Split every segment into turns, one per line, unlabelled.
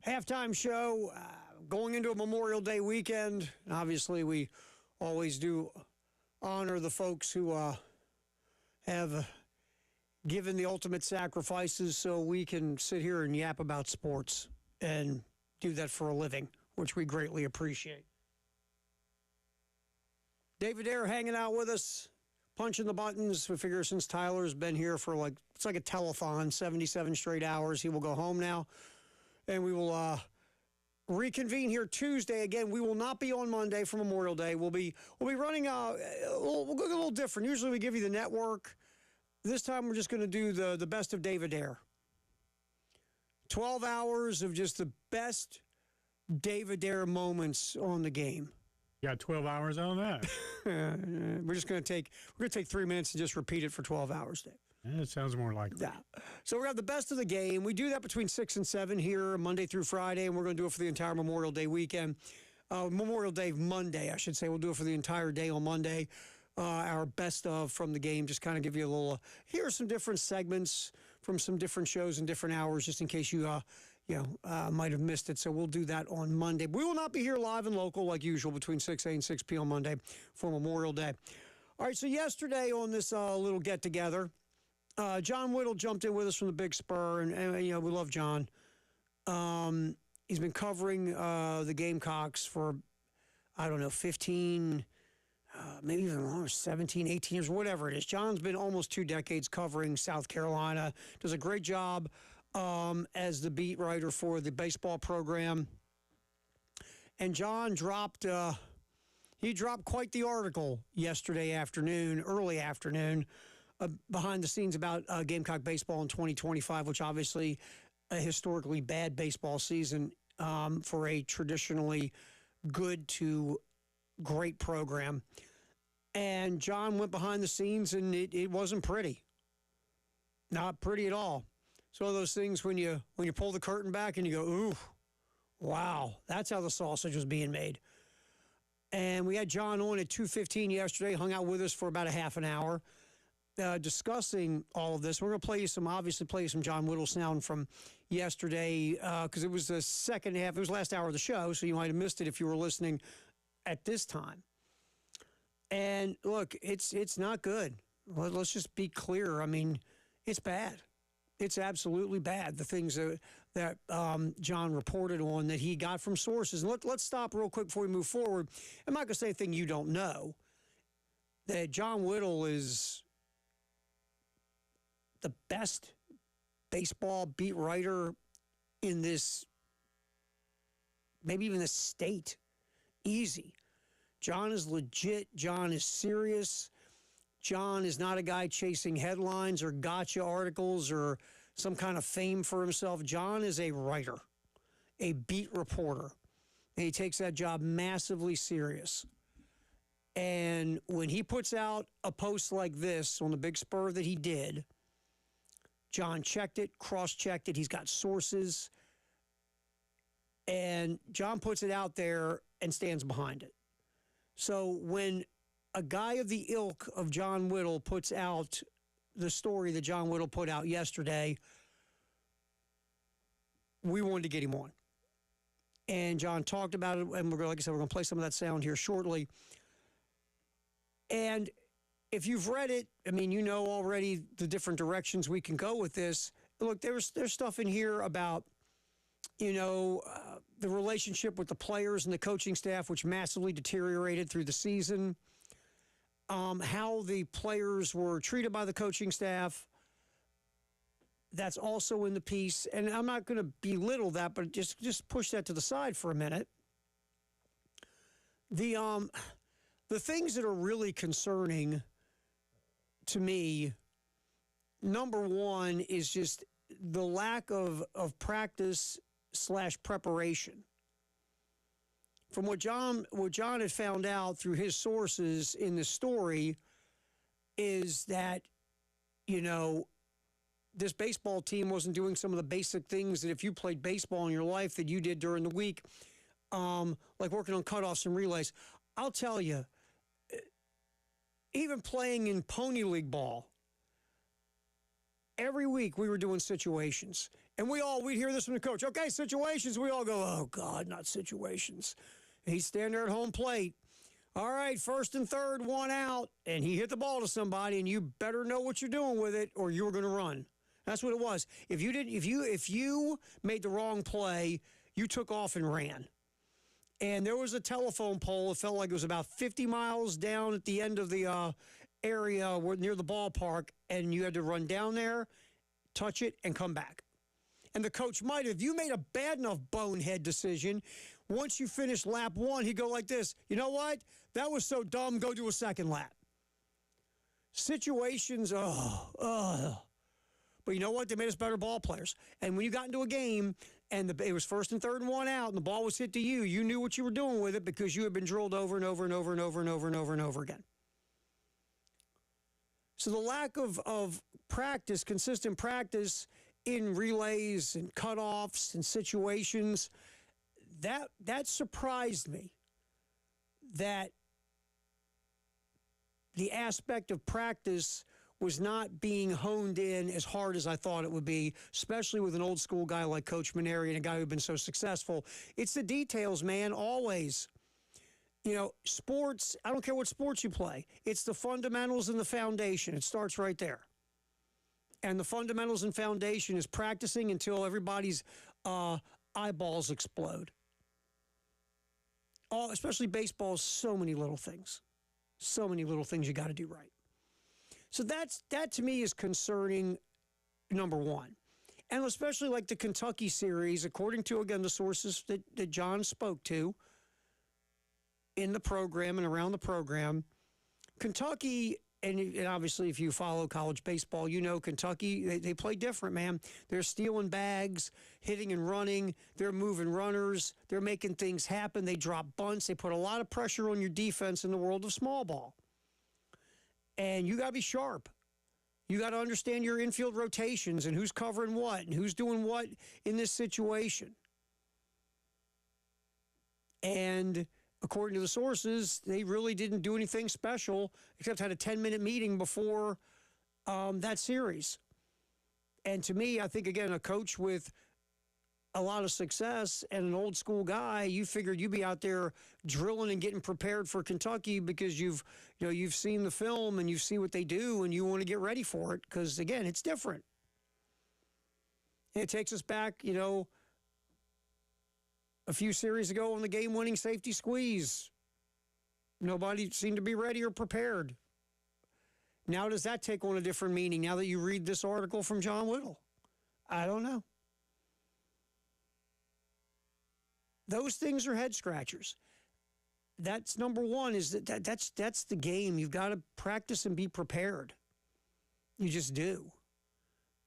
halftime show going into a Memorial Day weekend. Obviously, we always do honor the folks who have given the ultimate sacrifices so we can sit here and yap about sports and do that for a living, which we greatly appreciate. David Ayer hanging out with us, punching the buttons. We figure since Tyler's been here for it's like a telethon, 77 straight hours, he will go home now. And we will reconvene here Tuesday. Again, we will not be on Monday for Memorial Day. We'll be running we'll go a little different. Usually we give you the network. This time we're just going to do the best of David Ayer. 12 hours of just the best David Ayer moments on the game.
You got 12 hours on that.
We're going to take 3 minutes and just repeat it for 12 hours, Dave.
Yeah, it sounds more likely.
Yeah. So we're going to have the best of the game. We do that between 6 and 7 here, Monday through Friday, and we're going to do it for the entire Memorial Day weekend. Memorial Day Monday, I should say. We'll do it for the entire day on Monday. Our best of from the game, just kind of give you a little, here are some different segments from some different shows and different hours, just in case you might have missed it. So we'll do that on Monday. We will not be here live and local like usual between 6 a.m. and 6 p.m. on Monday for Memorial Day. All right, so yesterday on this little get-together, John Whittle jumped in with us from the Big Spur, and we love John. He's been covering the Gamecocks for, 15 maybe even longer, 17, 18 years, whatever it is. John's been almost 2 decades covering South Carolina. Does a great job as the beat writer for the baseball program. And John dropped quite the article yesterday afternoon, early afternoon, behind the scenes about Gamecock baseball in 2025, which obviously a historically bad baseball season for a traditionally good to great program. And John went behind the scenes, and it wasn't pretty. Not pretty at all. It's one of those things when you pull the curtain back and you go, ooh, wow, that's how the sausage was being made. And we had John on at 2:15 yesterday, hung out with us for about a half an hour, discussing all of this. We're going to play you some John Whittle sound from yesterday because it was the second half. It was the last hour of the show, so you might have missed it if you were listening at this time. And look, it's not good. Let's just be clear. I mean, it's bad. It's absolutely bad, the things that John reported on that he got from sources. And let's stop real quick before we move forward. I'm not going to say anything you don't know, that John Whittle is the best baseball beat writer in this, maybe even the state. Easy. John is legit. John is serious. John is not a guy chasing headlines or gotcha articles or some kind of fame for himself. John is a writer, a beat reporter, and he takes that job massively serious. And when he puts out a post like this on the Big Spur that he did, John checked it, cross-checked it. He's got sources. And John puts it out there and stands behind it. So when a guy of the ilk of John Whittle puts out the story that John Whittle put out yesterday, we wanted to get him on. And John talked about it, and like I said, we're going to play some of that sound here shortly. And if you've read it, I mean, you know already the different directions we can go with this. Look, there's stuff in here about the relationship with the players and the coaching staff, which massively deteriorated through the season. How the players were treated by the coaching staff. That's also in the piece. And I'm not going to belittle that, but just push that to the side for a minute. The things that are really concerning to me, number one, is just the lack of practice / preparation. From what John had found out through his sources in the story is that, this baseball team wasn't doing some of the basic things that if you played baseball in your life that you did during the week, like working on cutoffs and relays. I'll tell you, even playing in Pony League ball, every week we were doing situations. And we'd hear this from the coach. Okay, situations. We all go, oh, God, not situations. And he'd stand there at home plate. All right, first and third, one out. And he hit the ball to somebody, and you better know what you're doing with it or you're going to run. That's what it was. If you made the wrong play, you took off and ran. And there was a telephone pole. It felt like it was about 50 miles down at the end of the area near the ballpark, and you had to run down there, touch it, and come back. And the coach might have, if you made a bad enough bonehead decision, once you finished lap one, he'd go like this, you know what? That was so dumb, go do a second lap. Situations, But you know what? They made us better ball players. And when you got into a game and it was first and third and one out and the ball was hit to you, you knew what you were doing with it because you had been drilled over and over and over and over and over and over and over again. So the lack of practice, consistent practice in relays and cutoffs and situations, that surprised me. That the aspect of practice was not being honed in as hard as I thought it would be, especially with an old school guy like Coach Maneri and a guy who'd been so successful. It's the details, man, always. You know, sports, I don't care what sports you play. It's the fundamentals and the foundation. It starts right there. And the fundamentals and foundation is practicing until everybody's eyeballs explode. Especially baseball, so many little things. So many little things you got to do right. So that to me is concerning, number one. And especially like the Kentucky series, according to, again, the sources that John spoke to in the program and around the program, Kentucky, and obviously if you follow college baseball, you know Kentucky, they play different, man. They're stealing bags, hitting and running. They're moving runners. They're making things happen. They drop bunts. They put a lot of pressure on your defense in the world of small ball. And you got to be sharp. You got to understand your infield rotations and who's covering what and who's doing what in this situation. And according to the sources, they really didn't do anything special except had a 10-minute meeting before that series. And to me, I think, again, a coach with a lot of success and an old school guy, you figured you'd be out there drilling and getting prepared for Kentucky because you've seen the film and you see what they do and you want to get ready for it because, again, it's different. And it takes us back, a few series ago on the game-winning safety squeeze. Nobody seemed to be ready or prepared. Now does that take on a different meaning now that you read this article from John Whittle? I don't know. Those things are head scratchers. That's number one, is that's the game. You've got to practice and be prepared. You just do.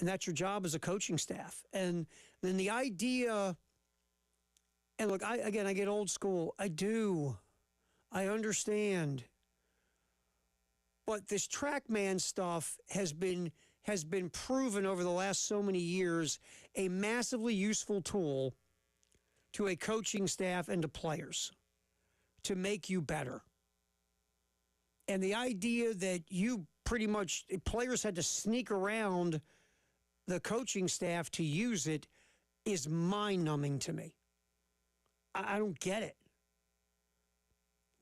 And that's your job as a coaching staff. And then the idea, and look, I get old school. I do. I understand. But this TrackMan stuff has been proven over the last so many years a massively useful tool to a coaching staff and to players to make you better. And the idea that players had to sneak around the coaching staff to use it is mind-numbing to me. I don't get it.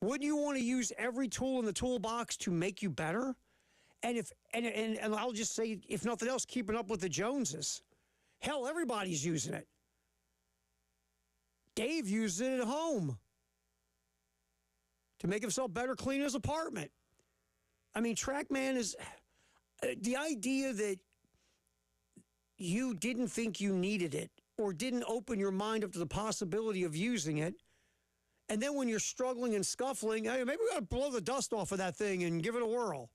Wouldn't you want to use every tool in the toolbox to make you better? And I'll just say, if nothing else, keeping up with the Joneses. Hell, everybody's using it. Dave used it at home to make himself better clean his apartment. I mean, TrackMan is the idea that you didn't think you needed it or didn't open your mind up to the possibility of using it. And then when you're struggling and scuffling, hey, maybe we got to blow the dust off of that thing and give it a whirl.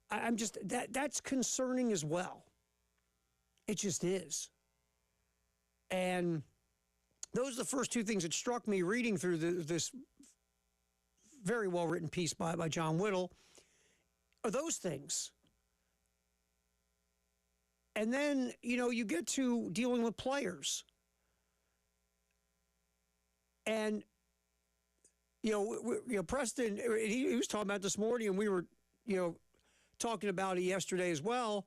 That's concerning as well. It just is. And those are the first two things that struck me reading through this very well-written piece by John Whittle, are those things. And then, you get to dealing with players. And, Preston, he was talking about this morning, and we were, talking about it yesterday as well.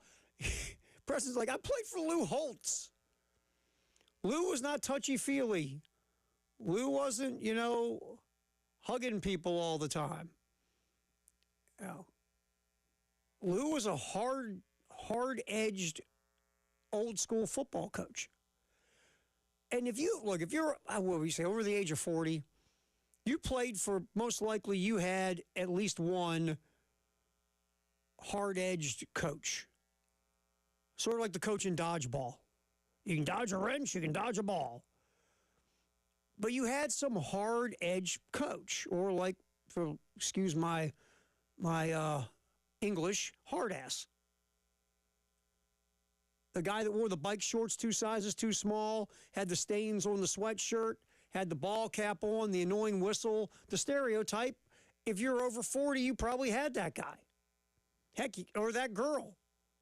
Carson's like, I played for Lou Holtz. Lou was not touchy-feely. Lou wasn't, hugging people all the time. Lou was a hard-edged, old-school football coach. And if you're, what would we say, over the age of 40, you played for, most likely you had at least one hard-edged coach. Sort of like the coach in dodgeball. You can dodge a wrench, you can dodge a ball. But you had some hard-edged coach, or like, excuse my English, hard ass. The guy that wore the bike shorts 2 sizes too small, had the stains on the sweatshirt, had the ball cap on, the annoying whistle, the stereotype. If you're over 40, you probably had that guy. Heck, or that girl,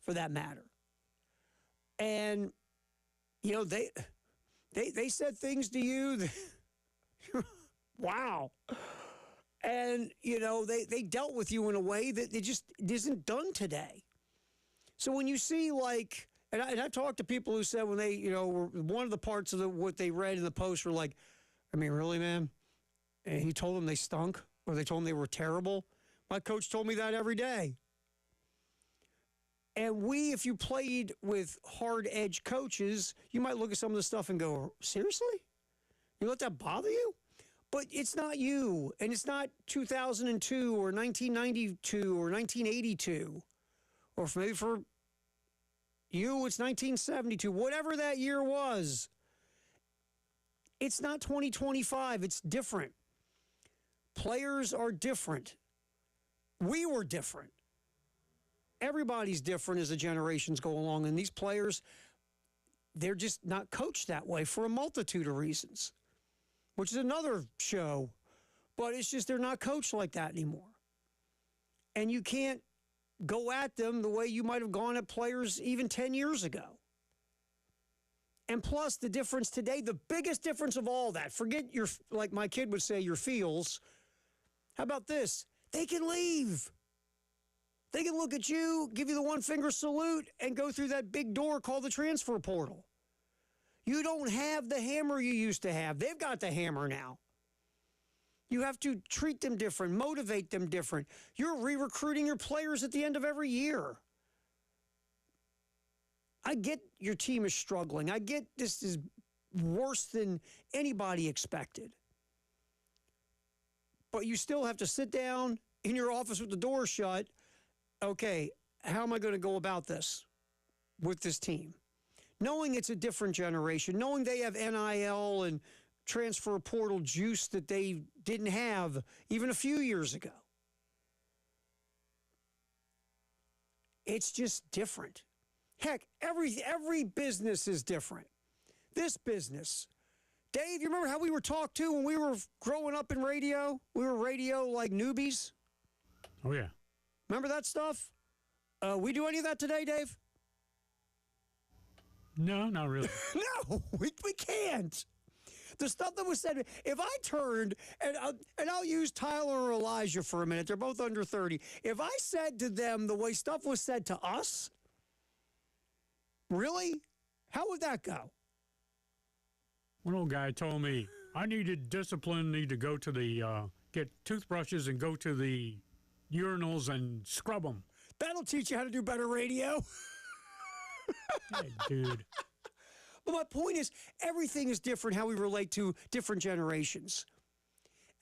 for that matter. And, they said things to you that, wow. And, they dealt with you in a way that it just isn't done today. So when you see, like, and I've talked to people who said when they, were one of the parts of what they read in the post were like, I mean, really, man? And he told them they stunk, or they told them they were terrible. My coach told me that every day. And if you played with hard-edged coaches, you might look at some of the stuff and go, seriously? You let that bother you? But it's not you, and it's not 2002 or 1992 or 1982, or maybe for you, it's 1972, whatever that year was. It's not 2025. It's different. Players are different. We were different. Everybody's different as the generations go along, and these players, they're just not coached that way for a multitude of reasons, which is another show. But it's just they're not coached like that anymore. And you can't go at them the way you might have gone at players even 10 years ago. And plus, the difference today, the biggest difference of all that, forget like my kid would say, your feels. How about this? They can leave. They can look at you, give you the one-finger salute, and go through that big door called the transfer portal. You don't have the hammer you used to have. They've got the hammer now. You have to treat them different, motivate them different. You're re-recruiting your players at the end of every year. I get your team is struggling. I get this is worse than anybody expected. But you still have to sit down in your office with the door shut. Okay, how am I going to go about this with this team? Knowing it's a different generation, knowing they have NIL and transfer portal juice that they didn't have even a few years ago. It's just different. Heck, every business is different. This business. Dave, you remember how we were talked to when we were growing up in radio? We were radio like newbies.
Oh, yeah.
Remember that stuff? We do any of that today, Dave?
No, not really.
No, we can't. The stuff that was said, if I turned, and I'll use Tyler or Elijah for a minute, they're both under 30. If I said to them the way stuff was said to us, really? How would that go?
One old guy told me I needed discipline, need to go to the, get toothbrushes and go to the urinals and scrub them.
That'll teach you how to do better radio.
Hey, dude.
But my point is, everything is different how we relate to different generations.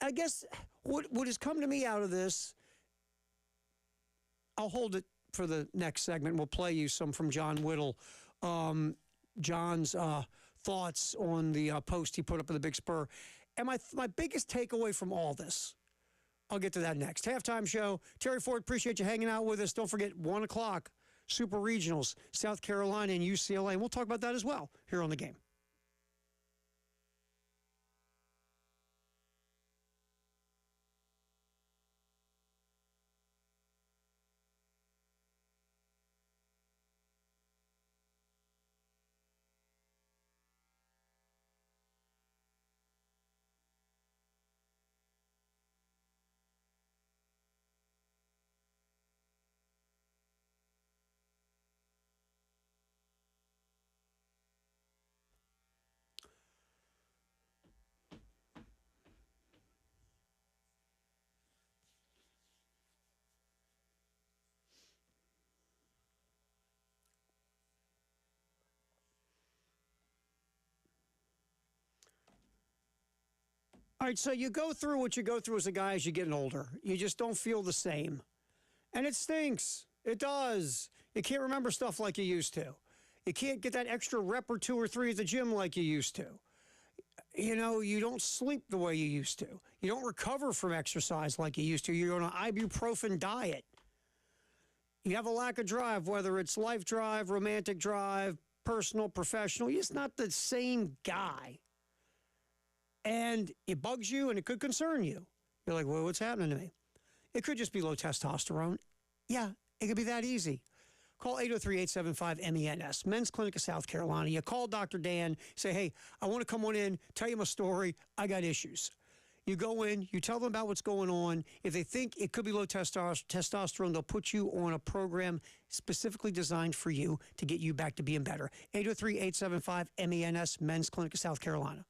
I guess what has come to me out of this, I'll hold it for the next segment. We'll play you some from John Whittle. John's thoughts on the post he put up in the Big Spur. And my biggest takeaway from all this, I'll get to that next. Halftime show. Terry Ford, appreciate you hanging out with us. Don't forget, 1 o'clock, Super Regionals, South Carolina and UCLA. And we'll talk about that as well here on The Game. All right, so you go through what you go through as a guy as you're getting older. You just don't feel the same. And it stinks. It does. You can't remember stuff like you used to. You can't get that extra rep or two or three at the gym like you used to. You know, you don't sleep the way you used to. You don't recover from exercise like you used to. You're on an ibuprofen diet. You have a lack of drive, whether it's life drive, romantic drive, personal, professional. You're just not the same guy. And it bugs you and it could concern you. You're like, well, what's happening to me? It could just be low testosterone. Yeah, it could be that easy. Call 803-875-MENS, Men's Clinic of South Carolina. You call Dr. Dan, say, hey, I want to come on in, tell you my story. I got issues. You go in, you tell them about what's going on. If they think it could be low testosterone, they'll put you on a program specifically designed for you to get you back to being better. 803-875-MENS, Men's Clinic of South Carolina.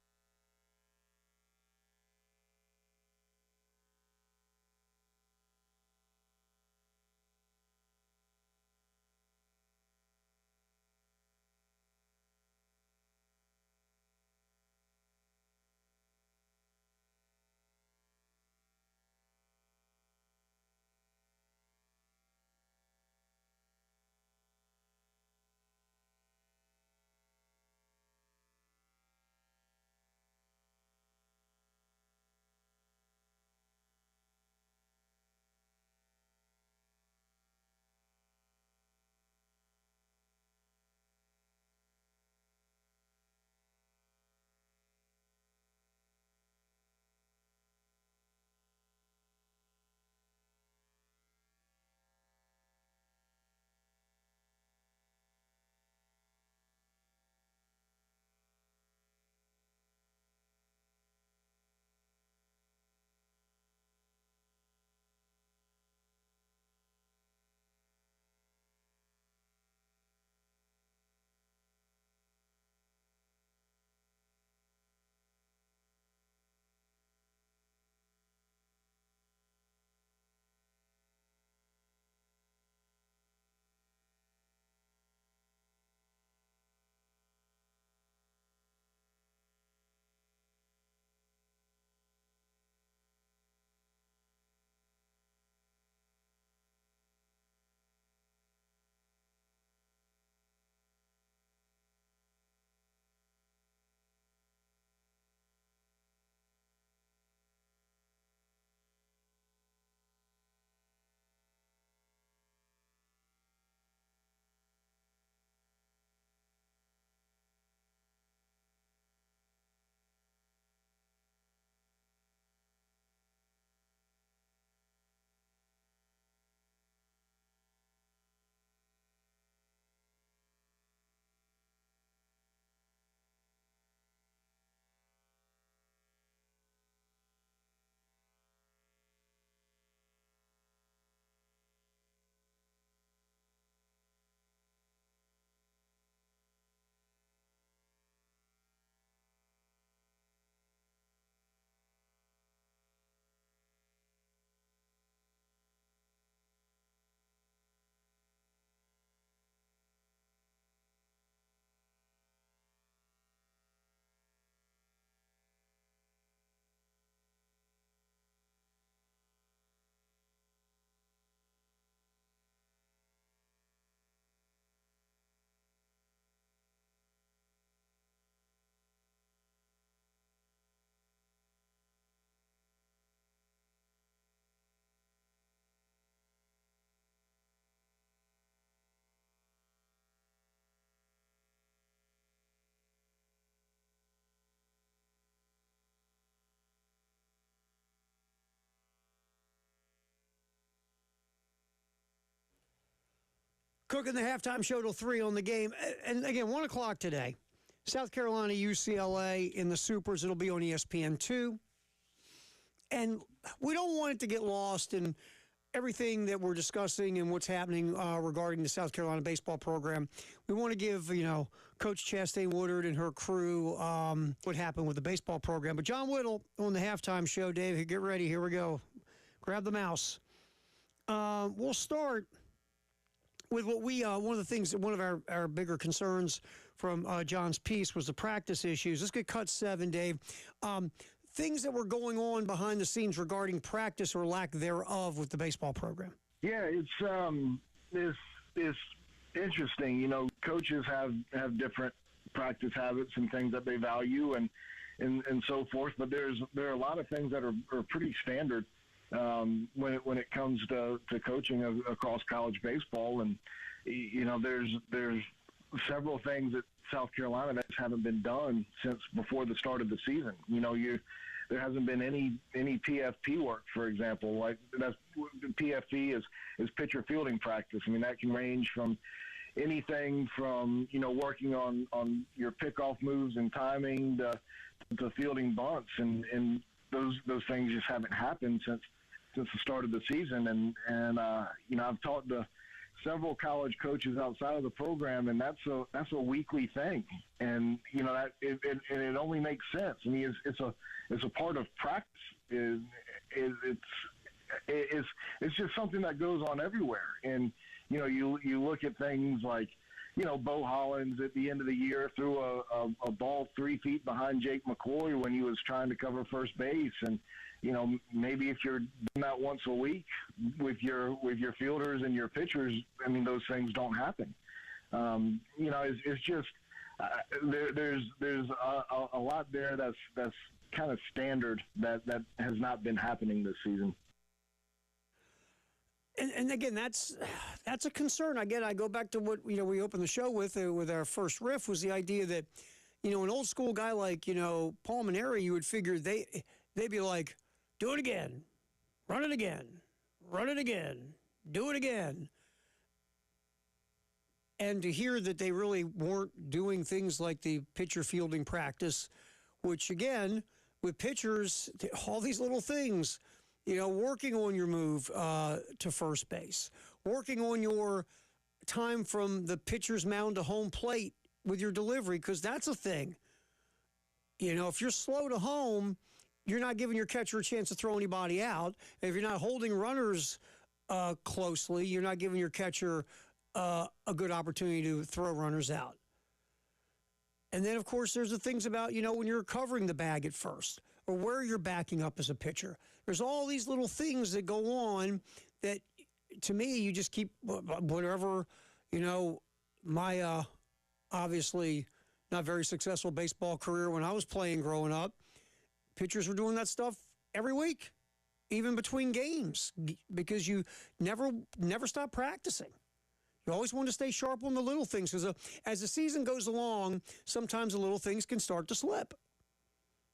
Cooking the halftime show till 3 on the game. And again, 1 o'clock today. South Carolina, UCLA in the Supers. It'll be on ESPN2. And we don't want it to get lost in everything that we're discussing and what's happening regarding the South Carolina baseball program. We want to give, Coach Chastain Woodard and her crew what happened with the baseball program. But John Whittle on the halftime show, Dave, get ready. Here we go. Grab the mouse. We'll start with what one of the things, one of our bigger concerns from John's piece was the practice issues. Let's get cut 7, Dave. things that were going on behind the scenes regarding practice or lack thereof with the baseball program?
Yeah, it's interesting. Coaches have different practice habits and things that they value and so forth. But there are a lot of things that are pretty standard when it comes to coaching across college baseball. And there's several things at South Carolina that haven't been done since before the start of the season. There hasn't been any PFP work, for example. Like that's PFP is pitcher fielding practice. I mean, that can range from anything from working on your pickoff moves and timing to fielding bunts, and those things just haven't happened since the start of the season. And I've talked to several college coaches outside of the program, and that's a weekly thing. And that it only makes sense. I mean, it's a part of practice. It's just something that goes on everywhere. And you look at things like Bo Hollins at the end of the year threw a ball 3 feet behind Jake McCoy when he was trying to cover first base. And maybe if you're doing that once a week with your fielders and your pitchers, I mean, those things don't happen. It's just there's a lot there that's kind of standard that has not been happening this season.
And again, that's a concern. Again, I go back to what we opened the show with our first riff was the idea that an old school guy like Paul Maneri, you would figure they'd be like, do it again, run it again, do it again. And to hear that they really weren't doing things like the pitcher fielding practice, which again, with pitchers, all these little things, working on your move to first base, working on your time from the pitcher's mound to home plate with your delivery, because that's a thing. If you're slow to home, you're not giving your catcher a chance to throw anybody out. If you're not holding runners closely, you're not giving your catcher a good opportunity to throw runners out. And then, of course, there's the things about, when you're covering the bag at first or where you're backing up as a pitcher. There's all these little things that go on that, to me, you just keep whatever, my obviously not very successful baseball career when I was playing growing up, pitchers were doing that stuff every week, even between games, because you never stop practicing. You always want to stay sharp on the little things, because as the season goes along, sometimes the little things can start to slip.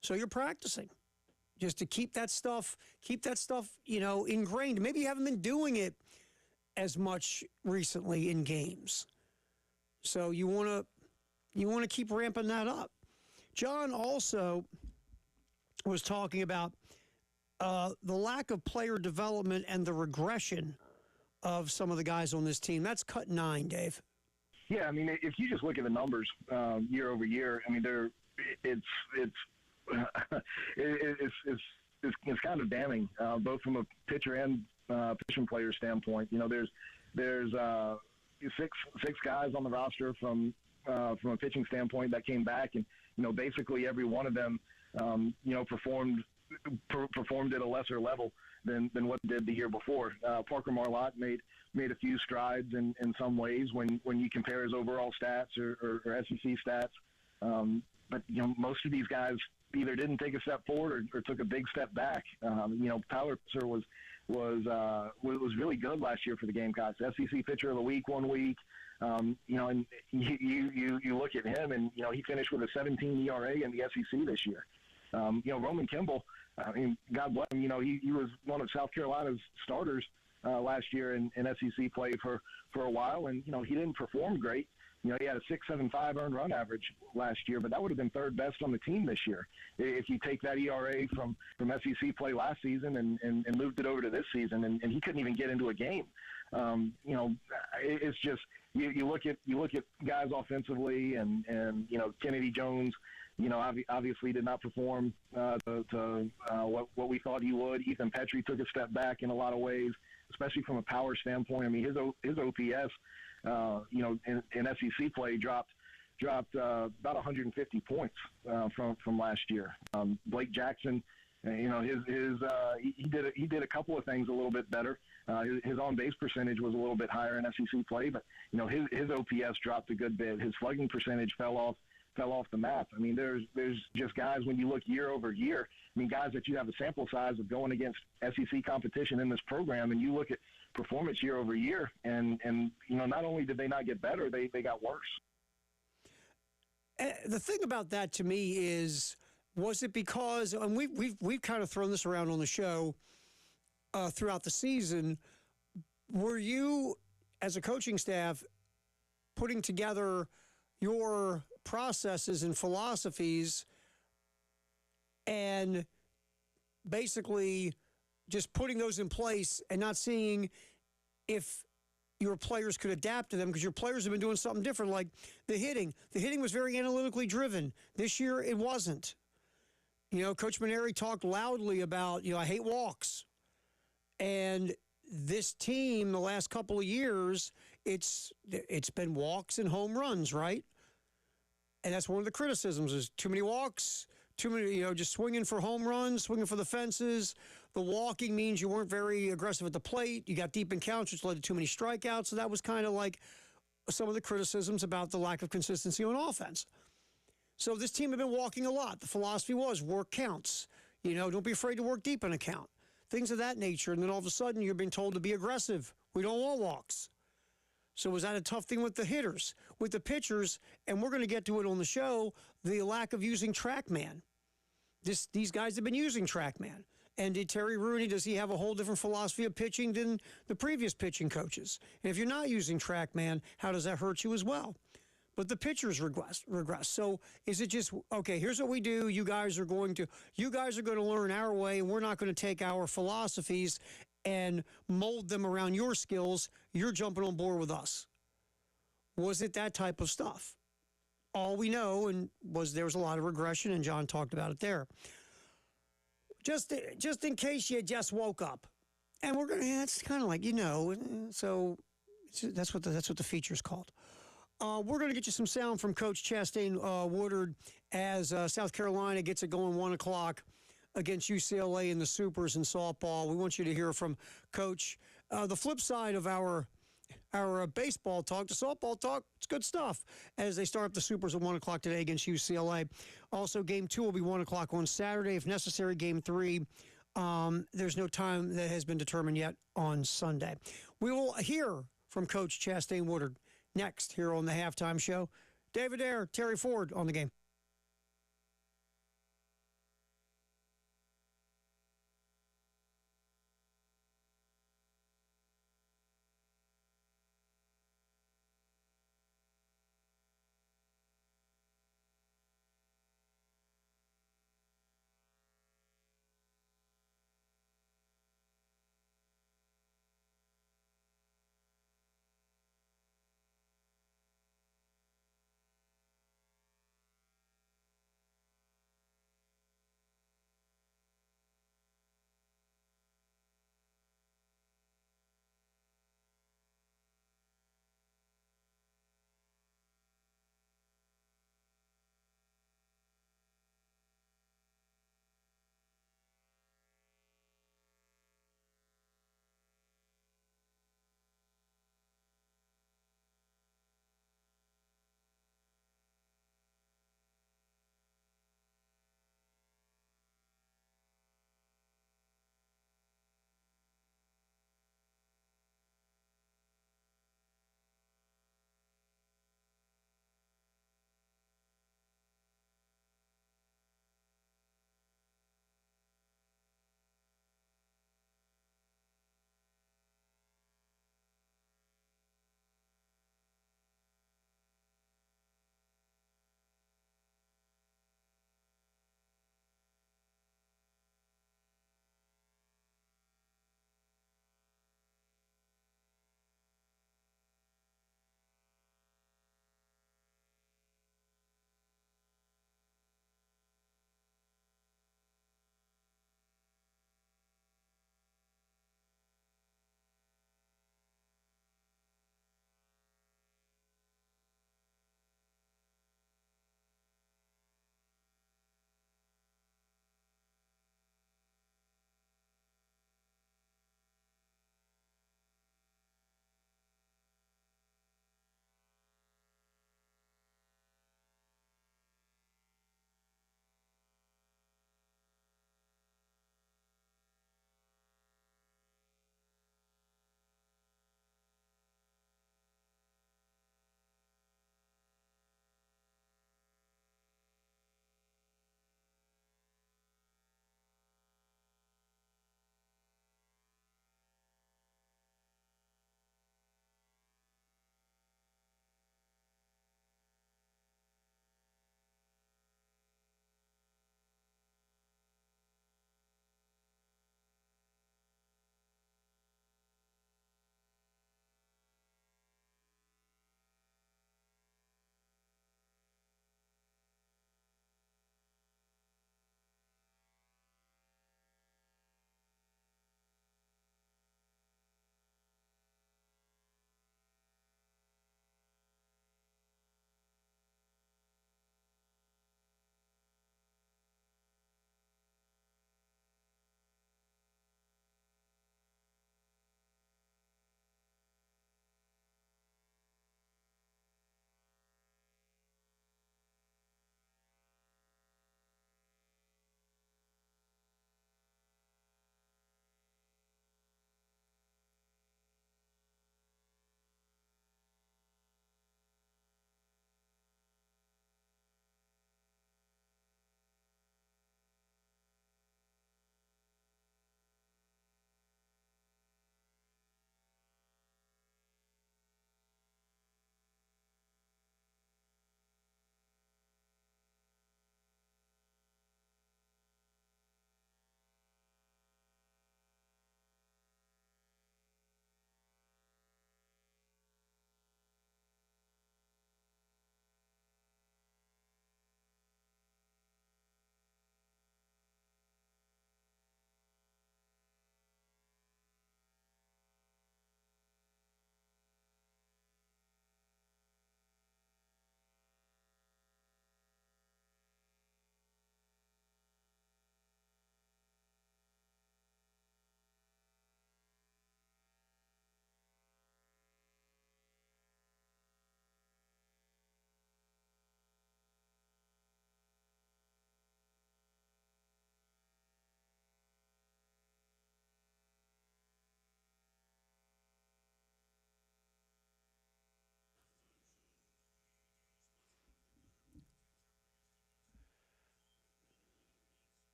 So you're practicing just to keep that stuff, ingrained. Maybe you haven't been doing it as much recently in games. So you want to keep ramping that up. John also was talking about the lack of player development and the regression of some of the guys on this team. That's cut 9, Dave.
Yeah, I mean, if you just look at the numbers year over year, I mean, it's kind of damning, both from a pitcher and pitching player standpoint. There's six guys on the roster from a pitching standpoint that came back, and basically every one of them performed at a lesser level than what they did the year before. Parker Marlott made a few strides in some ways when you compare his overall stats or SEC stats. But most of these guys either didn't take a step forward or took a big step back. Tyler Pitzer was really good last year for the Gamecocks. SEC Pitcher of the Week one week. And you look at him, and he finished with a 17 ERA in the SEC this year. Roman Kimball, I mean, God bless him. He was one of South Carolina's starters last year in SEC play for a while, and he didn't perform great. He had a 6.75 earned run average last year, but that would have been third best on the team this year. If you take that ERA from SEC play last season and moved it over to this season, and he couldn't even get into a game. It's just you look at guys offensively, and Kennedy Jones, obviously did not perform to what we thought he would. Ethan Petrie took a step back in a lot of ways, especially from a power standpoint. I mean, his OPS, in SEC play dropped dropped about 150 points from last year. Blake Jackson, he did a couple of things a little bit better. His on base percentage was a little bit higher in SEC play, but his OPS dropped a good bit. His slugging percentage fell off the map. I mean, there's just guys, when you look year over year, I mean, guys that you have a sample size of going against SEC competition in this program, and you look at performance year over year, and not only did they not get better, they got worse.
The thing about that to me is, was it because, and we've kind of thrown this around on the show throughout the season, were you, as a coaching staff, putting together your processes and philosophies and basically just putting those in place and not seeing if your players could adapt to them, because your players have been doing something different, like the hitting. The hitting was very analytically driven. This year, it wasn't. Coach Maneri talked loudly about, I hate walks. And this team, the last couple of years, it's been walks and home runs, right? And that's one of the criticisms, is too many walks, too many, just swinging for home runs, swinging for the fences. The walking means you weren't very aggressive at the plate. You got deep in counts, which led to too many strikeouts. So that was kind of like some of the criticisms about the lack of consistency on offense. So this team had been walking a lot. The philosophy was work counts. Don't be afraid to work deep in a count. Things of that nature. And then all of a sudden you're being told to be aggressive. We don't want walks. So was that a tough thing with the hitters? With the pitchers, and we're going to get to it on the show, the lack of using TrackMan. These guys have been using TrackMan. And did Terry Rooney, does he have a whole different philosophy of pitching than the previous pitching coaches? And if you're not using TrackMan, how does that hurt you as well? But the pitchers regress. So is it just, okay, here's what we do. You guys are going to learn our way, and we're not going to take our philosophies and mold them around your skills. You're jumping on board with us. Was it that type of stuff? All we know was there was a lot of regression, and John talked about it there. Just in case you just woke up, and we're gonna. It's kind of like so. That's what the feature's called. We're gonna get you some sound from Coach Chastain Woodard as South Carolina gets it going 1 o'clock against UCLA in the Supers in softball. We want you to hear from Coach. The flip side of our baseball talk, the softball talk, it's good stuff as they start up the Supers at 1 o'clock today against UCLA. Also, Game 2 will be 1 o'clock on Saturday. If necessary, Game 3, there's no time that has been determined yet on Sunday. We will hear from Coach Chastain Woodard next here on the Halftime Show. David Ayer, Terry Ford on the game.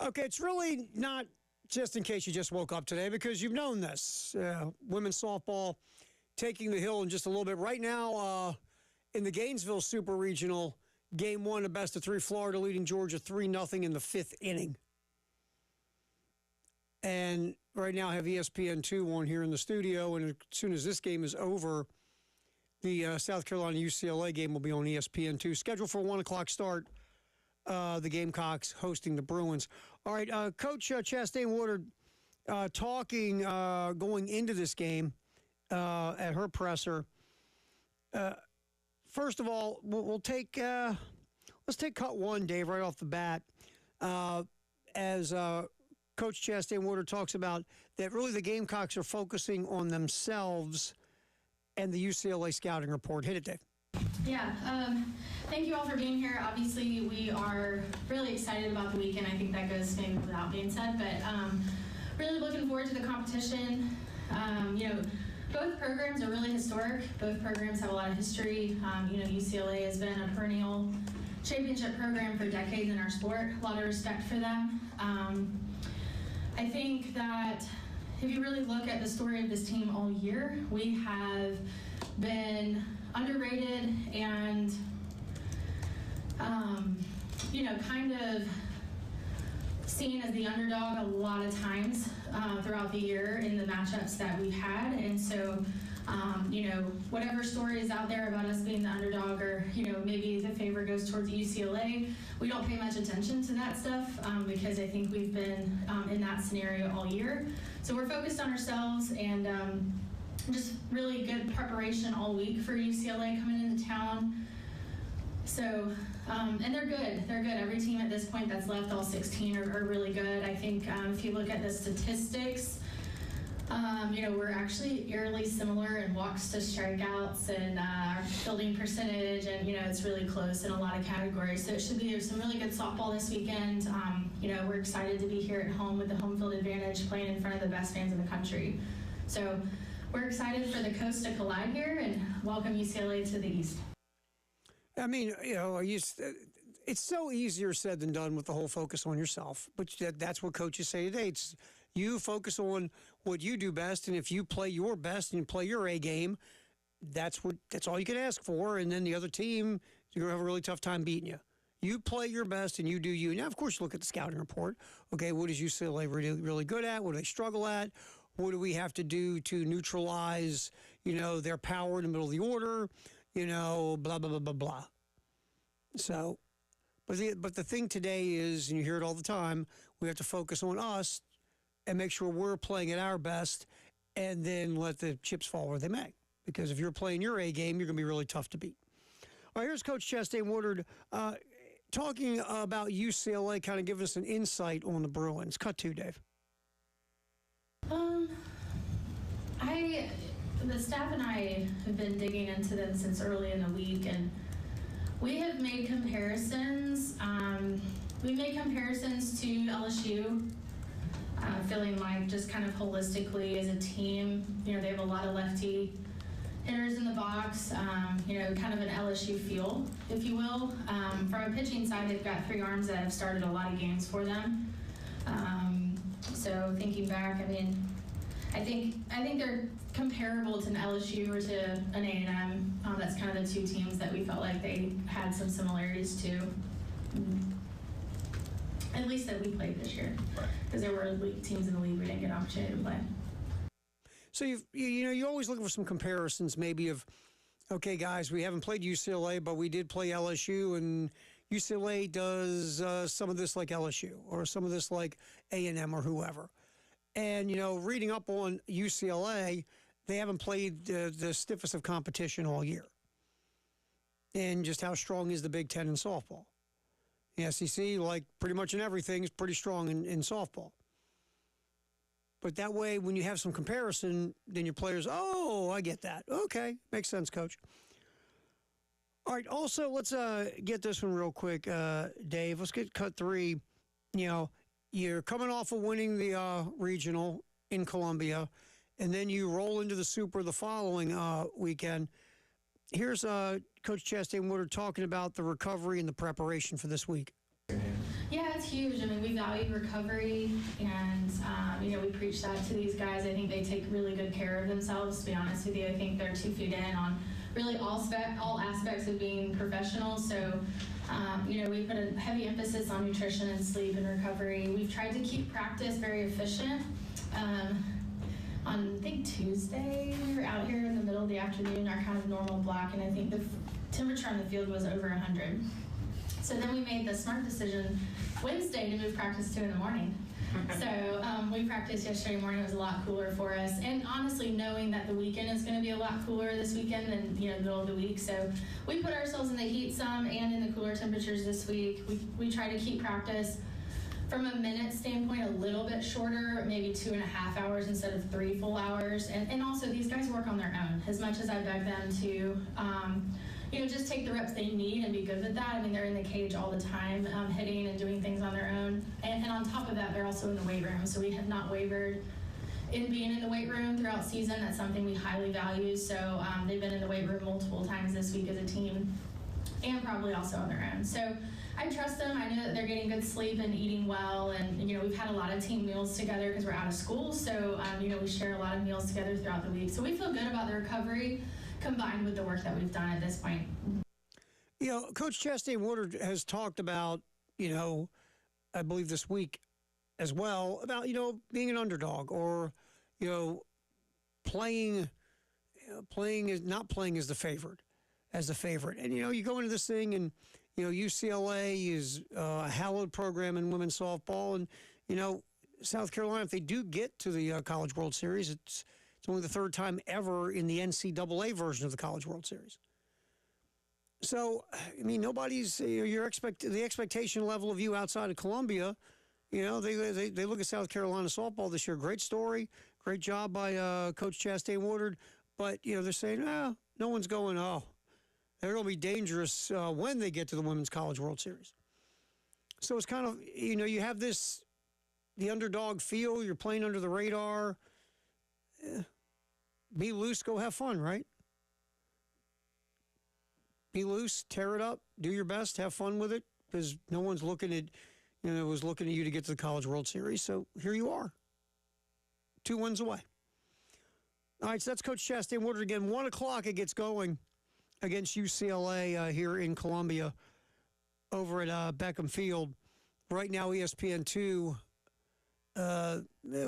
Okay, it's really not just in case you just woke up today, because you've known this. Women's softball taking the hill in just a little bit. Right now, in the Gainesville Super Regional, Game 1, a best-of-3, Florida leading Georgia 3-0 in the 5th inning. And right now I have ESPN2 on here in the studio, and as soon as this game is over, the South Carolina-UCLA game will be on ESPN2. Scheduled for a 1 o'clock start, the Gamecocks hosting the Bruins. All right, Coach Chastain Woodard talking going into this game at her presser. First of all, we'll take let's take cut one, Dave, right off the bat, as Coach Chastain Woodard talks about that really the Gamecocks are focusing on themselves and the UCLA scouting report. Hit it, Dave.
Yeah, thank you all for being here. Obviously, we are really excited about the weekend. I think that goes maybe without being said, but really looking forward to the competition. Both programs are really historic. Both programs have a lot of history. UCLA has been a perennial championship program for decades in our sport. A lot of respect for them. I think that if you really look at the story of this team all year, we have been underrated and, kind of seen as the underdog a lot of times throughout the year in the matchups that we've had. And so, whatever story is out there about us being the underdog or, maybe the favor goes towards UCLA, we don't pay much attention to that stuff because I think we've been in that scenario all year. So we're focused on ourselves and just really good preparation all week for UCLA coming into town. So, and they're good. They're good. Every team at this point that's left, all 16, are really good. I think if you look at the statistics, we're actually eerily similar in walks to strikeouts and our fielding percentage, and, it's really close in a lot of categories. So it should be some really good softball this weekend. We're excited to be here at home with the home field advantage, playing in front of the best fans in the country. So we're excited for the coast to collide here and welcome UCLA to the East.
I mean, it's so easier said than done with the whole focus on yourself. But that's what coaches say today. It's you focus on what you do best, and if you play your best and play your A game, that's all you can ask for. And then the other team, you're gonna have a really tough time beating you. You play your best and you do you. Now, of course, you look at the scouting report. Okay, what is UCLA really, really good at? What do they struggle at? What do we have to do to neutralize, their power in the middle of the order? Blah, blah, blah, blah, blah. So, but the thing today is, and you hear it all the time, we have to focus on us and make sure we're playing at our best and then let the chips fall where they may. Because if you're playing your A game, you're going to be really tough to beat. All right, here's Coach Chastain Woodard talking about UCLA, kind of giving us an insight on the Bruins. Cut two, Dave.
The staff and I have been digging into them since early in the week, and we have made comparisons. We made comparisons to LSU, feeling like just kind of holistically as a team, they have a lot of lefty hitters in the box, kind of an LSU feel, if you will. From a pitching side, they've got 3 arms that have started a lot of games for them. So thinking back, I think they're comparable to an LSU or to an A&M. That's kind of the 2 teams that we felt like they had some similarities to. At least that we played this year, because there were teams in the league we didn't get an opportunity to play.
So you always look for some comparisons, maybe of, okay, guys, we haven't played UCLA, but we did play LSU, and UCLA does some of this like LSU, or some of this like A&M or whoever. And, reading up on UCLA, they haven't played the stiffest of competition all year. And just how strong is the Big Ten in softball? The SEC, like pretty much in everything, is pretty strong in softball. But that way, when you have some comparison, then your players, oh, I get that. Okay, makes sense, Coach. All right, also, let's get this one real quick, Dave. Let's get cut 3. You're coming off of winning the regional in Columbia, and then you roll into the Super the following weekend. Here's Coach Chastain Woodard talking about the recovery and the preparation for this week.
Yeah, it's huge. I mean, we value recovery, and we preach that to these guys. I think they take really good care of themselves. To be honest with you, I think they're 2 feet in on really all aspects of being professional. So, we put a heavy emphasis on nutrition and sleep and recovery. We've tried to keep practice very efficient. On, I think, Tuesday, we were out here in the middle of the afternoon, our kind of normal block, and I think the temperature on the field was over 100. So then we made the smart decision Wednesday to move practice to in the morning. So we practiced yesterday morning. It was a lot cooler for us. And honestly, knowing that the weekend is going to be a lot cooler this weekend than the middle of the week. So we put ourselves in the heat some and in the cooler temperatures this week. We try to keep practice from a minute standpoint a little bit shorter, maybe 2.5 hours instead of 3 full hours. And also, these guys work on their own. As much as I beg them to just take the reps they need and be good with that. I mean, they're in the cage all the time, hitting and doing things on their own. And on top of that, they're also in the weight room. So we have not wavered in being in the weight room throughout season. That's something we highly value. So they've been in the weight room multiple times this week as a team, and probably also on their own. So I trust them. I know that they're getting good sleep and eating well. And, we've had a lot of team meals together because we're out of school. So, we share a lot of meals together throughout the week. So we feel good about the recovery combined with the work that we've done at this point.
Coach Chastain Woodard has talked about, I believe this week as well, about, being an underdog or, playing is not playing as the favorite. And, you go into this thing and, UCLA is a hallowed program in women's softball. And, South Carolina, if they do get to the College World Series, it's only the 3rd time ever in the NCAA version of the College World Series. So, I mean, nobody's the expectation level of you outside of Columbia. They look at South Carolina softball this year. Great story, great job by Coach Chastain Woodard. But they're saying, no one's going. They're going to be dangerous when they get to the Women's College World Series. So it's kind of you have the underdog feel. You're playing under the radar. Be loose, go have fun, right? Be loose, tear it up, do your best, have fun with it, because no one's looking at you to get to the College World Series. So here you are, 2 wins away. All right, so that's Coach Chastain Woodard again. 1 o'clock it gets going against UCLA here in Columbia over at Beckham Field. Right now, ESPN2. About the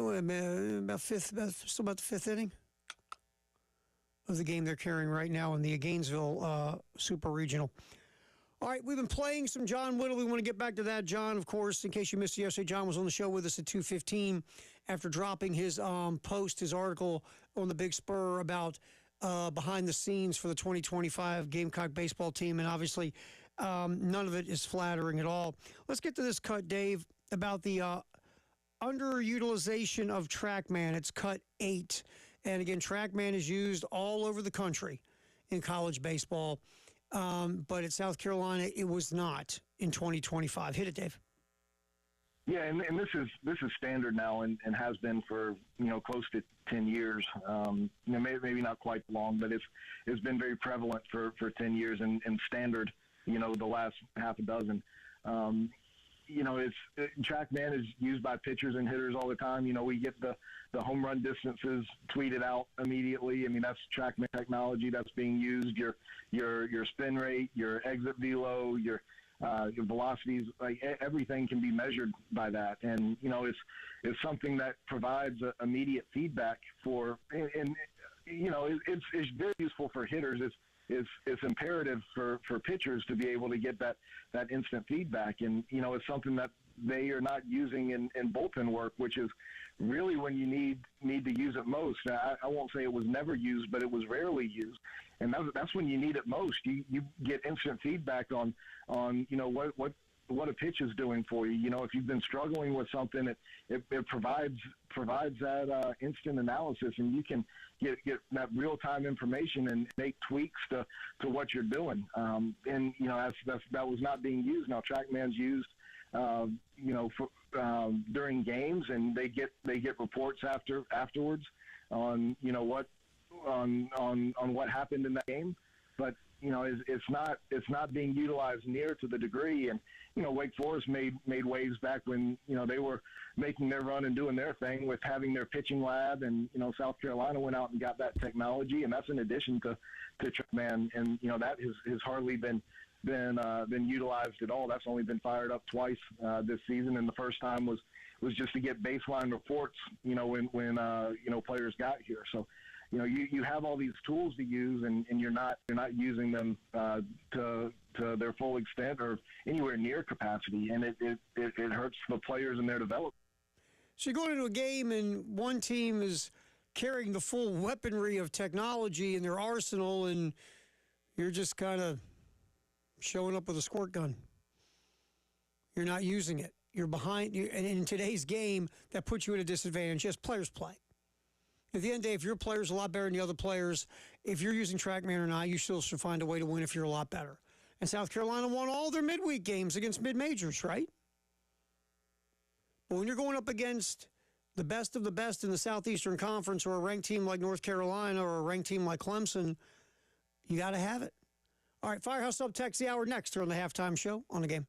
5th inning of the game they're carrying right now in the Gainesville Super Regional. All right, we've been playing some John Whittle. We want to get back to that. John, of course, in case you missed it yesterday, John was on the show with us at 2:15 after dropping his his article on the Big Spur about behind the scenes for the 2025 Gamecock baseball team, and obviously none of it is flattering at all. Let's get to this cut, Dave, about the underutilization of TrackMan. It's cut 8. And again, TrackMan is used all over the country in college baseball. But at South Carolina, it was not in 2025. Hit it, Dave.
Yeah, and this is standard now and has been for close to 10 years. Maybe not quite long, but it's been very prevalent for 10 years and standard. The last half a dozen. TrackMan is used by pitchers and hitters all the time. We get the home run distances tweeted out immediately. I mean, that's TrackMan technology that's being used. Your spin rate, your exit velo, your velocities, like everything can be measured by that. And it's something that provides immediate feedback for, and it's very useful for hitters. It's imperative for pitchers to be able to get that instant feedback. And, it's something that they are not using in bullpen work, which is really when you need to use it most. I won't say it was never used, but it was rarely used. And that's when you need it most. You get instant feedback on what a pitch is doing for you. If you've been struggling with something, it provides that instant analysis, and you can get that real-time information and make tweaks to what you're doing. That was not being used. Now TrackMan's used, during games, and they get reports afterwards on what happened in that game. But it's not being utilized near to the degree. And Wake Forest made waves back when they were making their run and doing their thing with having their pitching lab, and South Carolina went out and got that technology, and that's in addition to TrackMan, and that has hardly been utilized at all. That's only been fired up twice this season, and the first time was just to get baseline reports, when players got here. So, you have all these tools to use, and you're not using them to their full extent or anywhere near capacity, and it hurts the players in their development.
So you're going into a game, and one team is carrying the full weaponry of technology in their arsenal, and you're just kind of showing up with a squirt gun. You're not using it. You're behind. And in today's game, that puts you at a disadvantage. Yes, players play. At the end of the day, if your player's a lot better than the other players, if you're using TrackMan or not, you still should find a way to win if you're a lot better. And South Carolina won all their midweek games against mid-majors, right? But when you're going up against the best of the best in the Southeastern Conference, or a ranked team like North Carolina, or a ranked team like Clemson, you got to have it. All right, Firehouse Sub Text the hour next here on the Halftime Show on the Game.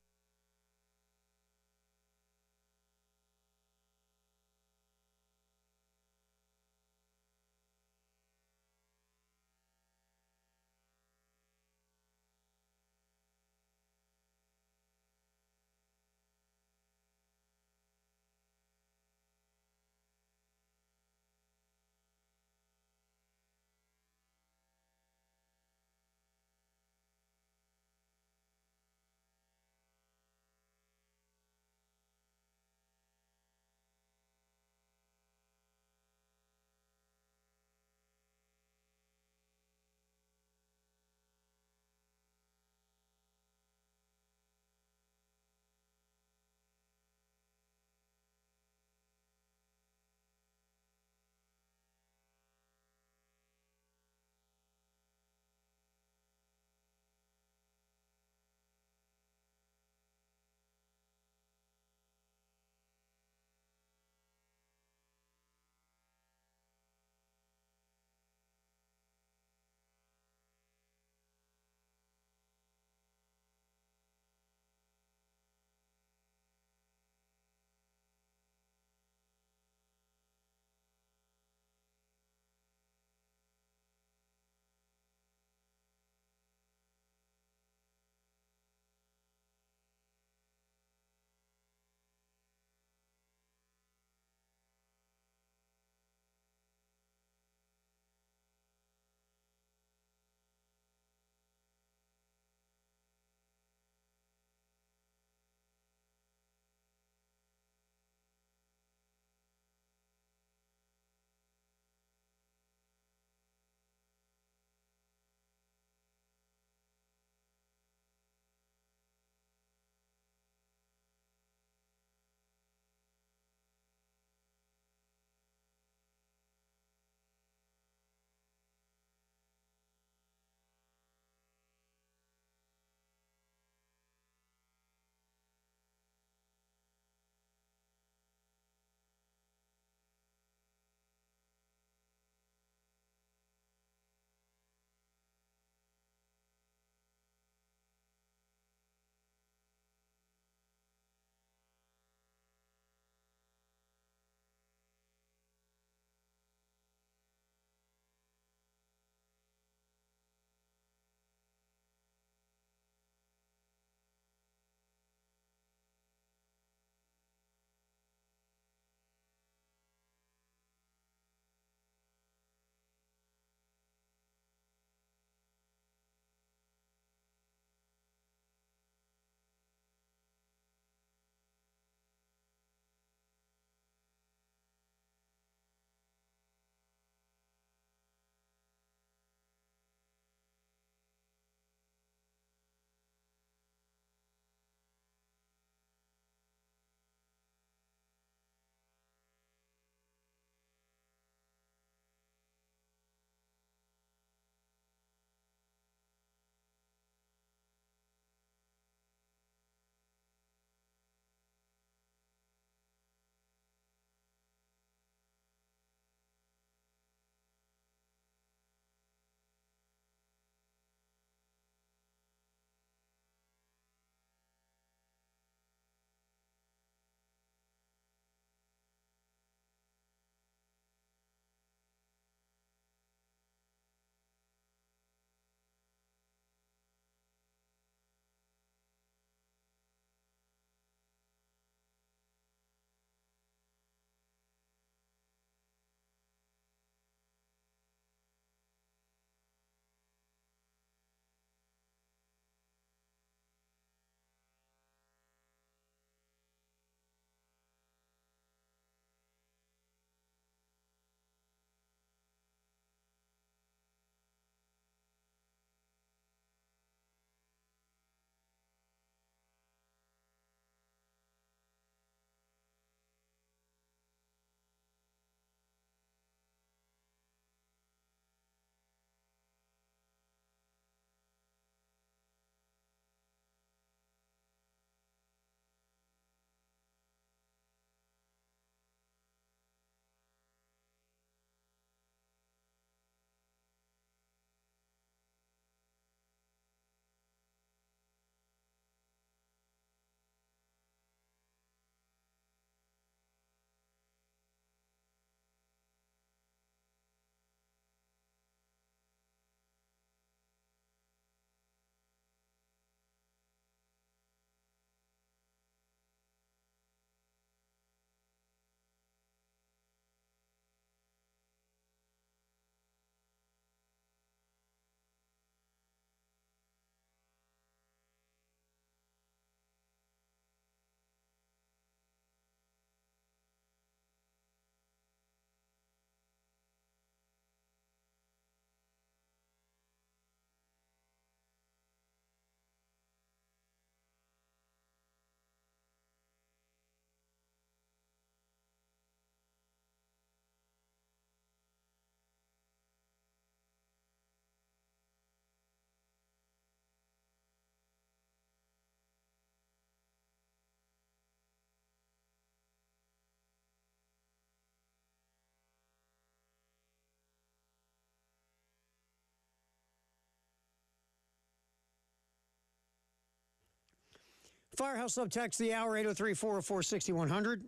Firehouse Subtext, the hour, 803-404-6100.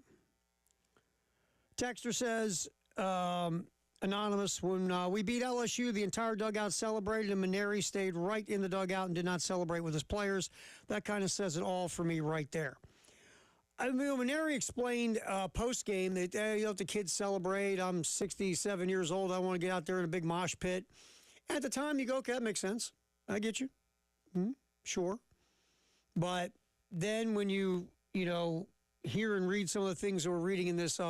Texter says, anonymous, when we beat LSU, the entire dugout celebrated, and Maneri stayed right in the dugout and did not celebrate with his players. That kind of says it all for me right there. I mean, Maneri explained post-game that, you let the kids celebrate. I'm 67 years old. I want to get out there in a big mosh pit. At the time, you go, okay, that makes sense. I get you. Sure. But then when you hear and read some of the things that we're reading in this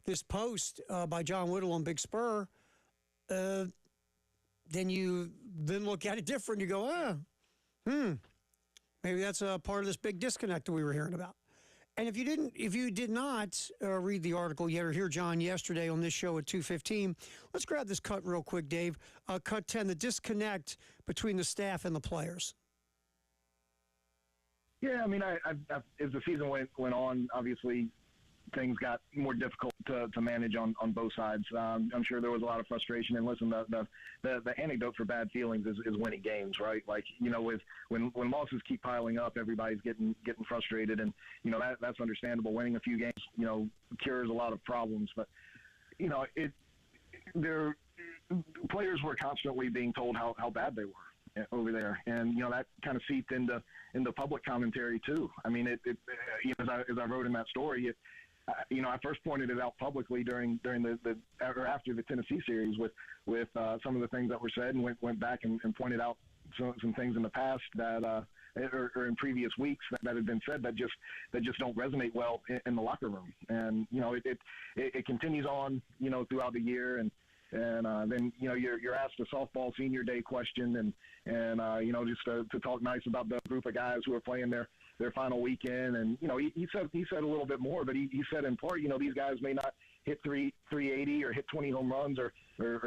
this post by John Whittle on Big Spur, then you look at it different. You go, maybe that's a part of this big disconnect that we were hearing about. And if you did not read the article yet or hear John yesterday on this show at 2:15, let's grab this cut real quick, Dave. Cut 10, the disconnect between the staff and the players.
Yeah, I mean, I as the season went on, obviously things got more difficult to manage on both sides. I'm sure there was a lot of frustration. And listen, the antidote for bad feelings is winning games, right? Like, with when losses keep piling up, everybody's getting frustrated, and that's understandable. Winning a few games, cures a lot of problems. But players were constantly being told how bad they were over there, and that kind of seeped into public commentary too. I mean, as I wrote in that story, I first pointed it out publicly during or after the Tennessee series with some of the things that were said, and went back and pointed out some things in the past that or in previous weeks that had been said that just don't resonate well in the locker room. And it continues on throughout the year, and then you're asked a softball senior day question, and just to talk nice about the group of guys who are playing their final weekend. And he said a little bit more, but he said in part, these guys may not hit 380 or hit 20 home runs or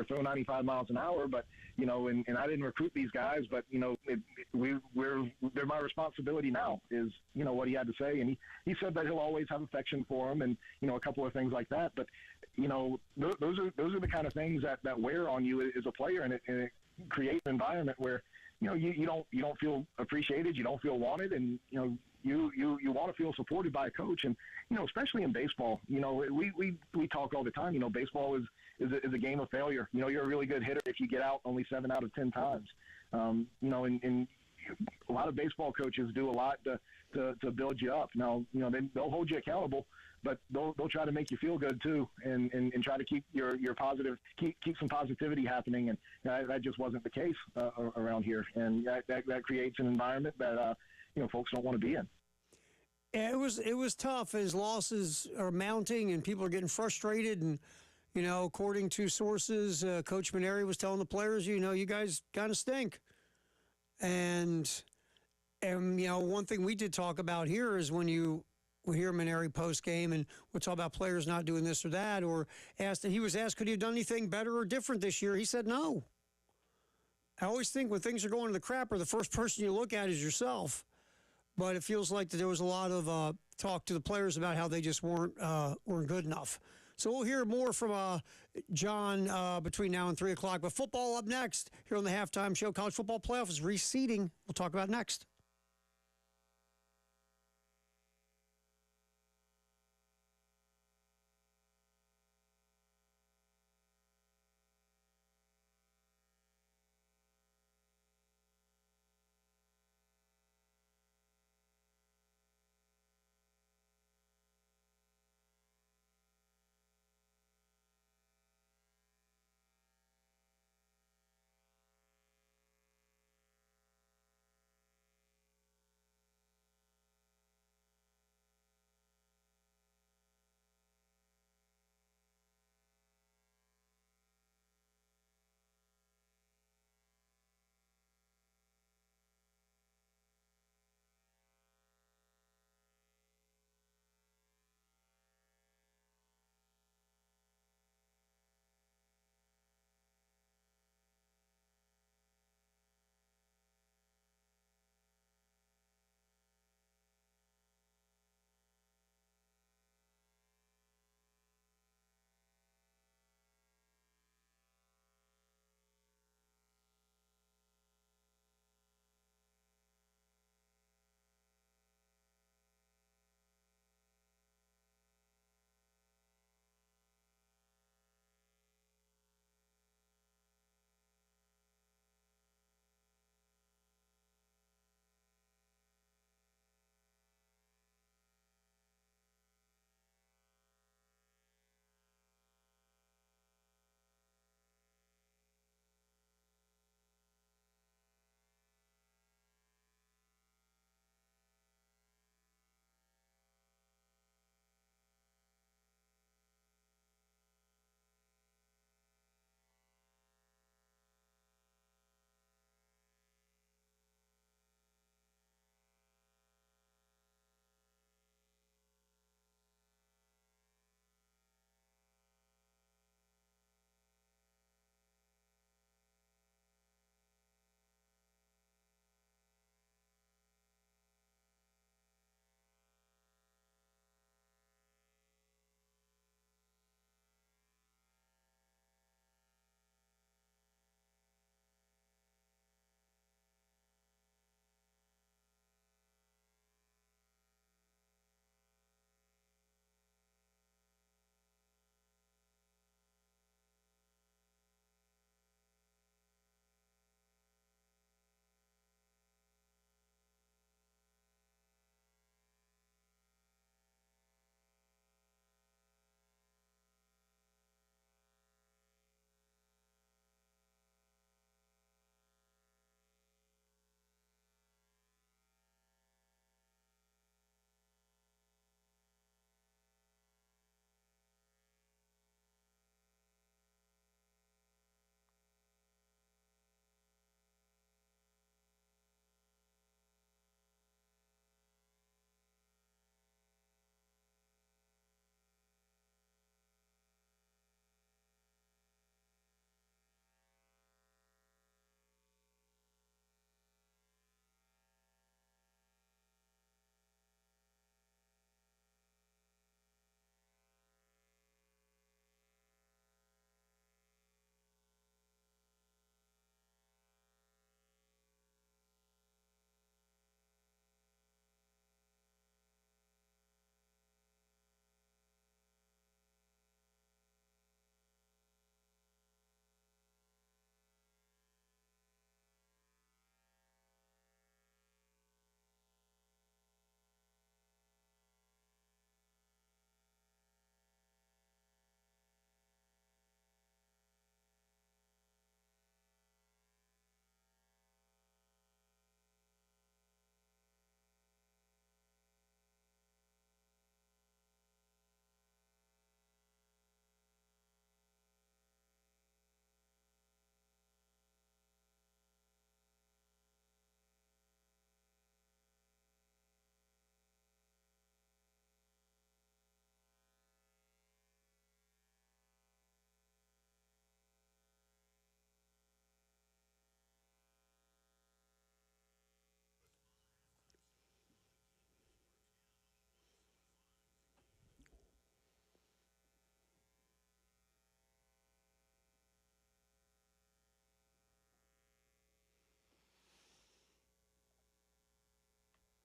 throw 95 miles an hour, but and I didn't recruit these guys, but they're my responsibility now, is what he had to say. And he said that he'll always have affection for them, and a couple of things like that. But those are the kind of things that wear on you as a player, and it creates an environment where you don't feel appreciated, you don't feel wanted, and you want to feel supported by a coach. And especially in baseball, we talk all the time. Baseball is a game of failure. You're a really good hitter if you get out only 7 out of 10 times. And a lot of baseball coaches do a lot to build you up. Now, they'll hold you accountable, but they'll try to make you feel good too, and try to keep your positive, keep some positivity happening. And that just wasn't the case around here, and that creates an environment that folks don't want to be in.
Yeah, it was tough as losses are mounting and people are getting frustrated. And according to sources, Coach Maneri was telling the players, you guys kind of stink. And one thing we did talk about here is when you hear Maneri post game, and we'll talk about players not doing this or that, or he was asked, could he have done anything better or different this year? He said no. I always think when things are going to the crapper, the first person you look at is yourself. But it feels like that there was a lot of talk to the players about how they just weren't good enough. So we'll hear more from John between now and 3 o'clock. But football up next here on the Halftime Show. College football playoff is reseeding. We'll talk about it next.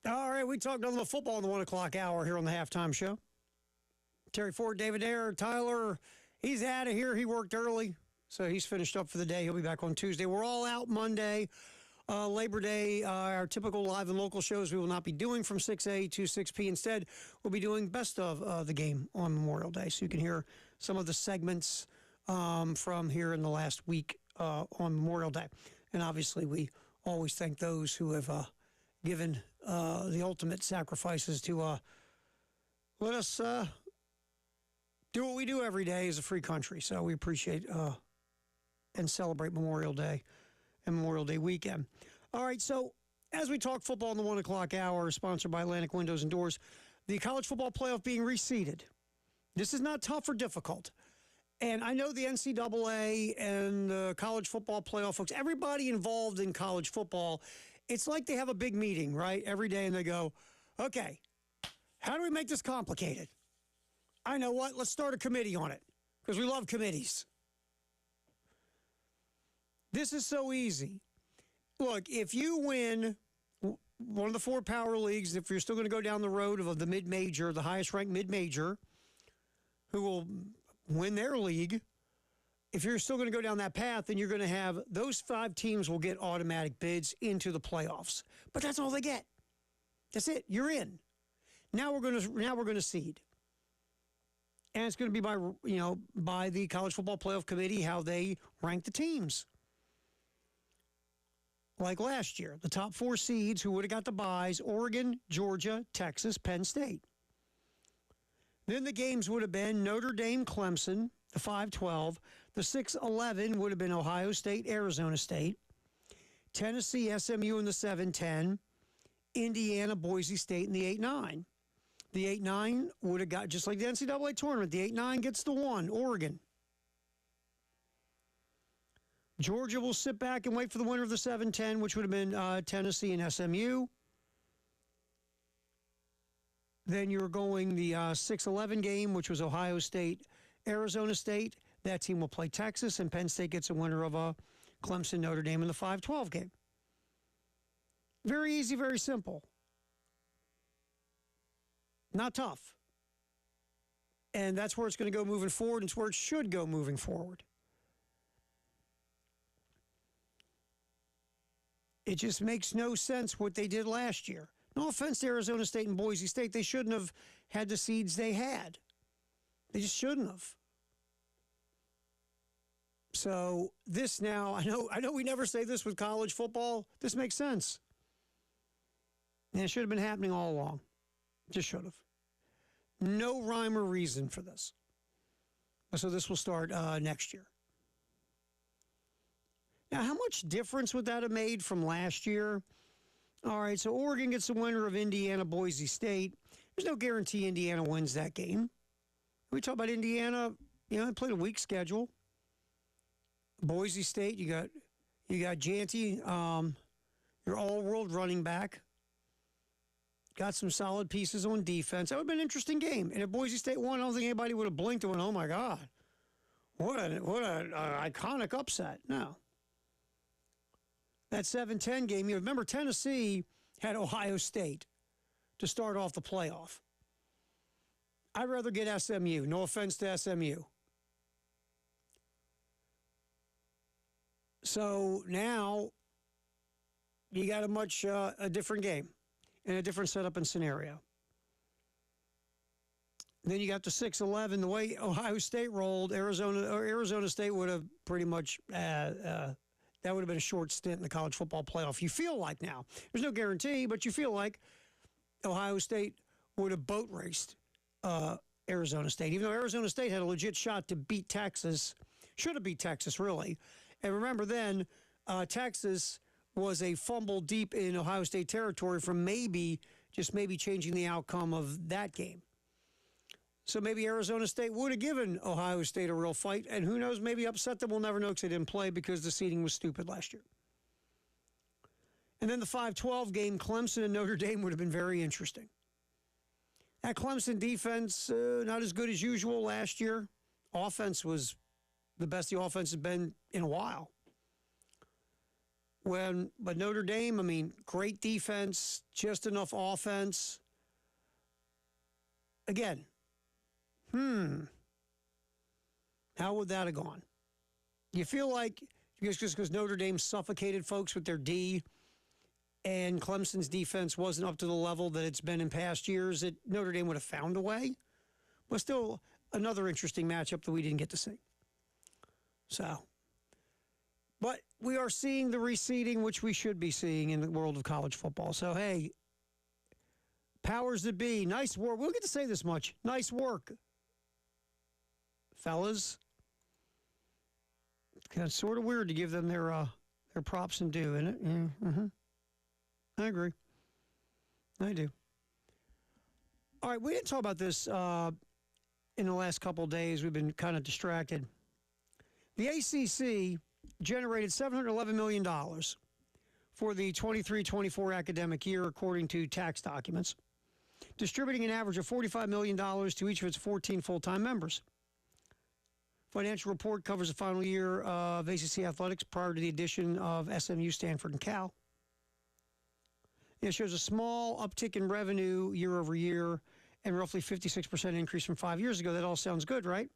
All right, we talked on the football in the 1 o'clock hour here on the halftime show. Terry Ford, David Ayer, Tyler, he's out of here. He worked early, so he's finished up for the day. He'll be back on Tuesday. We're all out Monday. Labor Day, our typical live and local shows we will not be doing from 6A to 6P. Instead, we'll be doing best of the game on Memorial Day, so you can hear some of the segments from here in the last week on Memorial Day. And obviously, we always thank those who have given the ultimate sacrifices to let us do what we do every day as a free country. So we appreciate and celebrate Memorial Day and Memorial Day weekend. All right, so as we talk football in the 1 o'clock hour, sponsored by Atlantic Windows and Doors, the college football playoff being reseeded. This is not tough or difficult. And I know the NCAA and the college football playoff folks, everybody involved in college football, it's like they have a big meeting, right, every day, and they go, okay, how do we make this complicated? I know what, let's start a committee on it, because we love committees. This is so easy. Look, if you win one of the 4 power leagues, if you're still going to go down the road of the mid-major, the highest-ranked mid-major, who will win their league, if you're still going to go down that path, then you're going to have those 5 teams will get automatic bids into the playoffs. But that's all they get. That's it. You're in. Now we're going to seed. And it's going to be by the College Football Playoff Committee how they rank the teams. Like last year, the top 4 seeds who would have got the byes, Oregon, Georgia, Texas, Penn State. Then the games would have been Notre Dame, Clemson, the 5-12. The 6-11 would have been Ohio State, Arizona State. Tennessee, SMU in the 7-10. Indiana, Boise State in the 8-9. The 8-9 would have got, just like the NCAA tournament, the 8-9 gets the 1, Oregon. Georgia will sit back and wait for the winner of the 7-10, which would have been Tennessee and SMU. Then you're going the 6-11 game, which was Ohio State, Arizona State. That team will play Texas, and Penn State gets a winner of Clemson, Notre Dame in the 5-12 game. Very easy, very simple. Not tough. And that's where it's going to go moving forward. It's where it should go moving forward. It just makes no sense what they did last year. No offense to Arizona State and Boise State. They shouldn't have had the seeds they had. They just shouldn't have. So this now, I know we never say this with college football. This makes sense. And it should have been happening all along. Just should have. No rhyme or reason for this. So this will start next year. Now, how much difference would that have made from last year? All right, so Oregon gets the winner of Indiana, Boise State. There's no guarantee Indiana wins that game. We talk about Indiana, they played a weak schedule. Boise State, you got Janty, your all-world running back. Got some solid pieces on defense. That would have been an interesting game. And if Boise State won, I don't think anybody would have blinked and went, oh, my God. What an iconic upset. No. That 7-10 game, you remember Tennessee had Ohio State to start off the playoff. I'd rather get SMU. No offense to SMU. So now you got a different game and a different setup and scenario. Then you got the 6-11. The way Ohio State rolled, Arizona State would have pretty much that would have been a short stint in the college football playoff. You feel like now. There's no guarantee, but you feel like Ohio State would have boat raced Arizona State, even though Arizona State had a legit shot to beat Texas. Should have beat Texas, really. And remember then, Texas was a fumble deep in Ohio State territory from maybe changing the outcome of that game. So maybe Arizona State would have given Ohio State a real fight, and who knows, maybe upset them. We'll never know because they didn't play because the seeding was stupid last year. And then the 5-12 game, Clemson and Notre Dame would have been very interesting. That Clemson defense, not as good as usual last year. Offense was the best the offense has been in a while. But Notre Dame, I mean, great defense, just enough offense. Again, how would that have gone? You feel like just because Notre Dame suffocated folks with their D and Clemson's defense wasn't up to the level that it's been in past years, that Notre Dame would have found a way? But still, another interesting matchup that we didn't get to see. So, but we are seeing the receding, which we should be seeing in the world of college football. So, hey, powers that be, nice work. We'll get to say this much. Nice work, fellas. It's kind of sort of weird to give them their props and due, isn't it? Yeah, I agree. I do. All right, we didn't talk about this in the last couple of days. We've been kind of distracted. The ACC generated $711 million for the 23-24 academic year, according to tax documents, distributing an average of $45 million to each of its 14 full-time members. Financial report covers the final year of ACC athletics prior to the addition of SMU, Stanford, and Cal. It shows a small uptick in revenue year over year and roughly 56% increase from 5 years ago. That all sounds good, right?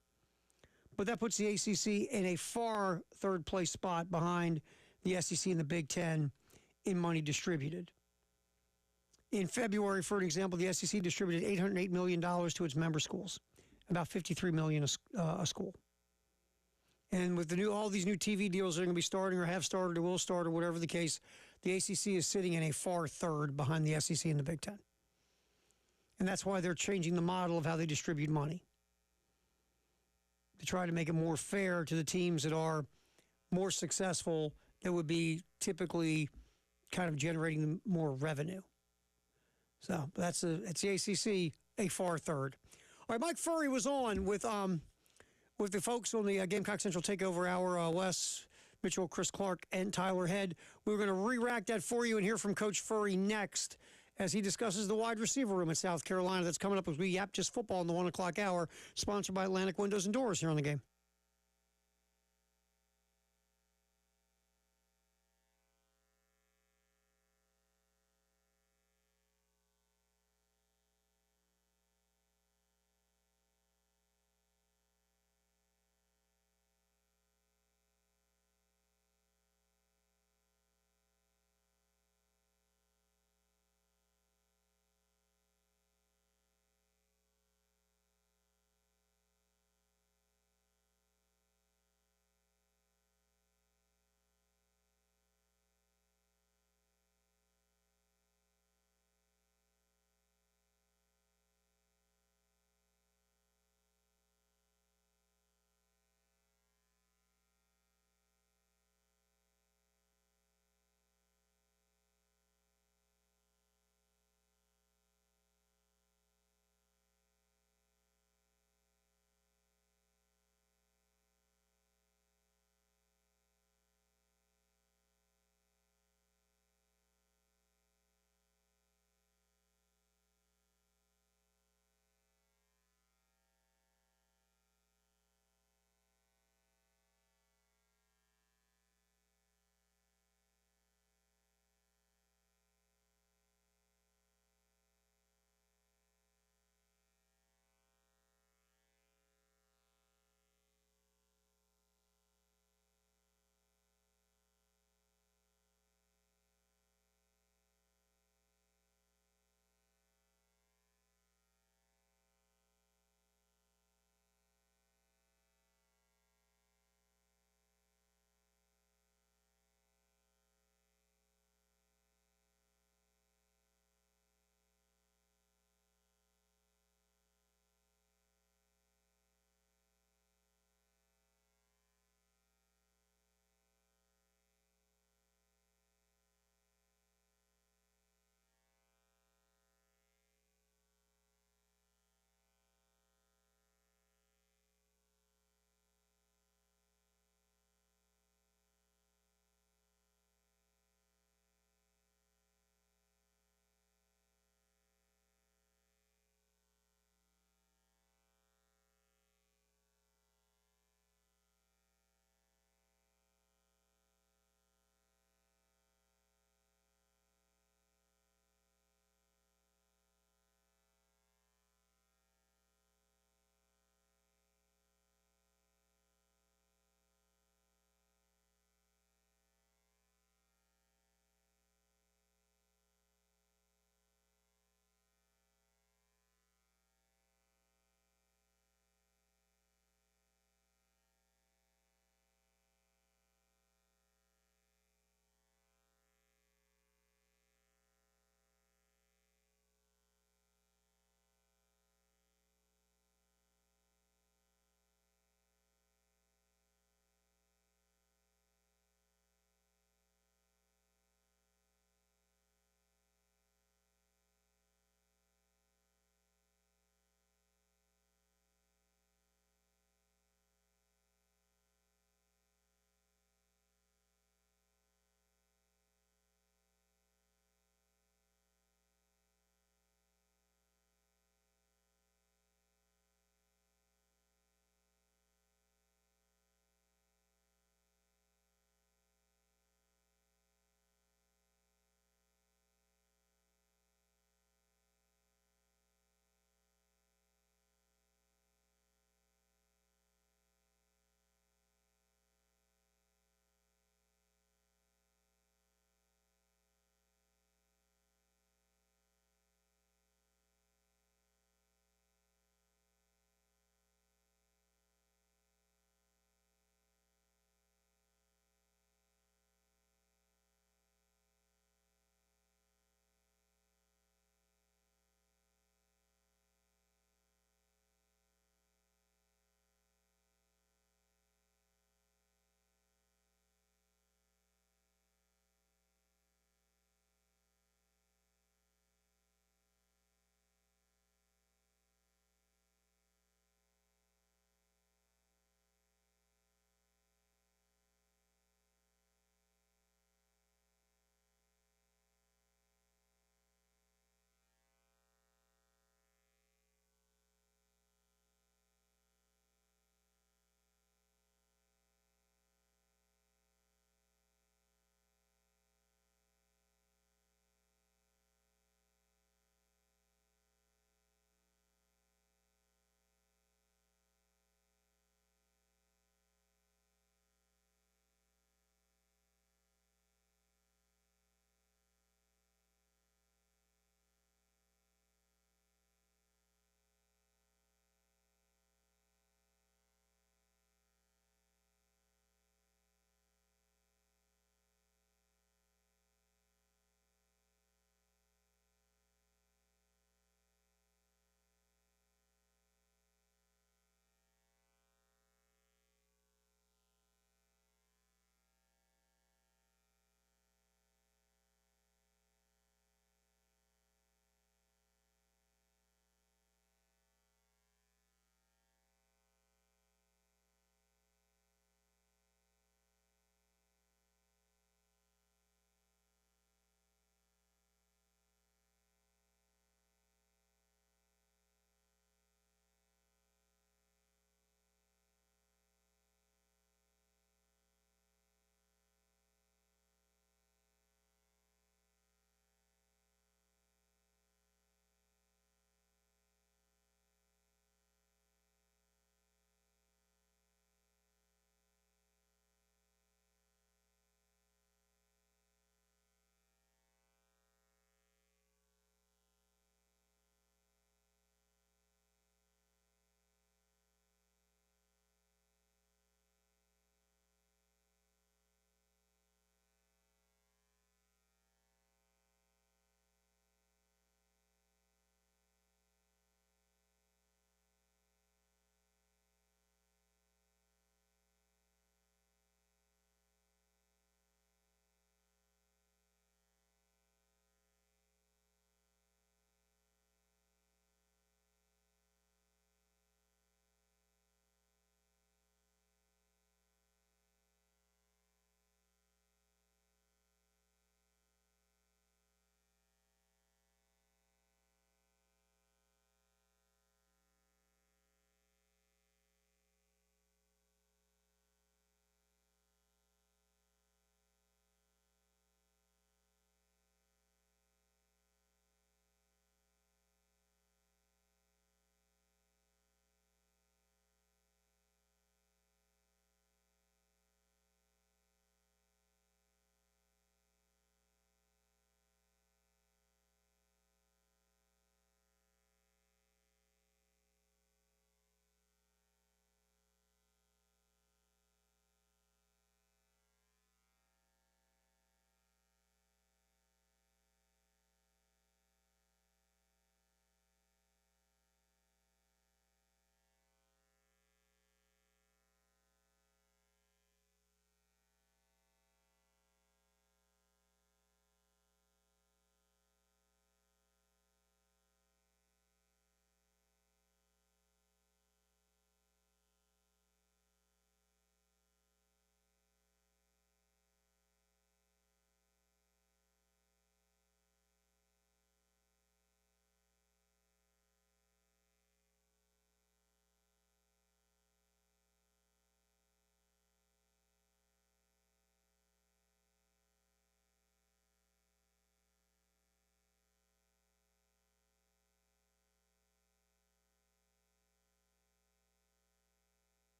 But that puts the ACC in a far third-place spot behind the SEC and the Big Ten in money distributed. In February, for an example, the SEC distributed $808 million to its member schools, about $53 million a school. And with all these new TV deals that are going to be starting or have started or will start or whatever the case, the ACC is sitting in a far third behind the SEC and the Big Ten. And that's why they're changing the model of how they distribute money, to try to make it more fair to the teams that are more successful, that would be typically kind of generating more revenue. So it's the ACC, a far third. All right, Mike Furry was on with the folks on the Gamecock Central Takeover Hour, Wes Mitchell, Chris Clark, and Tyler Head. We're going to re-rack that for you and hear from Coach Furry next as he discusses the wide receiver room in South Carolina that's coming up as we yap just football in the 1 o'clock hour, sponsored by Atlantic Windows and Doors here on the game.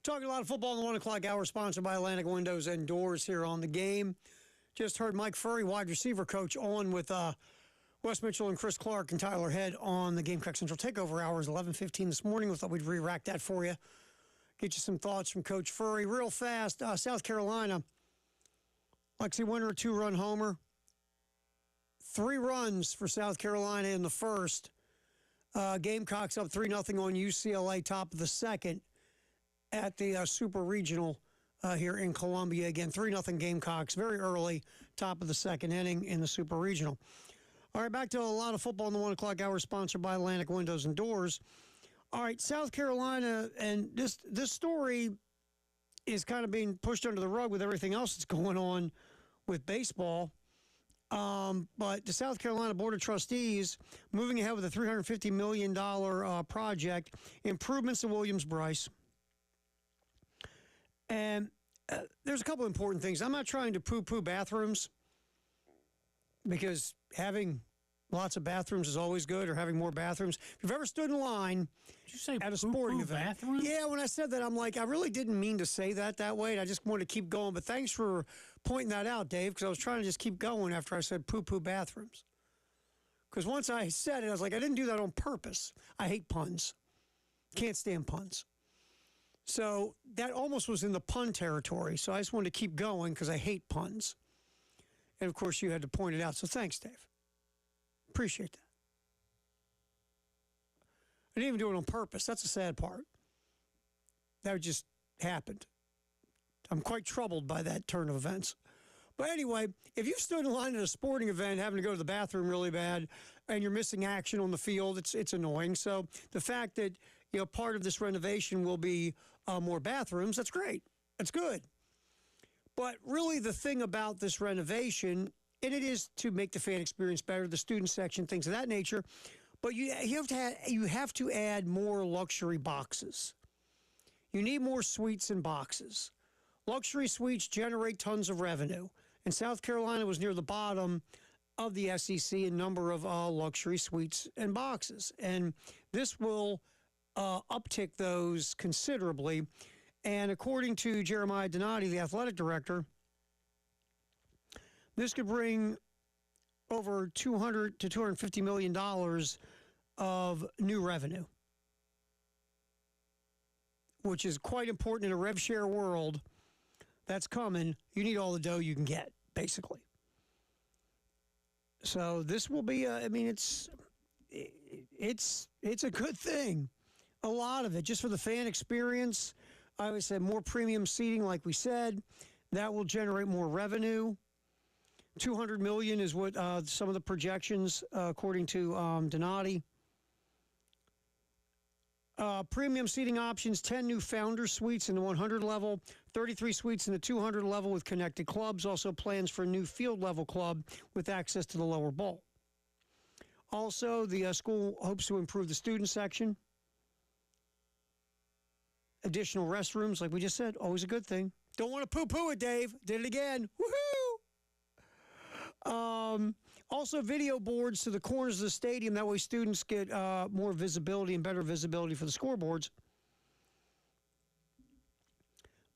Talking a lot of football in the 1 o'clock hour, sponsored by Atlantic Windows and Doors here on The Game. Just heard Mike Furry, wide receiver coach, on with Wes Mitchell and Chris Clark and Tyler Head on the Gamecock Central Takeover Hours, 11:15 this morning. We thought we'd re-rack that for you. Get you some thoughts from Coach Furry. Real fast, South Carolina. Lexi Winter, a 2-run homer. 3 runs for South Carolina in the first. Gamecocks up 3-0 on UCLA, top of the second at the Super Regional here in Columbia. Again, 3-0 Gamecocks, very early, top of the second inning in the Super Regional. All right, back to a lot of football in the 1 o'clock hour, sponsored by Atlantic Windows and Doors. All right, South Carolina, and this story is kind of being pushed under the rug with everything else that's going on with baseball. But the South Carolina Board of Trustees moving ahead with a $350 million project, improvements to Williams-Brice. And there's a couple important things. I'm not trying to poo-poo bathrooms, because having lots of bathrooms is always good, or having more bathrooms. If you've ever stood in line
Did you say
at a sporting event.
bathroom?
Yeah, when I said that, I'm like, I really didn't mean to say that way. I just wanted to keep going. But thanks for pointing that out, Dave, because I was trying to just keep going after I said poo-poo bathrooms. Because once I said it, I was like, I didn't do that on purpose. I hate puns. Can't stand puns. So that almost was in the pun territory. So I just wanted to keep going because I hate puns. And, of course, you had to point it out. So thanks, Dave. Appreciate that. I didn't even do it on purpose. That's the sad part. That just happened. I'm quite troubled by that turn of events. But anyway, if you've stood in line at a sporting event having to go to the bathroom really bad and you're missing action on the field, it's annoying. So the fact that, part of this renovation will be more bathrooms, that's great. That's good. But really the thing about this renovation, and it is to make the fan experience better, the student section, things of that nature, but you have to add more luxury boxes. You need more suites and boxes. Luxury suites generate tons of revenue, and South Carolina was near the bottom of the SEC in number of luxury suites and boxes. And this will uptick those considerably. And according to Jeremiah Donati, the athletic director, this could bring over $200 to $250 million of new revenue, which is quite important in a rev share world that's coming. You need all the dough you can get, basically. So this will be, it's a good thing. A lot of it, just for the fan experience. I always said more premium seating, like we said. That will generate more revenue. $200 million is what some of the projections, according to Donati. Premium seating options, 10 new founder suites in the 100 level, 33 suites in the 200 level with connected clubs. Also plans for a new field level club with access to the lower bowl. Also, the school hopes to improve the student section. Additional restrooms, like we just said, always a good thing. Don't want to poo-poo it, Dave. Did it again. Woohoo! Also, video boards to the corners of the stadium. That way students get more visibility and better visibility for the scoreboards.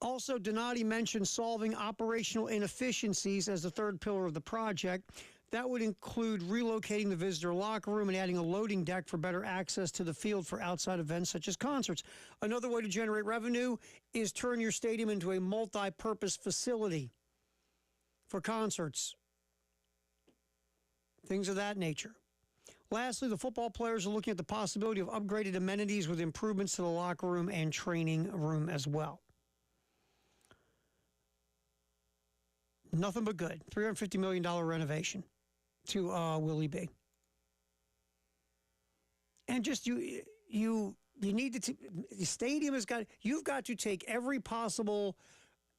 Also, Donati mentioned solving operational inefficiencies as the third pillar of the project. That would include relocating the visitor locker room and adding a loading deck for better access to the field for outside events such as concerts. Another way to generate revenue is turn your stadium into a multi-purpose facility for concerts, things of that nature. Lastly, the football players are looking at the possibility of upgraded amenities with improvements to the locker room and training room as well. Nothing but good. $350 million renovation to Willie B. And just you need to, the stadium has got, you've got to take every possible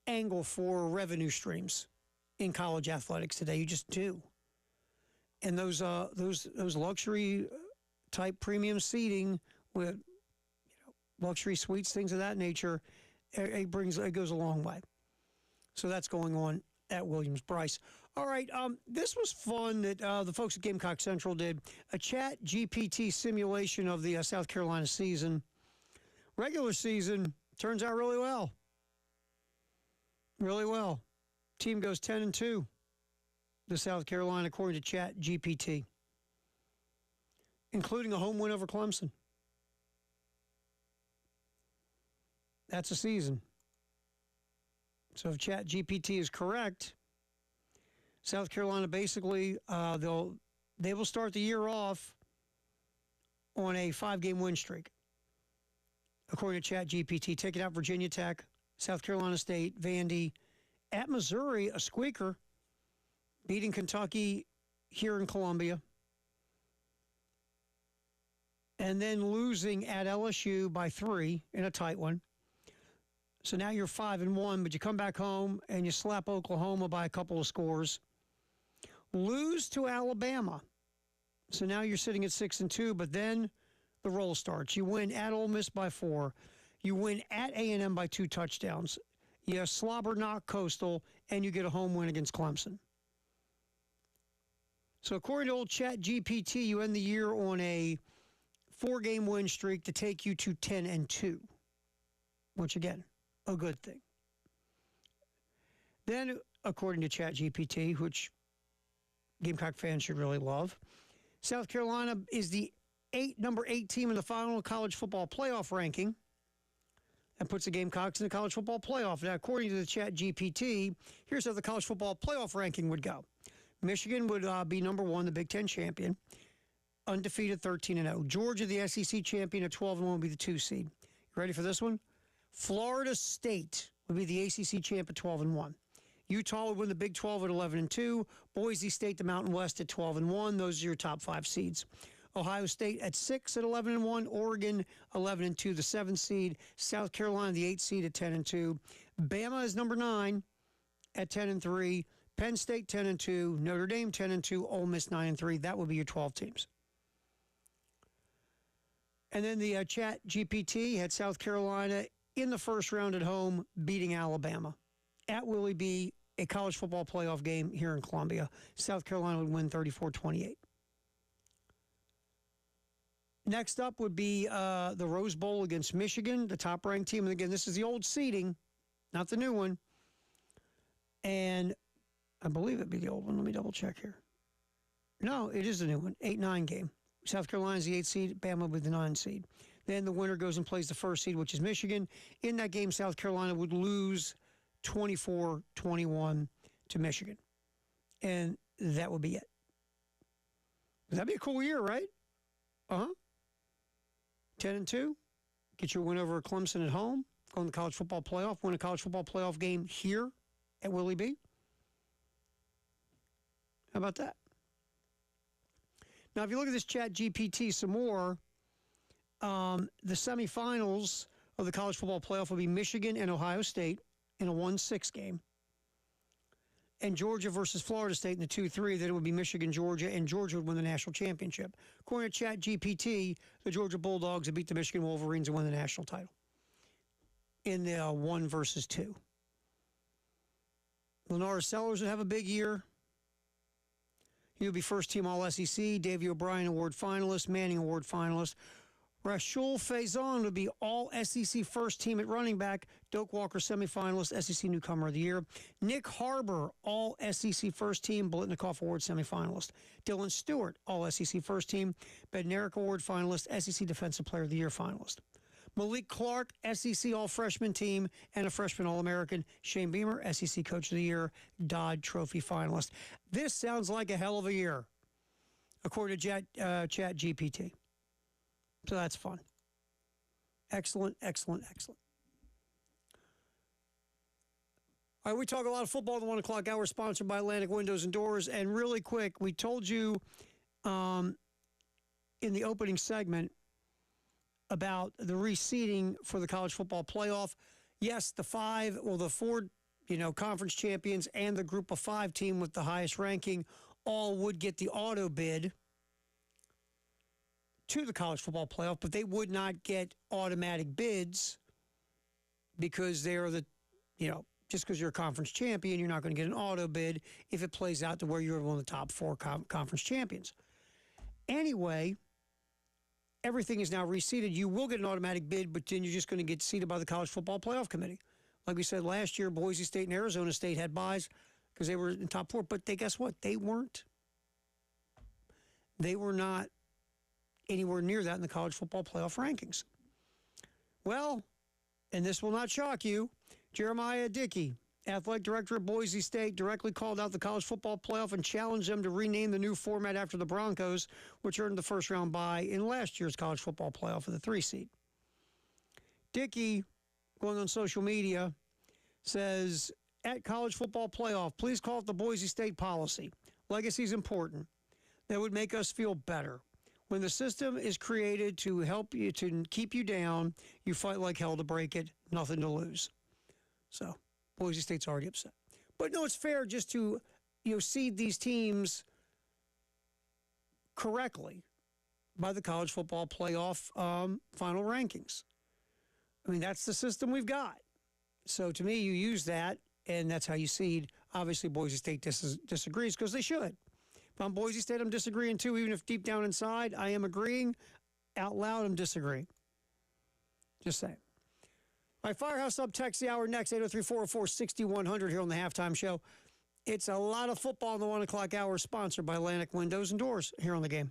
angle for revenue streams in college athletics today. You just do. And those luxury type premium seating with luxury suites, things of that nature, it goes a long way. So that's going on at Williams-Brice. All right, this was fun that the folks at Gamecock Central did. A chat GPT simulation of the South Carolina season. Regular season, Turns out really well. Really well. Team goes 10-2. The South Carolina, according to Chat GPT, including a home win over Clemson. That's a season. So if Chat GPT is correct, South Carolina basically they will start the year off on a 5-game win streak. According to Chat GPT, taking out Virginia Tech, South Carolina State, Vandy, at Missouri, a squeaker, beating Kentucky here in Columbia, and then losing at LSU by 3 in a tight one. So now you're 5-1, but you come back home and you slap Oklahoma by a couple of scores. Lose to Alabama. So now you're sitting at 6-2, but then the roll starts. You win at Ole Miss by 4. You win at A&M by 2 touchdowns. You slobber knock Coastal, and you get a home win against Clemson. So according to old Chat GPT, you end the year on a 4-game win streak to take you to 10-2. Which, again, a good thing. Then, according to Chat GPT, which Gamecock fans should really love, South Carolina is the number 8 team in the final college football playoff ranking. That puts the Gamecocks in the college football playoff. Now, according to the Chat GPT, here's how the college football playoff ranking would go. Michigan would be number 1, the Big Ten champion, undefeated 13-0. Georgia, the SEC champion at 12-1, would be the 2 seed. You ready for this one? Florida State would be the ACC champ at 12-1. Utah would win the Big 12 at 11-2. Boise State, the Mountain West at 12-1. Those are your top 5 seeds. Ohio State at 6 at 11-1. Oregon 11-2, the 7th seed. South Carolina, the 8th seed at 10-2. Bama is number 9 at 10-3. Penn State 10-2. Notre Dame 10-2. Ole Miss 9-3. That would be your 12 teams. And then the Chat GPT had South Carolina in the first round at home, beating Alabama. At Willie B, a college football playoff game here in Columbia. South Carolina would win 34-28. Next up would be the Rose Bowl against Michigan, the top-ranked team. And again, this is the old seeding, not the new one. And I believe it'd be the old one. Let me double-check here. No, it is the new one, 8-9 game. South Carolina's the 8th seed, Bama with the 9 seed. Then the winner goes and plays the 1st seed, which is Michigan. In that game, South Carolina would lose 24-21 to Michigan. And that would be it. That'd be a cool year, right? 10-2. Get your win over Clemson at home. Go in the college football playoff. Win a college football playoff game here at Willie B. How about that? Now, if you look at this Chat GPT some more, the semifinals of the college football playoff will be Michigan and Ohio State in a 1-6 game. And Georgia versus Florida State in the 2-3, then it would be Michigan, Georgia, and Georgia would win the national championship. According to Chat GPT, the Georgia Bulldogs would beat the Michigan Wolverines and win the national title in the 1 versus 2. Lenora Sellers would have a big year. He would be first-team All-SEC, Davey O'Brien Award finalist, Manning Award finalist. Rashul Faison would be All-SEC first team at running back, Doak Walker semifinalist, SEC Newcomer of the Year. Nick Harbor, All-SEC first team, Blitnikoff Award semifinalist. Dylan Stewart, All-SEC first team, Bednarik Award finalist, SEC Defensive Player of the Year finalist. Malik Clark, SEC All-Freshman team, and a freshman All-American. Shane Beamer, SEC Coach of the Year, Dodd Trophy finalist. This sounds like a hell of a year, according to Chat GPT. So that's fun. Excellent, excellent, excellent. All right, we talk a lot of football in the 1 o'clock hour, sponsored by Atlantic Windows and Doors. And really quick, we told you in the opening segment about the reseeding for the college football playoff. Yes, the 4, conference champions and the group of 5 team with the highest ranking all would get the auto bid to the college football playoff, but they would not get automatic bids because they're just because you're a conference champion, you're not going to get an auto bid if it plays out to where you're one of the top 4 conference champions. Anyway, everything is now reseeded. You will get an automatic bid, but then you're just going to get seeded by the College Football Playoff Committee. Like we said last year, Boise State and Arizona State had buys because they were in top 4, but guess what? They weren't. They were not anywhere near that in the College Football Playoff rankings. Well, and this will not shock you, Jeremiah Dickey, athletic director at Boise State, directly called out the College Football Playoff and challenged them to rename the new format after the Broncos, which earned the first-round bye in last year's College Football Playoff for the 3 seed. Dickey, going on social media, says, at College Football Playoff, please call it the Boise State policy. Legacy is important. That would make us feel better. When the system is created to help you, to keep you down, you fight like hell to break it, nothing to lose. So, Boise State's already upset. But no, it's fair just to, seed these teams correctly by the College Football Playoff final rankings. I mean, that's the system we've got. So, to me, you use that, and that's how you seed. Obviously, Boise State disagrees because they should. If I'm Boise State, I'm disagreeing too, even if deep down inside I am agreeing. Out loud, I'm disagreeing. Just saying. All right, Firehouse Up, text the hour next, 803-404-6100 here on the Halftime Show. It's a lot of football in the 1 o'clock hour, sponsored by Atlantic Windows and Doors here on the Game.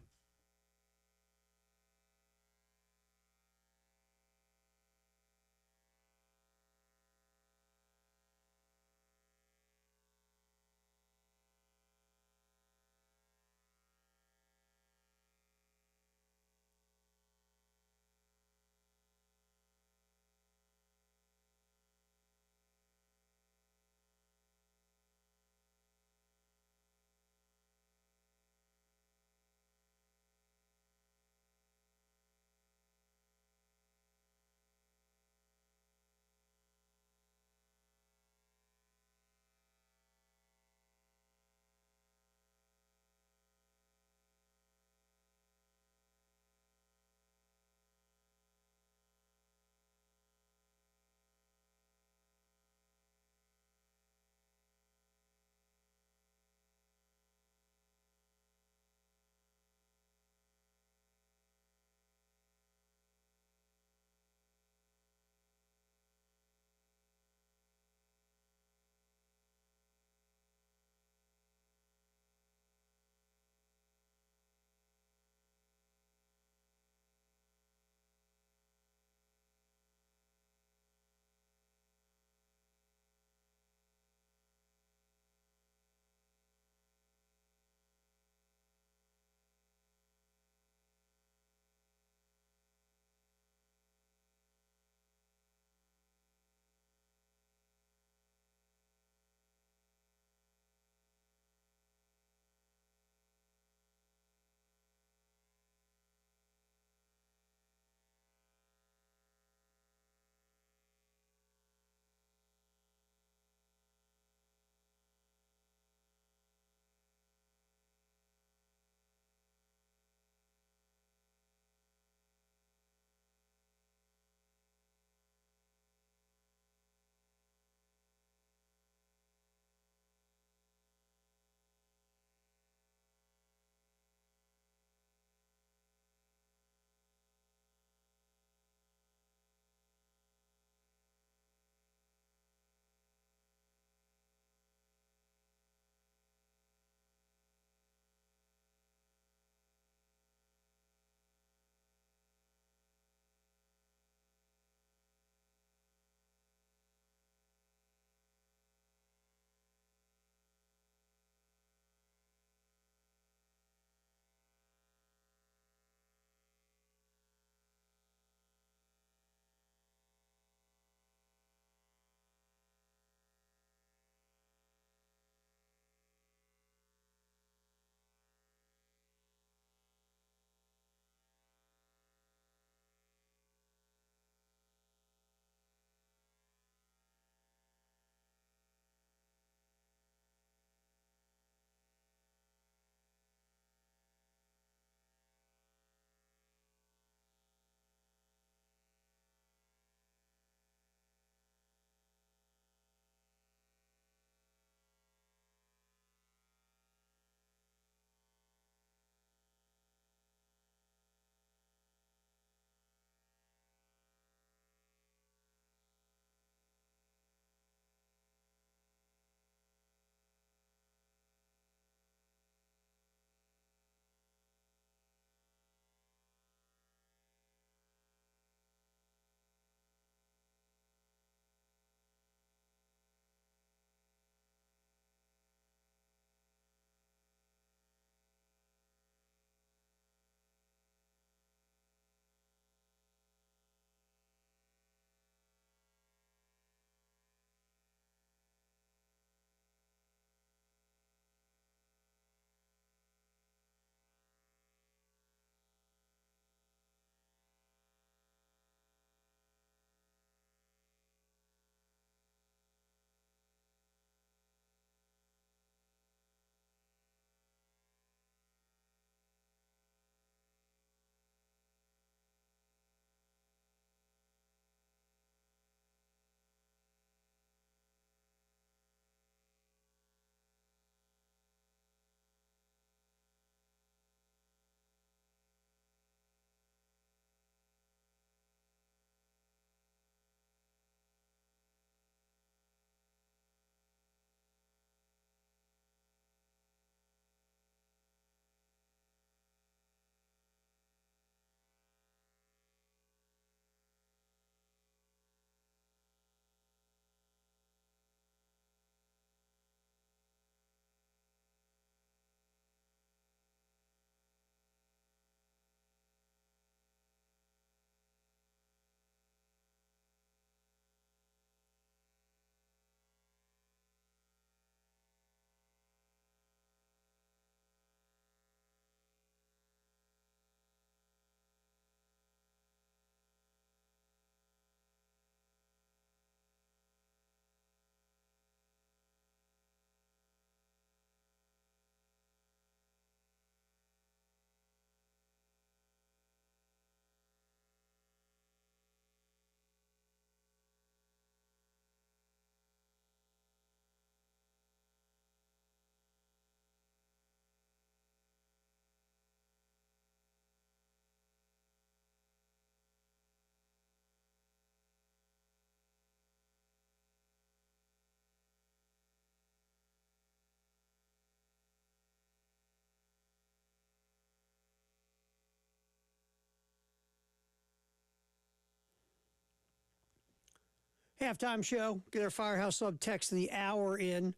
Halftime show. Get our Firehouse Sub text of the hour in. And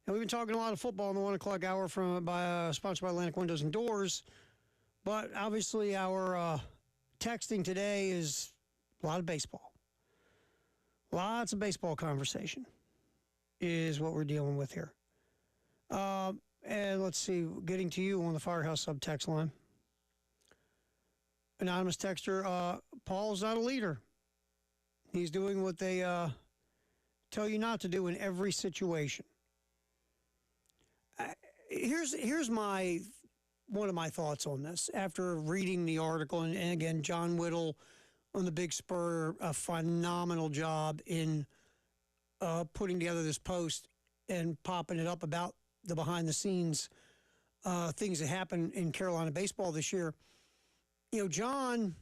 we've been talking a lot of football in the 1 o'clock hour sponsored by Atlantic Windows and Doors. But obviously our texting today is a lot of baseball. Lots of baseball conversation is what we're dealing with here. And let's see, getting to you on the Firehouse Sub text line. Anonymous texter, Paul's not a leader. He's doing what they tell you not to do in every situation. Here's one of my thoughts on this. After reading the article, and again, John Whittle on the Big Spur, a phenomenal job in putting together this post and popping it up about the behind-the-scenes things that happen in Carolina baseball this year. You know, John,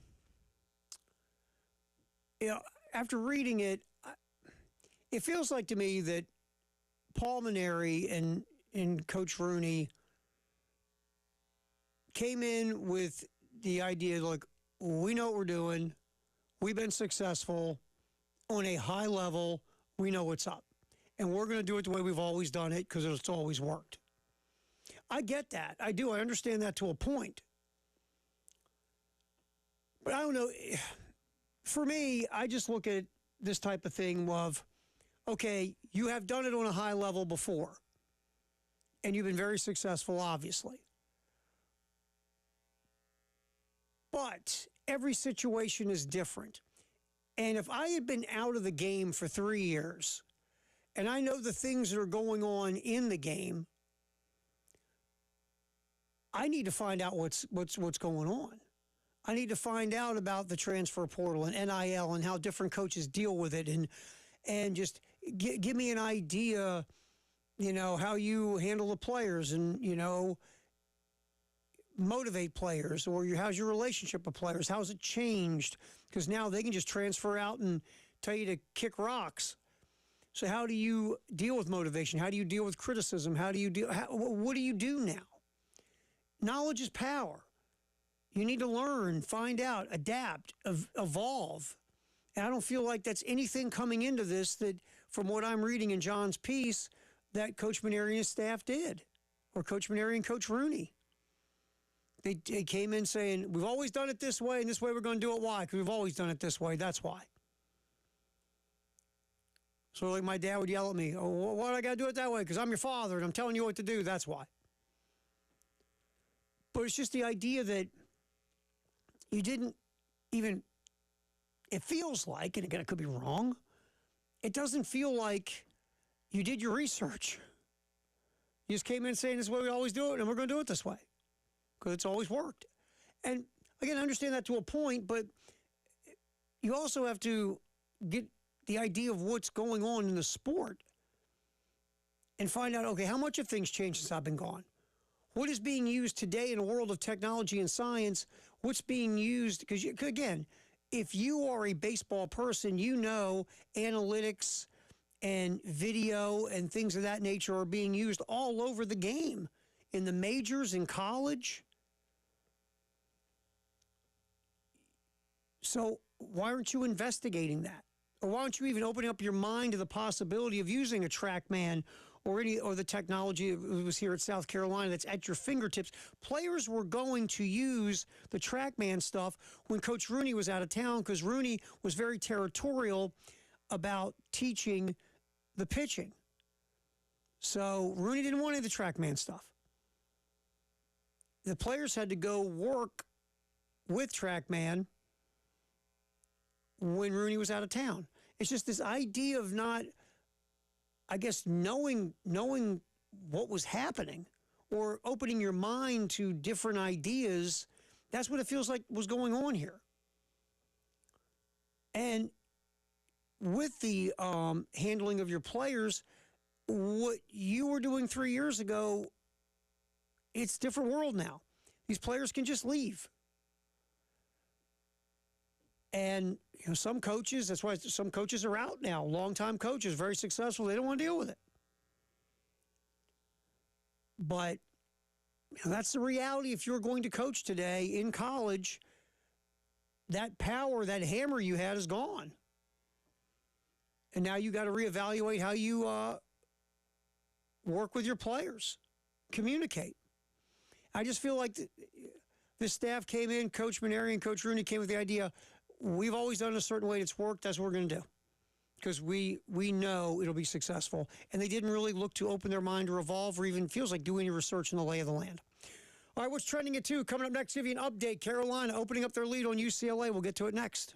after reading it, it feels like to me that Paul Maneri and Coach Rooney came in with the idea, like, we know what we're doing. We've been successful on a high level. We know what's up. And we're going to do it the way we've always done it because it's always worked. I get that. I do. I understand that to a point. But I don't know. For me, I just look at this type of thing of, okay, you have done it on a high level before. And you've been very successful, obviously. But every situation is different. And if I had been out of the game for 3 years, and I know the things that are going on in the game, I need to find out what's going on. I need to find out about the transfer portal and NIL and how different coaches deal with it, and just give me an idea, how you handle the players and, motivate players, or how's your relationship with players? How's it changed? Because now they can just transfer out and tell you to kick rocks. So how do you deal with motivation? How do you deal with criticism? What do you do now? Knowledge is power. You need to learn, find out, adapt, evolve. And I don't feel like that's anything coming into this that, from what I'm reading in John's piece, that Coach Maneri and his staff did, or Coach Maneri and Coach Rooney. They came in saying, we've always done it this way, and this way we're going to do it. Why? Because we've always done it this way. That's why. So like my dad would yell at me, oh, why do I got to do it that way? Because I'm your father, and I'm telling you what to do. That's why. But it's just the idea that you didn't even, it feels like, and again, it could be wrong, it doesn't feel like you did your research. You just came in saying this is the way we always do it, and we're going to do it this way. Because it's always worked. And again, I understand that to a point, but you also have to get the idea of what's going on in the sport and find out, okay, how much have things changed since I've been gone? What is being used today in a world of technology and science? What's being used? Because, again, if you are a baseball person, you know analytics and video and things of that nature are being used all over the game, in the majors, in college. So why aren't you investigating that? Or why aren't you even opening up your mind to the possibility of using a TrackMan or the technology that was here at South Carolina that's at your fingertips? Players were going to use the TrackMan stuff when Coach Rooney was out of town, because Rooney was very territorial about teaching the pitching. So Rooney didn't want any of the TrackMan stuff. The players had to go work with TrackMan when Rooney was out of town. It's just this idea of not, I guess, knowing what was happening or opening your mind to different ideas. That's what it feels like was going on here. And with the handling of your players, what you were doing 3 years ago, it's a different world now. These players can just leave. And some coaches, that's why some coaches are out now. Longtime coaches, very successful. They don't want to deal with it. But that's the reality. If you're going to coach today in college, that power, that hammer you had is gone. And now you got to reevaluate how you work with your players, communicate. I just feel like this staff came in, Coach Maneri and Coach Rooney came with the idea, we've always done it a certain way, it's worked, that's what we're going to do. Because we know it'll be successful. And they didn't really look to open their mind or evolve or even feels like do any research in the lay of the land. All right, what's trending at 2? Coming up next, give you an update. Carolina opening up their lead on UCLA. We'll get to it next.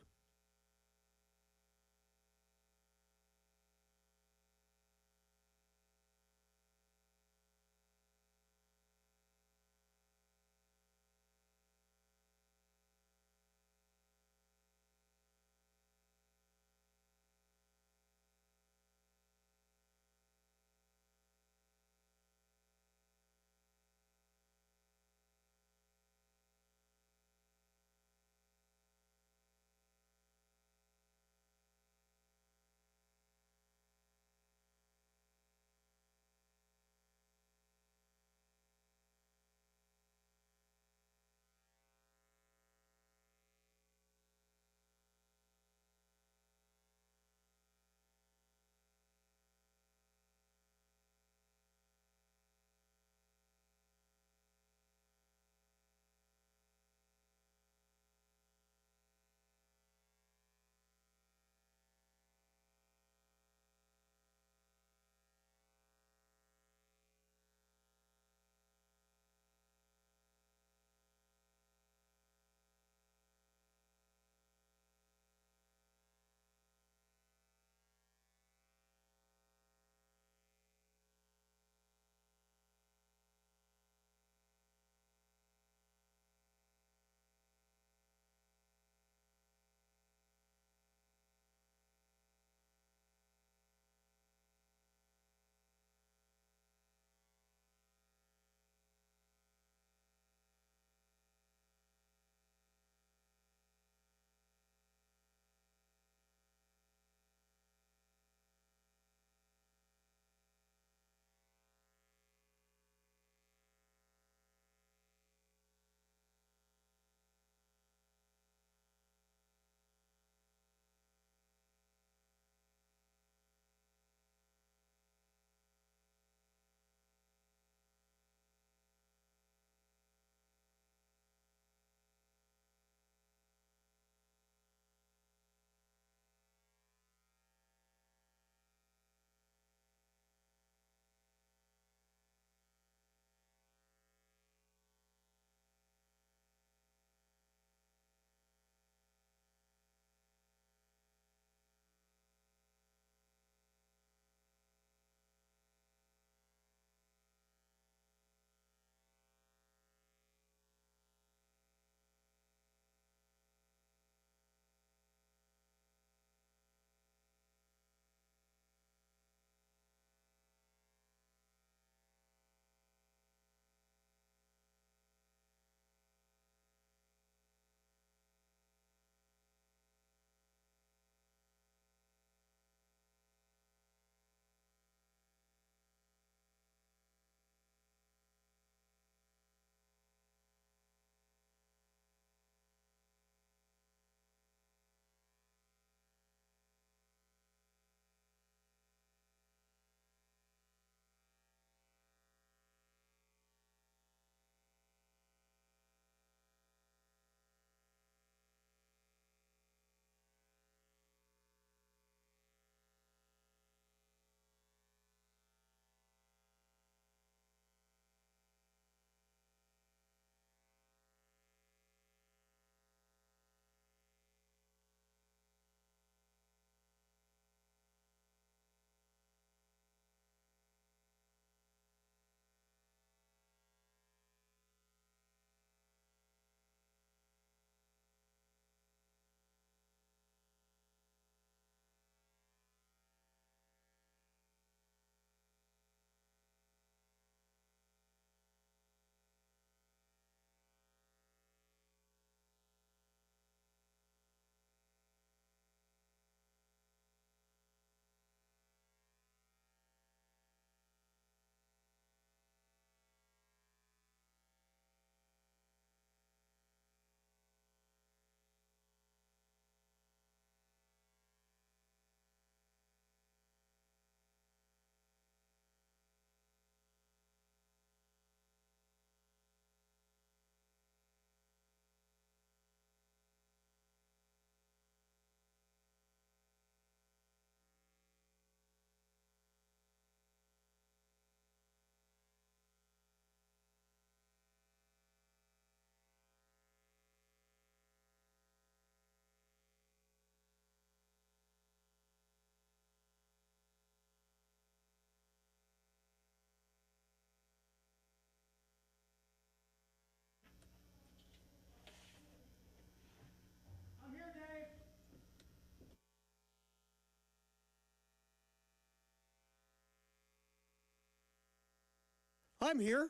I'm here.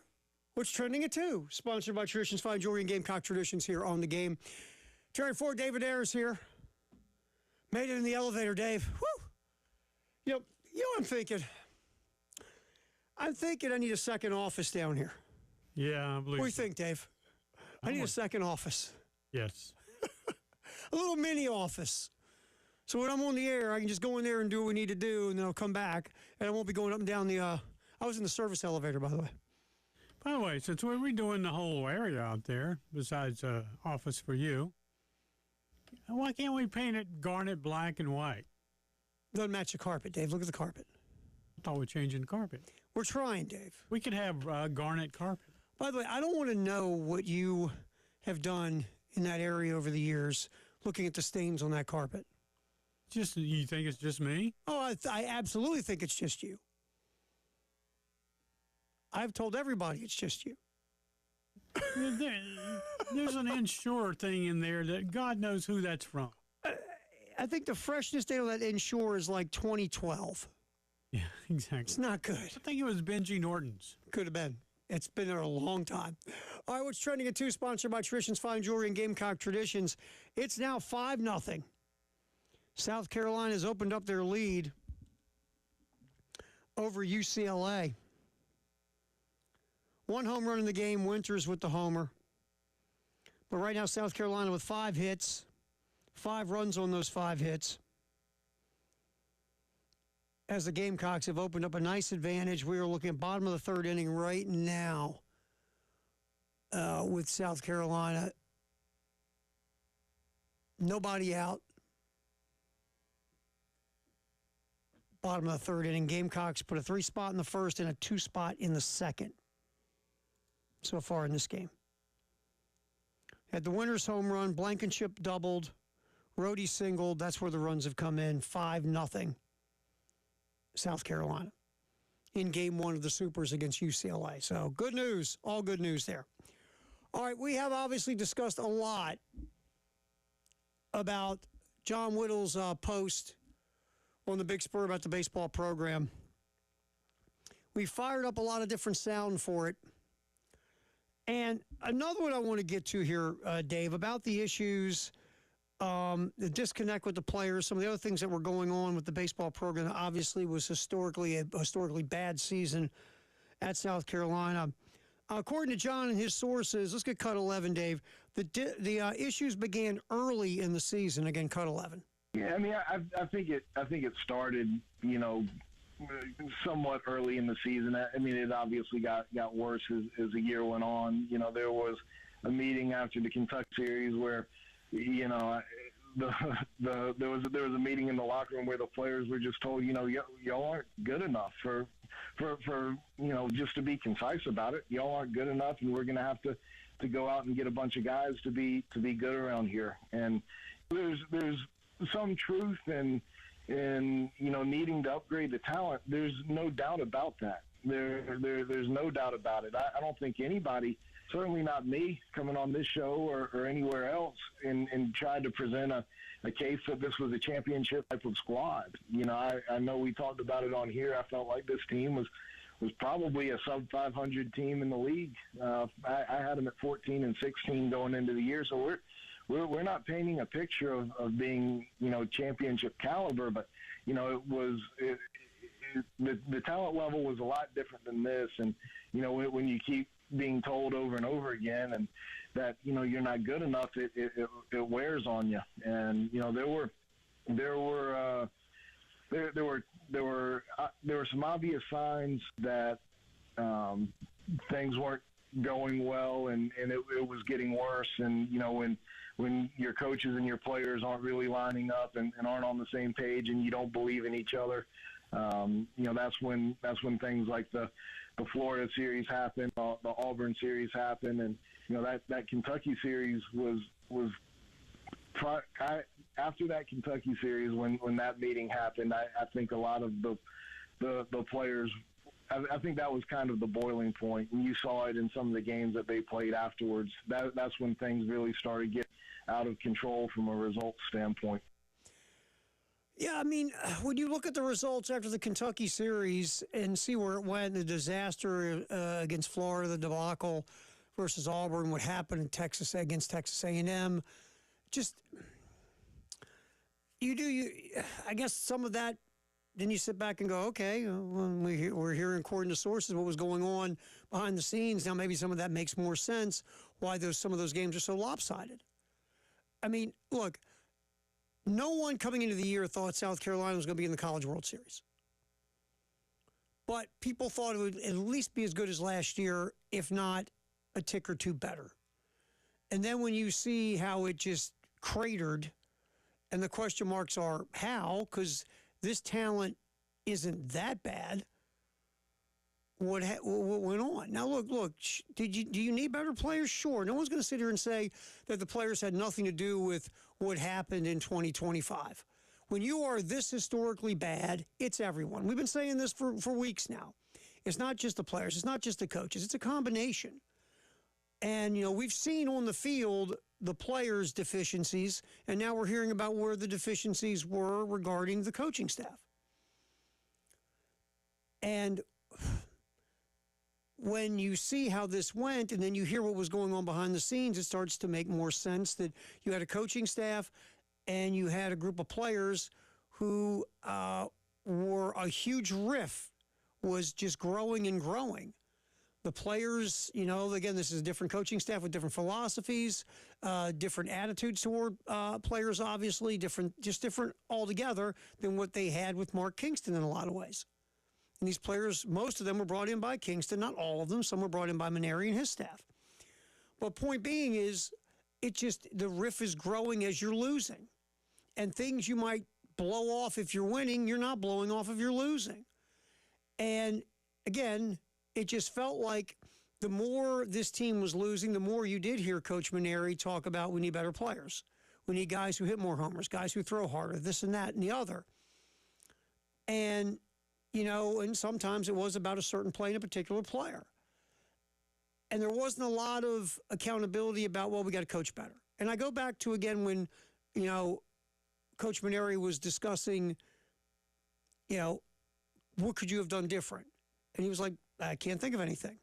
What's trending at 2? Sponsored by Traditions Fine Jewelry and Gamecock Traditions here on the game. Terry Ford, David Ayers here. Made it in the elevator, Dave. Woo! You know what I'm thinking? I'm thinking I need a second office down here.
Yeah, I believe.
What do you think, Dave? I need a second office.
Yes.
A little mini office. So when I'm on the air, I can just go in there and do what we need to do, and then I'll come back, and I won't be going up and down the. I was in the service elevator, by the way.
By the way, since we're redoing the whole area out there, besides office for you, why can't we paint it garnet, black, and white?
Doesn't match the carpet, Dave. Look at the carpet.
I thought we're changing the carpet.
We're trying, Dave.
We could have garnet carpet.
By the way, I don't want to know what you have done in that area over the years, looking at the stains on that carpet.
Just you think it's just me?
Oh, I absolutely think it's just you. I've told everybody it's just you.
There's an Ensure thing in there that God knows who that's from.
I think the freshness date on that Ensure is like 2012.
Yeah, exactly.
It's not good.
I think it was Benji Norton's.
Could have been. It's been there a long time. All right, what's trending at 2, sponsored by Traditions Fine Jewelry and Gamecock Traditions. It's now 5-0. South Carolina has opened up their lead over UCLA. 1 home run in the game, Winters with the homer. But right now, South Carolina with 5 hits, 5 runs on those 5 hits. As the Gamecocks have opened up a nice advantage, we are looking at bottom of the 3rd inning right now with South Carolina. Nobody out. Bottom of the 3rd inning. Gamecocks put a 3 spot in the 1st and a 2 spot in the 2nd so far in this game. Had the Winters home run, Blankenship doubled, Rhodey singled. That's where the runs have come in. 5-0. South Carolina in game 1 of the Supers against UCLA. So good news, all good news there. All right, we have obviously discussed a lot about John Whittle's post on the Big Spur about the baseball program. We fired up a lot of different sound for it. And another one I want to get to here, Dave, about the issues, the disconnect with the players, some of the other things that were going on with the baseball program. Obviously was historically bad season at South Carolina. According to John and his sources, let's get cut 11, Dave. The issues began early in the season. Again, cut 11.
Yeah, I mean, I think it started, somewhat early in the season. I mean, it obviously got worse as the year went on. You know, there was a meeting after the Kentucky series where, there was a meeting in the locker room where the players were just told, y'all aren't good enough for just to be concise about it. Y'all aren't good enough, and we're going to have to go out and get a bunch of guys to be good around here. And there's some truth in needing to upgrade the talent. There's no doubt about that. There's no doubt about it. I don't think anybody, certainly not me, coming on this show or anywhere else, and tried to present a case that this was a championship type of squad. I know we talked about it on here. I felt like this team was probably a sub-500 team in the league. I had them at 14-16 going into the year, so we're not painting a picture of being, championship caliber, but, the talent level was a lot different than this. And, when you keep being told over and over again and that, you're not good enough, it wears on you. And, there were some obvious signs that things weren't going well, and it was getting worse. And when your coaches and your players aren't really lining up and aren't on the same page, and you don't believe in each other, that's when things like the Florida series happened, the Auburn series happened, and that Kentucky series was after that Kentucky series, when that meeting happened, I think a lot of the players, I think that was kind of the boiling point, and you saw it in some of the games that they played afterwards. That's when things really started getting out of control from a results standpoint.
Yeah, I mean, when you look at the results after the Kentucky series and see where it went, the disaster against Florida, the debacle versus Auburn, what happened in Texas against Texas A&M, just I guess some of that. Then you sit back and go, okay, well, we're hearing according to sources what was going on behind the scenes. Now maybe some of that makes more sense. Why some of those games are so lopsided. I mean, look. No one coming into the year thought South Carolina was going to be in the College World Series. But people thought it would at least be as good as last year, if not a tick or two better. And then when you see how it just cratered, and the question marks are how, because this talent isn't that bad, what went on? Now, look, do you need better players? Sure. No one's going to sit here and say that the players had nothing to do with what happened in 2025. When you are this historically bad, it's everyone. We've been saying this for weeks now. It's not just the players. It's not just the coaches. It's a combination. And, we've seen on the field the players' deficiencies, and now we're hearing about where the deficiencies were regarding the coaching staff. And when you see how this went and then you hear what was going on behind the scenes, it starts to make more sense that you had a coaching staff and you had a group of players who were a huge rift was just growing and growing. The players, again, this is a different coaching staff with different philosophies, different attitudes toward players, obviously, different altogether than what they had with Mark Kingston in a lot of ways. And these players, most of them were brought in by Kingston, not all of them. Some were brought in by Maneri and his staff. But point being is, the riff is growing as you're losing. And things you might blow off if you're winning, you're not blowing off if you're losing. And again, it just felt like the more this team was losing, the more you did hear Coach Maneri talk about we need better players. We need guys who hit more homers, guys who throw harder, this and that and the other. And and sometimes it was about a certain play and a particular player. And there wasn't a lot of accountability about, well, we got to coach better. And I go back to, again, when, Coach Maneri was discussing, what could you have done different? And he was like, I can't think of anything.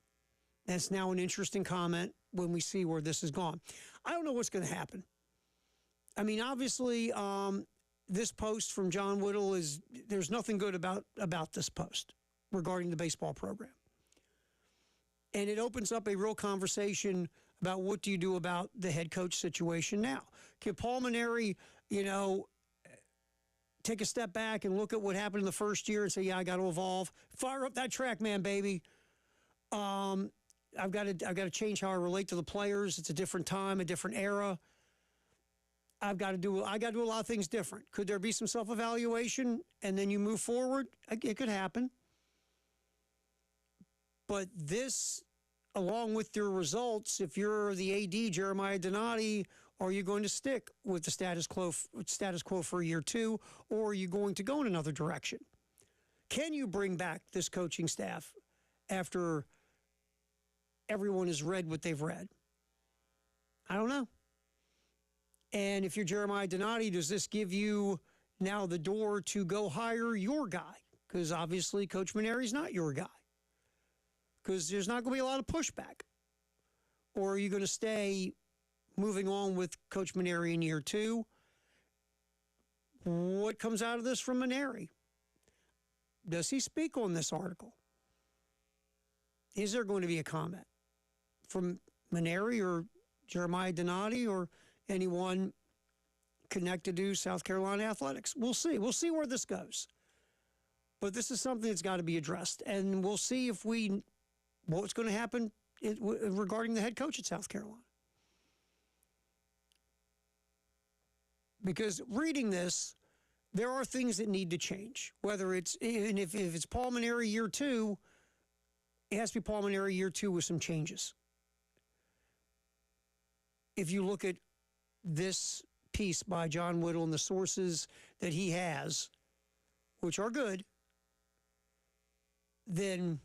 That's now an interesting comment when we see where this has gone. I don't know what's going to happen. I mean, obviously, this post from John Whittle there's nothing good about this post regarding the baseball program. And it opens up a real conversation about what do you do about the head coach situation now. Can Paul Maneri, take a step back and look at what happened in the first year and say, yeah, I got to evolve. Fire up that track, man, baby. I've got to change how I relate to the players. It's a different time, a different era. I got to do a lot of things different. Could there be some self-evaluation and then you move forward? It could happen. But this, along with your results, if you're the AD, Jeremiah Donati, are you going to stick with the status quo for a year two, or are you going to go in another direction? Can you bring back this coaching staff after everyone has read what they've read? I don't know. And if you're Jeremiah Donati, does this give you now the door to go hire your guy? Because obviously Coach Maneri's not your guy. Because there's not going to be a lot of pushback. Or are you going to stay moving on with Coach Maneri in year two? What comes out of this from Maneri? Does he speak on this article? Is there going to be a comment from Maneri or Jeremiah Donati or anyone connected to South Carolina athletics? We'll see. We'll see where this goes. But this is something that's got to be addressed. And we'll see what's going to happen regarding the head coach at South Carolina. Because reading this, there are things that need to change. Whether it's, and if it's Paul Maneri year two, it has to be Paul Maneri year two with some changes. If you look at this piece by John Whittle and the sources that he has, which are good, then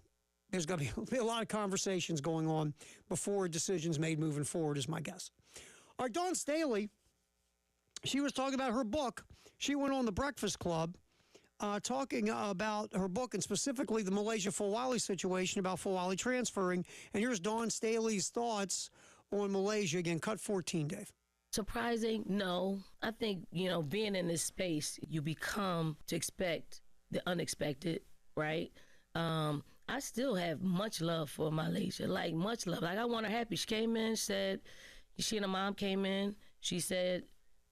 there's going to be a lot of conversations going on before a decision's made moving forward, is my guess. All right, Dawn Staley, she was talking about her book, She went on the Breakfast Club talking about her book and specifically the Malaysia Fawali situation about Fawali transferring. And here's Dawn Staley's thoughts on Malaysia. Again, cut 14, Dave.
Surprising? No. I think, being in this space, you become to expect the unexpected, right? I still have much love for Malaysia, like much love. Like I want her happy. She came in, said, she and her mom came in. She said,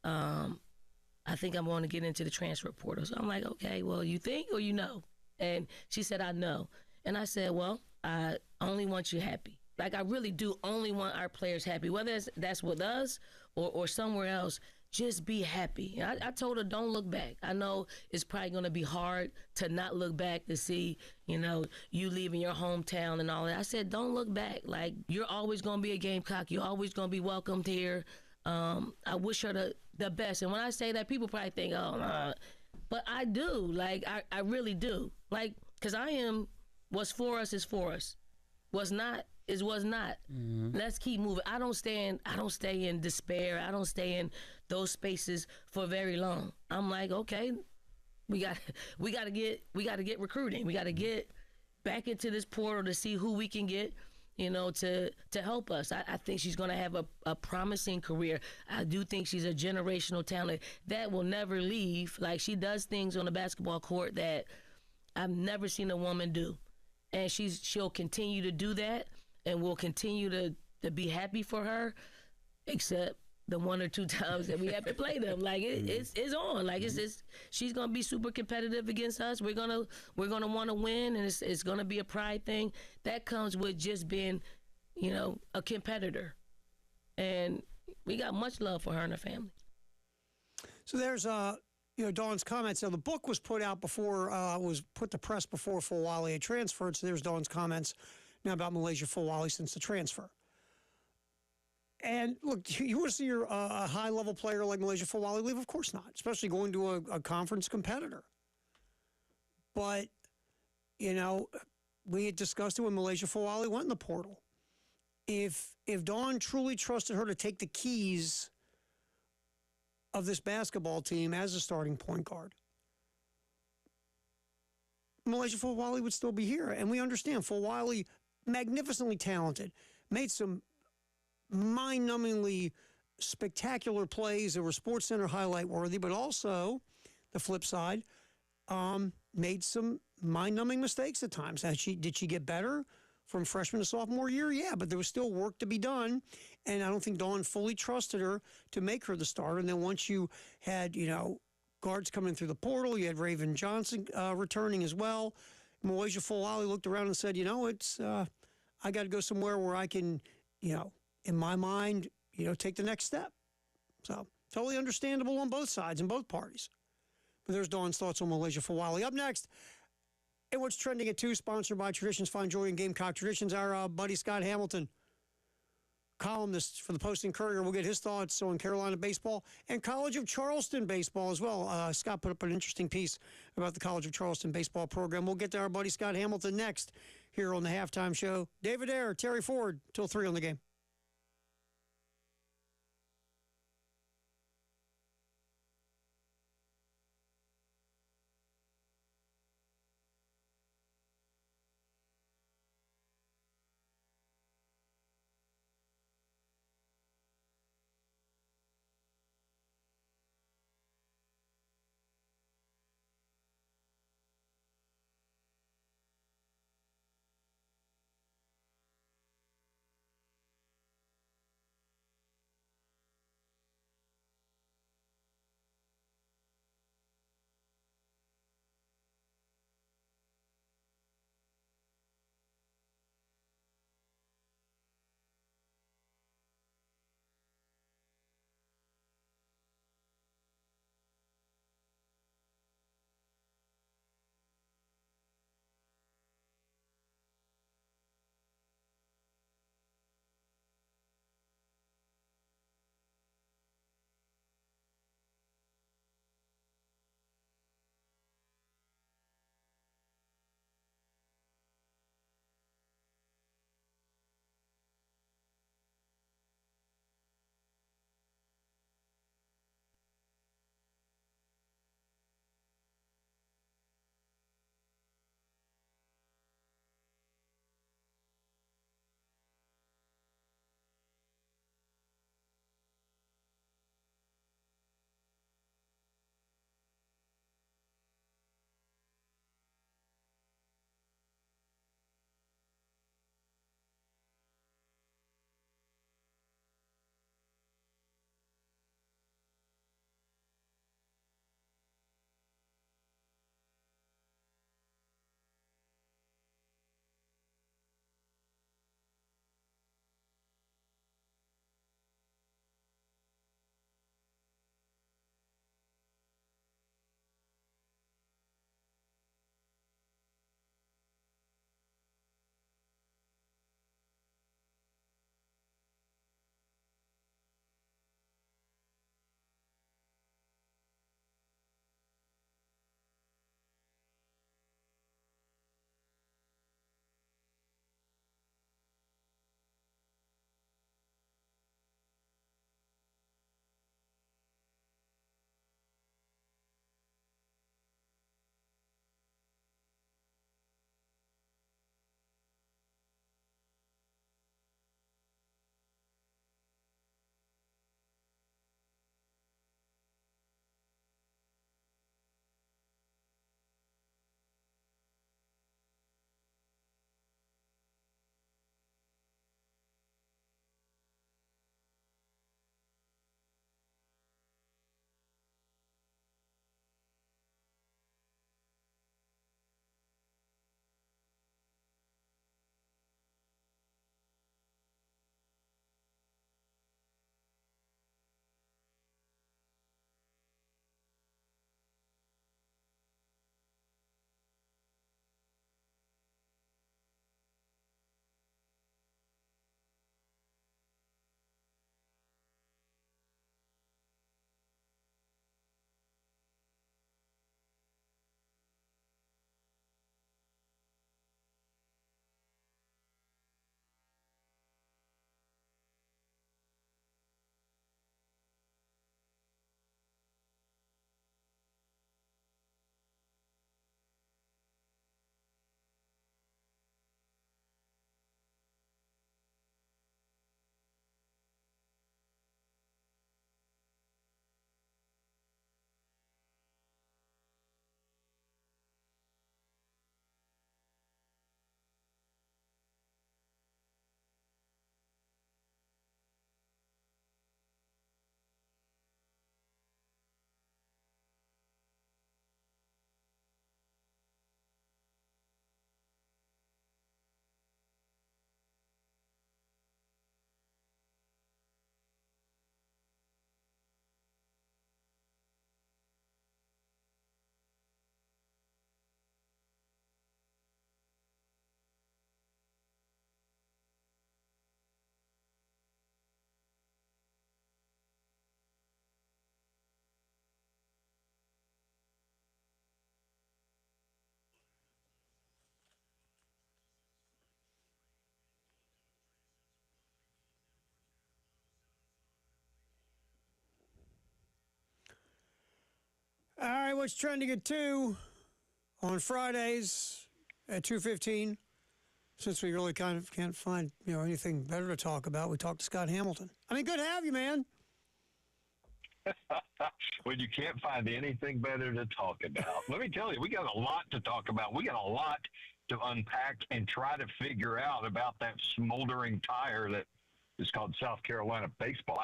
I think I'm going to get into the transfer portal. So I'm like, okay, well, you think or you know? And she said, I know. And I said, well, I only want you happy. Like I really do only want our players happy, whether that's with us or somewhere else. Just be happy. I told her, don't look back. I know it's probably going to be hard to not look back to see, you leaving your hometown and all that. I said, don't look back. Like, you're always going to be a Gamecock. You're always going to be welcomed here. I wish her the best. And when I say that, people probably think, but I do. Like, I really do. Like, because what's for us is for us. What's not is what's not. Mm-hmm. Let's keep moving. I don't stay in despair. I don't stay in those spaces for very long. I'm like, okay, we got to get recruiting. We got to get back into this portal to see who we can get, to help us. I think she's going to have a promising career. I do think she's a generational talent that will never leave. Like, she does things on the basketball court that I've never seen a woman do. And she'll continue to do that, and we'll continue to be happy for her, except the one or two times that we have to play them. Like it's on. Like she's gonna be super competitive against us. We're gonna want to win, and it's gonna be a pride thing that comes with just being, a competitor. And we got much love for her and her family.
So there's Dawn's comments. Now, the book was put out before, was put to press before Fawali had transferred. So there's Dawn's comments now about Malaysia Fawali since the transfer. And look, you want to see a high-level player like Malaysia Fawali leave? Of course not, especially going to a conference competitor. But, we had discussed it when Malaysia Fawali went in the portal. If Dawn truly trusted her to take the keys of this basketball team as a starting point guard, Malaysia Fawali would still be here. And we understand Fawali, magnificently talented, made some mind-numbingly spectacular plays that were SportsCenter highlight worthy, but also the flip side, made some mind-numbing mistakes at times. Did she get better from freshman to sophomore year? Yeah, but there was still work to be done, and I don't think Dawn fully trusted her to make her the starter. And then once you had, guards coming through the portal, you had Raven Johnson returning as well. Malaysia Fawali looked around and said, I got to go somewhere where I can, in my mind, take the next step. So totally understandable on both sides and both parties. But there's Dawn's thoughts on Malaysia Fawali. Up next, and what's trending at 2, sponsored by Traditions Find Joy in Gamecock Traditions. Our buddy Scott Hamilton, columnist for the Post-Courier, will get his thoughts on Carolina baseball and College of Charleston baseball as well. Scott put up an interesting piece about the College of Charleston baseball program. We'll get to our buddy Scott Hamilton next here on the Halftime Show. David Ayer, Terry Ford, till 3 on the game. right, what's trending at 2 on Fridays at 2:15? Since we really kind of can't find anything better to talk about, we talked to Scott Hamilton. I mean, good to have you, man.
When you can't find anything better to talk about, let me tell you, we got a lot to talk about. We got a lot to unpack and try to figure out about that smoldering tire that is called South Carolina baseball.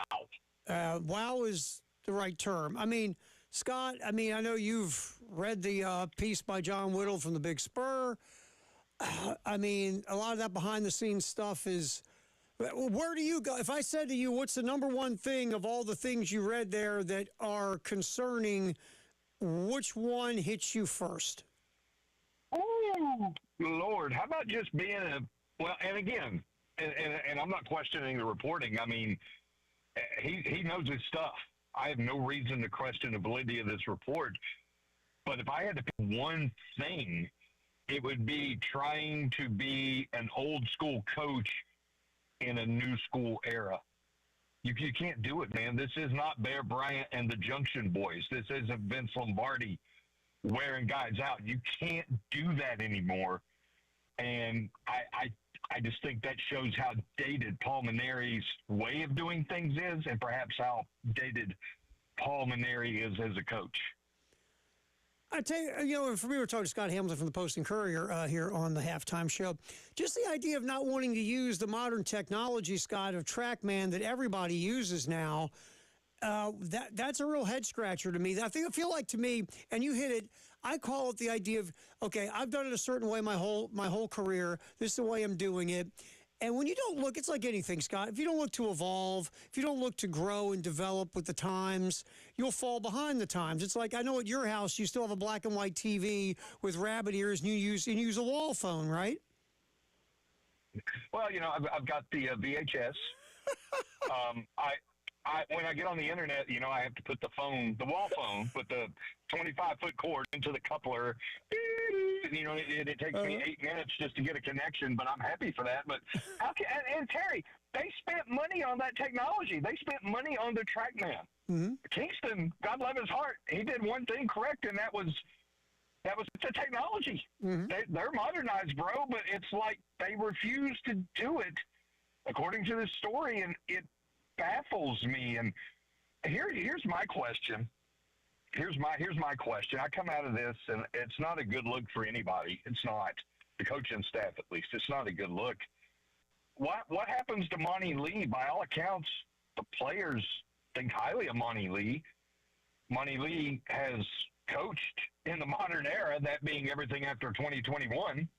Wow is the right term. I mean, Scott, I know you've read the piece by John Whittle from the Big Spur. I mean, a lot of that behind-the-scenes stuff is. Where do you go? If I said to you, what's the number one thing of all the things you read there that are concerning, which one hits you first?
Oh, Lord. How about just being and again, and I'm not questioning the reporting. I mean, he knows his stuff. I have no reason to question the validity of this report. But if I had to pick one thing, it would be trying to be an old school coach in a new school era. You can't do it, man. This is not Bear Bryant and the Junction Boys. This isn't Vince Lombardi wearing guys out. You can't do that anymore. And I just think that shows how dated Paul Maneri's way of doing things is, and perhaps how dated Paul Maneri is as a coach.
I tell you, for me, we're talking to Scott Hamilton from the Post and Courier here on the halftime show. Just the idea of not wanting to use the modern technology, Scott, of TrackMan that everybody uses now. That's a real head scratcher to me. I feel like to me, and you hit it. I call it the idea of, okay, I've done it a certain way my whole career. This is the way I'm doing it. And when you don't look, it's like anything, Scott. If you don't look to evolve, if you don't look to grow and develop with the times, you'll fall behind the times. It's like, I know at your house you still have a black and white TV with rabbit ears, and you use a wall phone, right?
Well, I've got the VHS. When I get on the internet, I have to put the wall phone, put the 25-foot cord into the coupler. It takes me 8 minutes just to get a connection, but I'm happy for that. But and Terry, they spent money on that technology. They spent money on the TrackMan. Mm-hmm. Kingston, God love his heart, he did one thing correct, and that was the technology. Mm-hmm. They're modernized, bro, but it's like they refuse to do it, according to this story, and it baffles me. And here's my question. Here's my question. I come out of this, and it's not a good look for anybody. It's not. The coaching staff, at least. It's not a good look. What happens to Monty Lee? By all accounts, the players think highly of Monty Lee. Monty Lee has coached in the modern era, that being everything after 2021.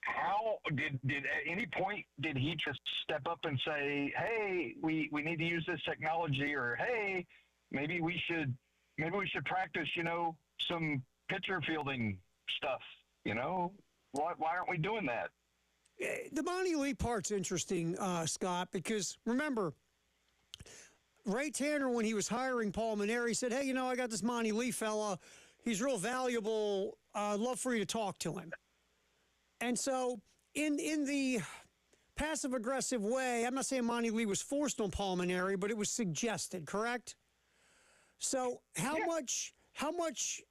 How did at any point did he just step up and say, hey, we need to use this technology, or hey, maybe we should practice, some pitcher fielding stuff, Why aren't we doing that?
The Monty Lee part's interesting, Scott, because remember, Ray Tanner, when he was hiring Paul Maneri, said, hey, I got this Monty Lee fella. He's real valuable. I'd love for you to talk to him. And so in the passive-aggressive way, I'm not saying Monty Lee was forced on Paul Maneri, but it was suggested, correct? So how much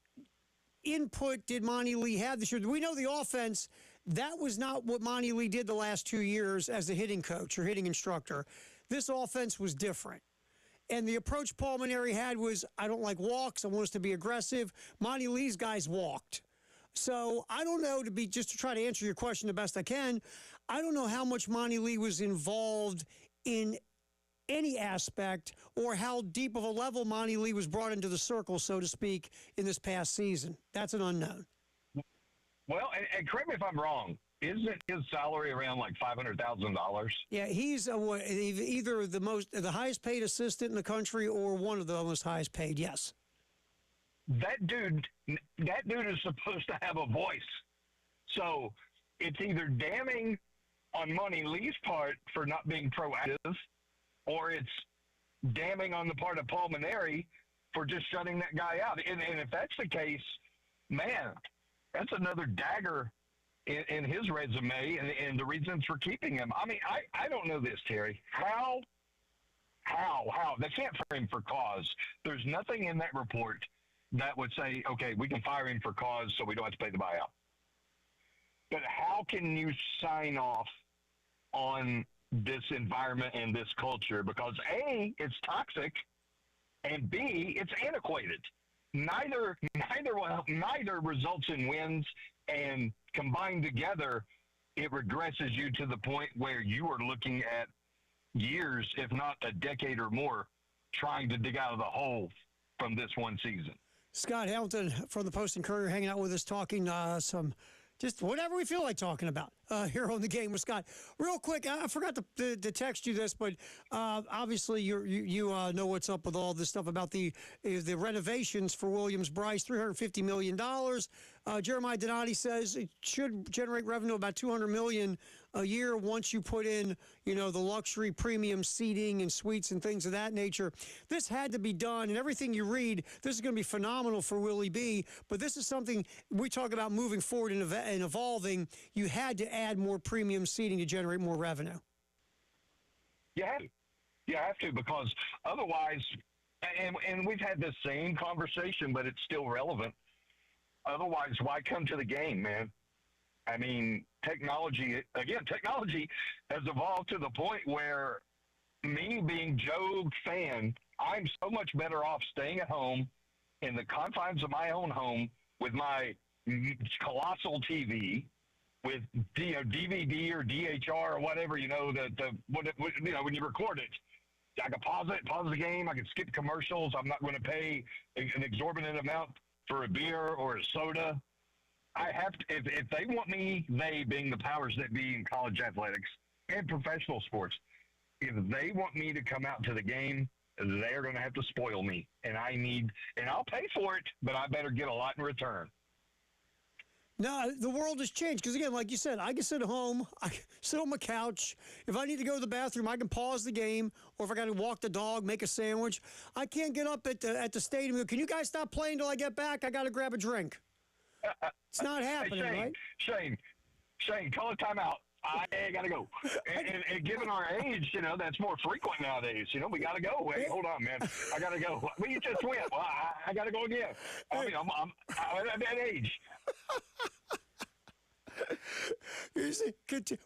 input did Monty Lee have this year? We know the offense, that was not what Monty Lee did the last 2 years as a hitting coach or hitting instructor. This offense was different. And the approach Paul Maneri had was, I don't like walks. I want us to be aggressive. Monty Lee's guys walked. So I don't know, just to try to answer your question the best I can, I don't know how much Monty Lee was involved in any aspect or how deep of a level Monty Lee was brought into the circle, so to speak, in this past season. That's an unknown.
Well, and correct me if I'm wrong, isn't his salary around like $500,000?
Yeah, he's either the highest paid assistant in the country or one of the most highest paid, yes.
That dude is supposed to have a voice. So it's either damning on Monty Lee's part for not being proactive, or it's damning on the part of Paul Maneri for just shutting that guy out. And if that's the case, man, that's another dagger in his resume and the reasons for keeping him. I mean, I don't know this, Terry. How? They can't frame for cause. There's nothing in that report that would say, okay, we can fire him for cause so we don't have to pay the buyout. But how can you sign off on this environment and this culture? Because A, it's toxic, and B, it's antiquated. Neither results in wins, and combined together, it regresses you to the point where you are looking at years, if not a decade or more, trying to dig out of the hole from this one season.
Scott Hamilton from the Post and Courier hanging out with us, talking some just whatever we feel like talking about here on The Game with Scott. Real quick, I forgot to text you this, but obviously you know what's up with all this stuff about the renovations for Williams-Brice, $350 million. Jeremiah Donati says it should generate revenue about $200 million a year once you put in, the luxury premium seating and suites and things of that nature. This had to be done, and everything you read, this is going to be phenomenal for Willie B. But this is something we talk about moving forward and evolving. You had to add more premium seating to generate more revenue.
You have to, because otherwise, and we've had this same conversation, but it's still relevant. Otherwise, why come to the game, man? I mean, technology has evolved to the point where me being Joe fan, I'm so much better off staying at home in the confines of my own home with my colossal TV, with DVD or DHR or whatever, when you record it. I can pause the game. I can skip commercials. I'm not going to pay an exorbitant amount for a beer or a soda. I have to, if they want me, they being the powers that be in college athletics and professional sports, if they want me to come out to the game, they're going to have to spoil me. And I'll pay for it, but I better get a lot in return.
No, the world has changed because, again, like you said, I can sit at home, I can sit on my couch. If I need to go to the bathroom, I can pause the game, or if I got to walk the dog, make a sandwich. I can't get up at the stadium and go, can you guys stop playing until I get back? I got to grab a drink. It's not happening,
hey,
right?
Shane, call a timeout. I got to go. And given our age, that's more frequent nowadays. We got to go. Hey, hold on, man. I got to go. Well, you just went. Well, I got to go again. I mean, I'm at that age.
You see,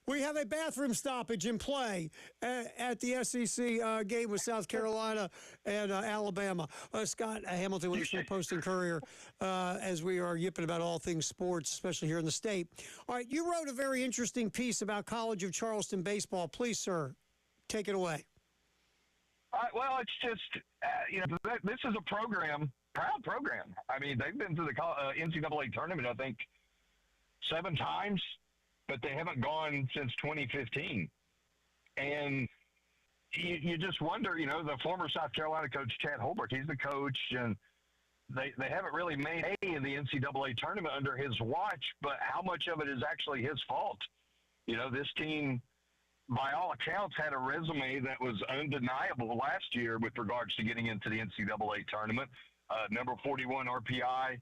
we have a bathroom stoppage in play at the SEC game with South Carolina and Alabama. Scott Hamilton with the Post and Courier as we are yipping about all things sports, especially here in the state. All right, you wrote a very interesting piece about College of Charleston baseball. Please, sir, take it away.
Well, it's just, this is a proud program. I mean, they've been to the NCAA tournament, I think, 7 times, but they haven't gone since 2015. And you just wonder, the former South Carolina coach, Chad Holbrook, he's the coach, and they haven't really made hay in the NCAA tournament under his watch, but how much of it is actually his fault? This team, by all accounts, had a resume that was undeniable last year with regards to getting into the NCAA tournament. Number 41 RPI,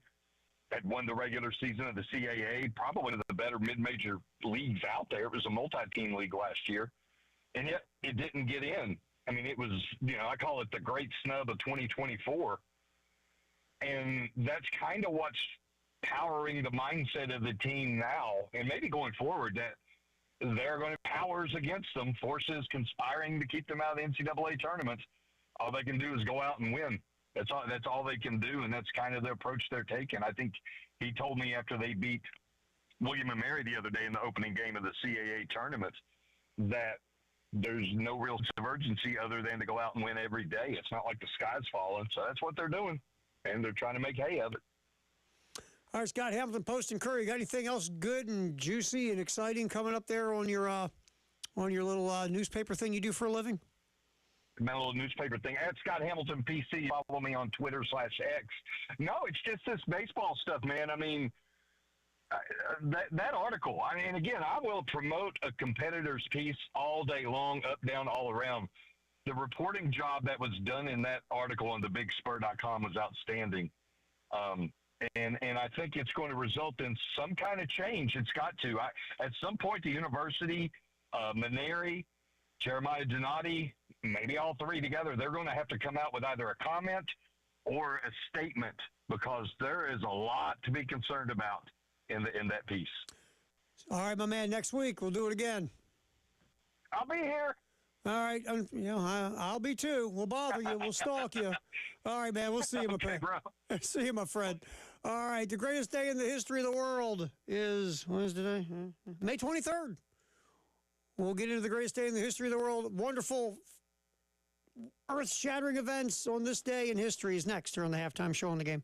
had won the regular season of the CAA, probably one of the better mid-major leagues out there. It was a multi-team league last year, and yet it didn't get in. I mean, it was, I call it the great snub of 2024, and that's kind of what's powering the mindset of the team now, and maybe going forward, that there are going to be powers against them, forces conspiring to keep them out of the NCAA tournament. All they can do is go out and win. That's all they can do, and that's kind of the approach they're taking. I think he told me after they beat William & Mary the other day in the opening game of the CAA tournament that there's no real sense of urgency other than to go out and win every day. It's not like the sky's falling, so that's what they're doing, and they're trying to make hay of it.
All right, Scott Hamilton, Post and Courier. You got anything else good and juicy and exciting coming up there on your little newspaper thing you do for a living?
My little newspaper thing. At Scott Hamilton PC. Follow me on Twitter/X. No, it's just this baseball stuff, man. I mean, that article. I mean, again, I will promote a competitor's piece all day long, up, down, all around. The reporting job that was done in that article on thebigspur.com was outstanding. And I think it's going to result in some kind of change. It's got to. At some point, the university, Maneri, Jeremiah Donati, maybe all three together, they're going to have to come out with either a comment or a statement, because there is a lot to be concerned about in that piece.
All right, my man. Next week we'll do it again.
I'll be here.
All right, I'll be too. We'll bother you. We'll stalk you. All right, man. We'll see you, my
Okay,
friend.
bro.
See you, my friend. All right, the greatest day in the history of the world is, when is today? May 23rd. We'll get into the greatest day in the history of the world. Wonderful, earth-shattering events on this day in history is next here on the Halftime Show on the Game.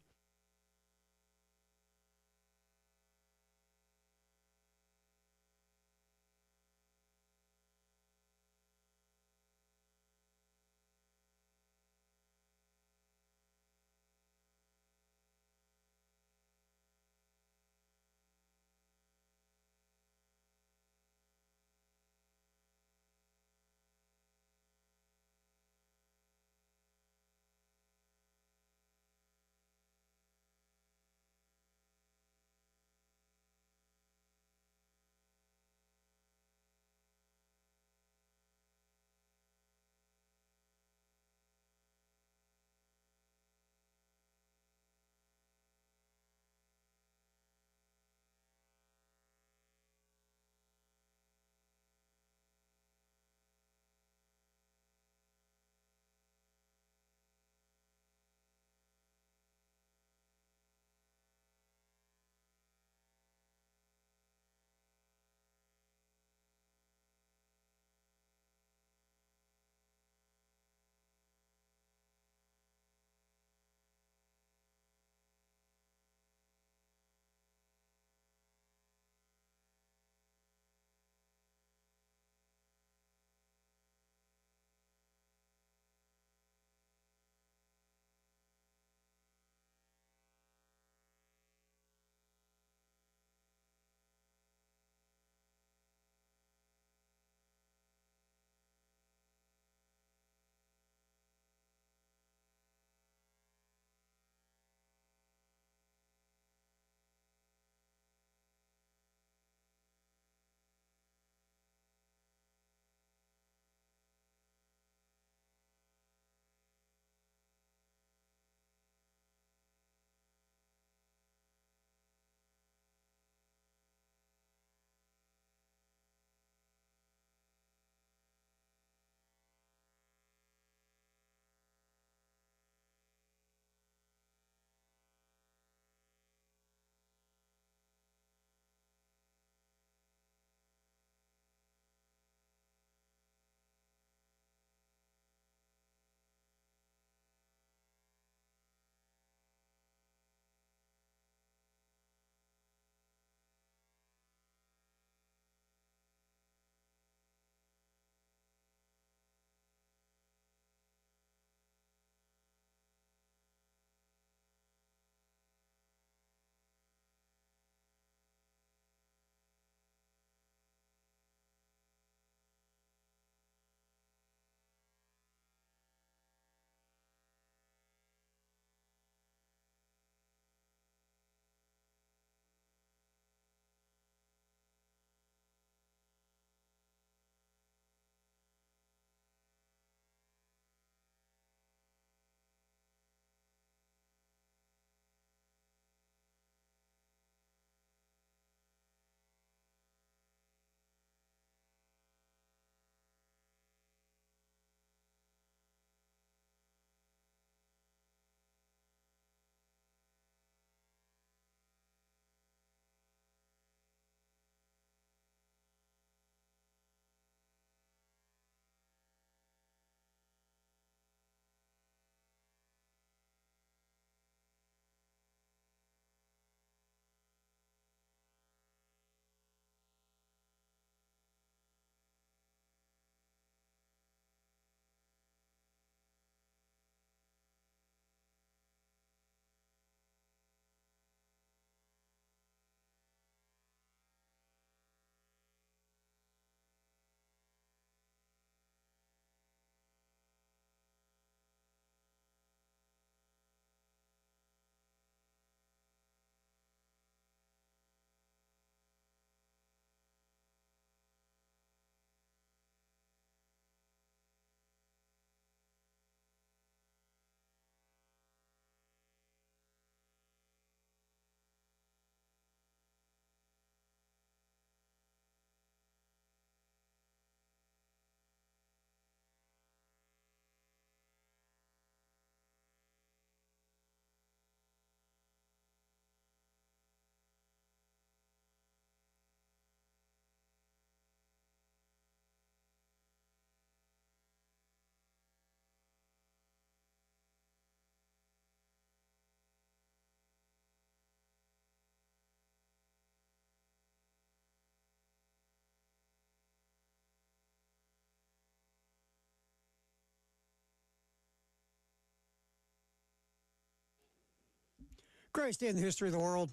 Greatest day in the history of the world.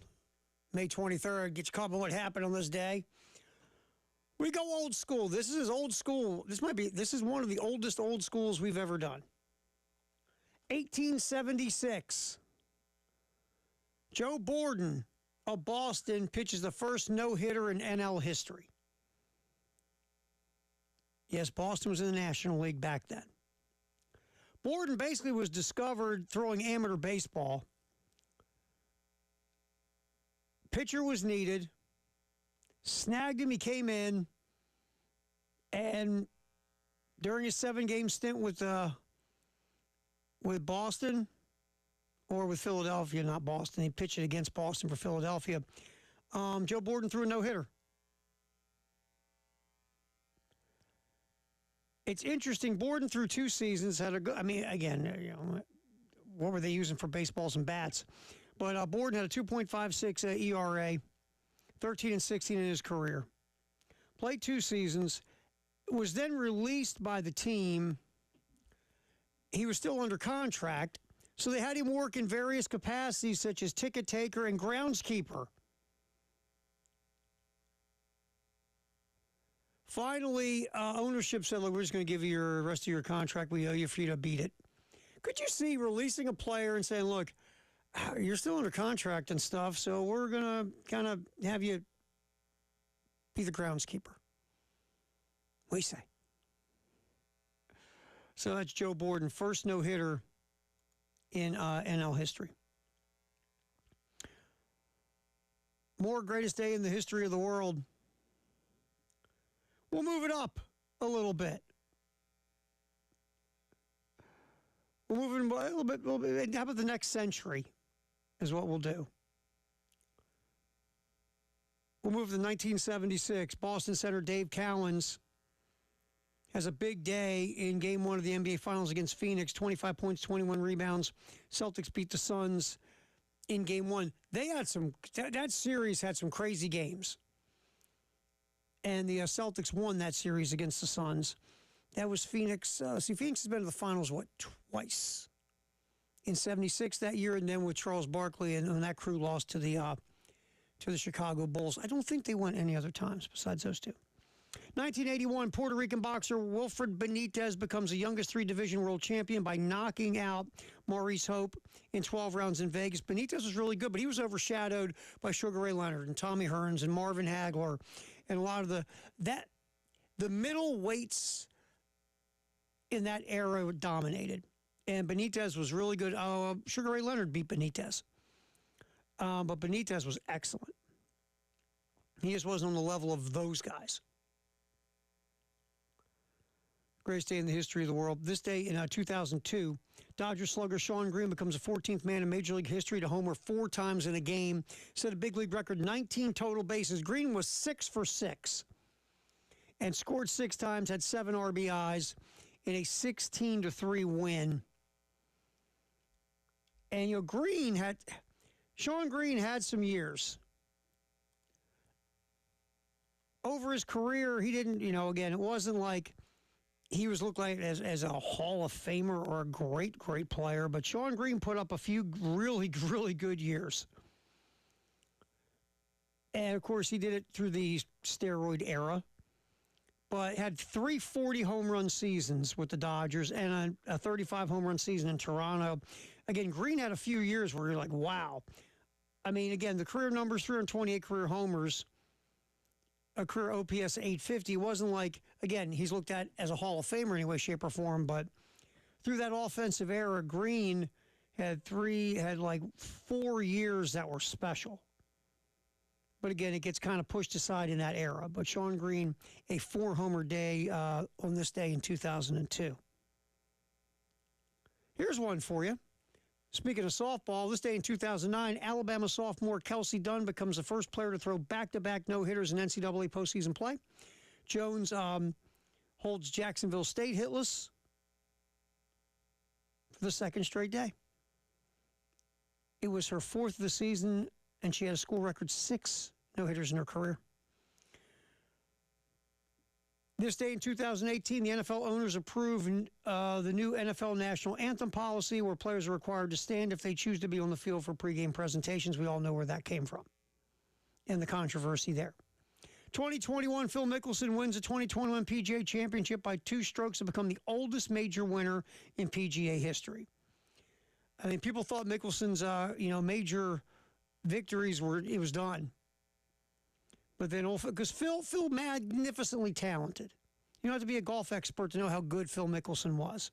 May 23rd. Get you caught up on what happened on this day. We go old school. This is old school. This is one of the oldest old schools we've ever done. 1876. Joe Borden of Boston pitches the first no-hitter in NL history. Yes, Boston was in the National League back then. Borden basically was discovered throwing amateur baseball. Pitcher was needed. Snagged him. He came in. And during his 7-game stint with Boston, or with Philadelphia, not Boston, he pitched it against Boston for Philadelphia. Joe Borden threw a no-hitter. It's interesting. Borden threw 2 seasons. Had a good. I mean, again, what were they using for baseballs and bats? But Borden had a 2.56 ERA, 13-16 in his career. Played 2 seasons. Was then released by the team. He was still under contract, so they had him work in various capacities, such as ticket taker and groundskeeper. Finally, ownership said, look, we're just going to give you the rest of your contract. We owe you for you to beat it. Could you see releasing a player and saying, look, you're still under contract and stuff, so we're going to kind of have you be the groundskeeper? What do you say? So that's Joe Borden, first no-hitter in NL history. More greatest day in the history of the world. We'll move it up a little bit. We'll move it a little bit. How about the next century is what we'll do. We'll move to 1976. Boston center Dave Cowens has a big day in Game 1 of the NBA Finals against Phoenix. 25 points, 21 rebounds. Celtics beat the Suns in Game 1. They had that series had some crazy games. And the Celtics won that series against the Suns. That was Phoenix. Phoenix has been to the finals, twice? In 76 that year, and then with Charles Barkley, and that crew lost to the Chicago Bulls. I don't think they went any other times besides those 2. 1981, Puerto Rican boxer Wilfred Benitez becomes the youngest 3-division world champion by knocking out Maurice Hope in 12 rounds in Vegas. Benitez was really good, but he was overshadowed by Sugar Ray Leonard and Tommy Hearns and Marvin Hagler and a lot of the middle weights in that era dominated. And Benitez was really good. Sugar Ray Leonard beat Benitez. But Benitez was excellent. He just wasn't on the level of those guys. Greatest day in the history of the world. This day in 2002, Dodgers slugger Shawn Green becomes the 14th man in Major League history to homer 4 times in a game. Set a big league record, 19 total bases. Green was 6 for 6 and scored 6 times, had 7 RBIs in a 16-3 win. And, Shawn Green had some years. Over his career, he didn't, again, it wasn't like he was looked like as a Hall of Famer or a great, great player, but Shawn Green put up a few really, really good years. And, of course, he did it through the steroid era, but had 3 40-home run seasons with the Dodgers and a 35 home run season in Toronto. Again, Green had a few years where you're like, wow. I mean, again, the career numbers, 328 career homers, a career OPS 850. It wasn't like, again, he's looked at as a Hall of Famer in any way, shape, or form, but through that offensive era, Green had 4 years that were special. But again, it gets kind of pushed aside in that era. But Shawn Green, a 4-homer day on this day in 2002. Here's one for you. Speaking of softball, this day in 2009, Alabama sophomore Kelsey Dunn becomes the first player to throw back-to-back no-hitters in NCAA postseason play. Jones holds Jacksonville State hitless for the 2nd straight day. It was her 4th of the season, and she had a school record 6 no-hitters in her career. This day in 2018, the NFL owners approved the new NFL national anthem policy where players are required to stand if they choose to be on the field for pregame presentations. We all know where that came from and the controversy there. 2021, Phil Mickelson wins the 2021 PGA Championship by 2 strokes to become the oldest major winner in PGA history. I mean, people thought Mickelson's, major victories it was done. But then, because Phil magnificently talented. You don't have to be a golf expert to know how good Phil Mickelson was.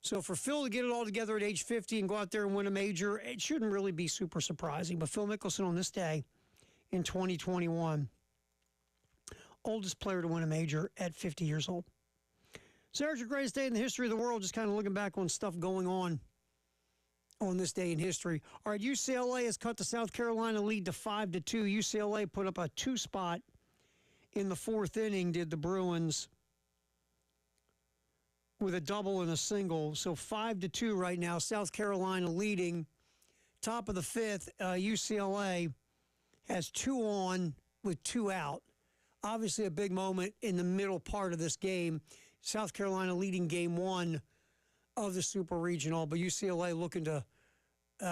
So for Phil to get it all together at age 50 and go out there and win a major, it shouldn't really be super surprising. But Phil Mickelson on this day in 2021, oldest player to win a major at 50 years old. Sarah's your greatest day in the history of the world, just kind of looking back on stuff going on this day in history. All right, UCLA has cut the South Carolina lead to 5-2. UCLA put up a 2-spot in the 4th inning, did the Bruins, with a double and a single. So 5-2 right now. South Carolina leading. Top of the 5th, UCLA has 2 on with 2 out. Obviously a big moment in the middle part of this game. South Carolina leading game 1 of the Super Regional, but UCLA looking to,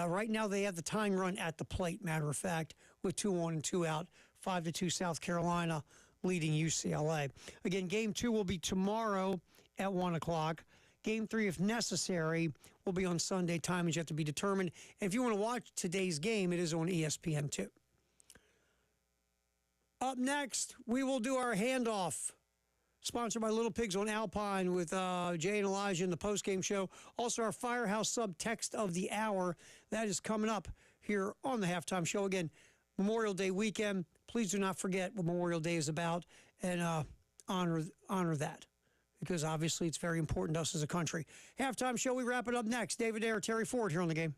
right now they have the tying run at the plate, matter of fact, with 2 on and 2 out. 5-2 South Carolina leading UCLA. Again, game 2 will be tomorrow at 1 o'clock. Game 3, if necessary, will be on Sunday. Time is yet to be determined. And if you want to watch today's game, it is on ESPN2. Up next, we will do our handoff. Sponsored by Little Pigs on Alpine with Jay and Elijah in the postgame show. Also, our Firehouse Sub Text of the Hour. That is coming up here on the halftime show. Again, Memorial Day weekend. Please do not forget what Memorial Day is about and honor that, because obviously it's very important to us as a country. Halftime show, we wrap it up next. David Ayer, Terry Ford here on the game.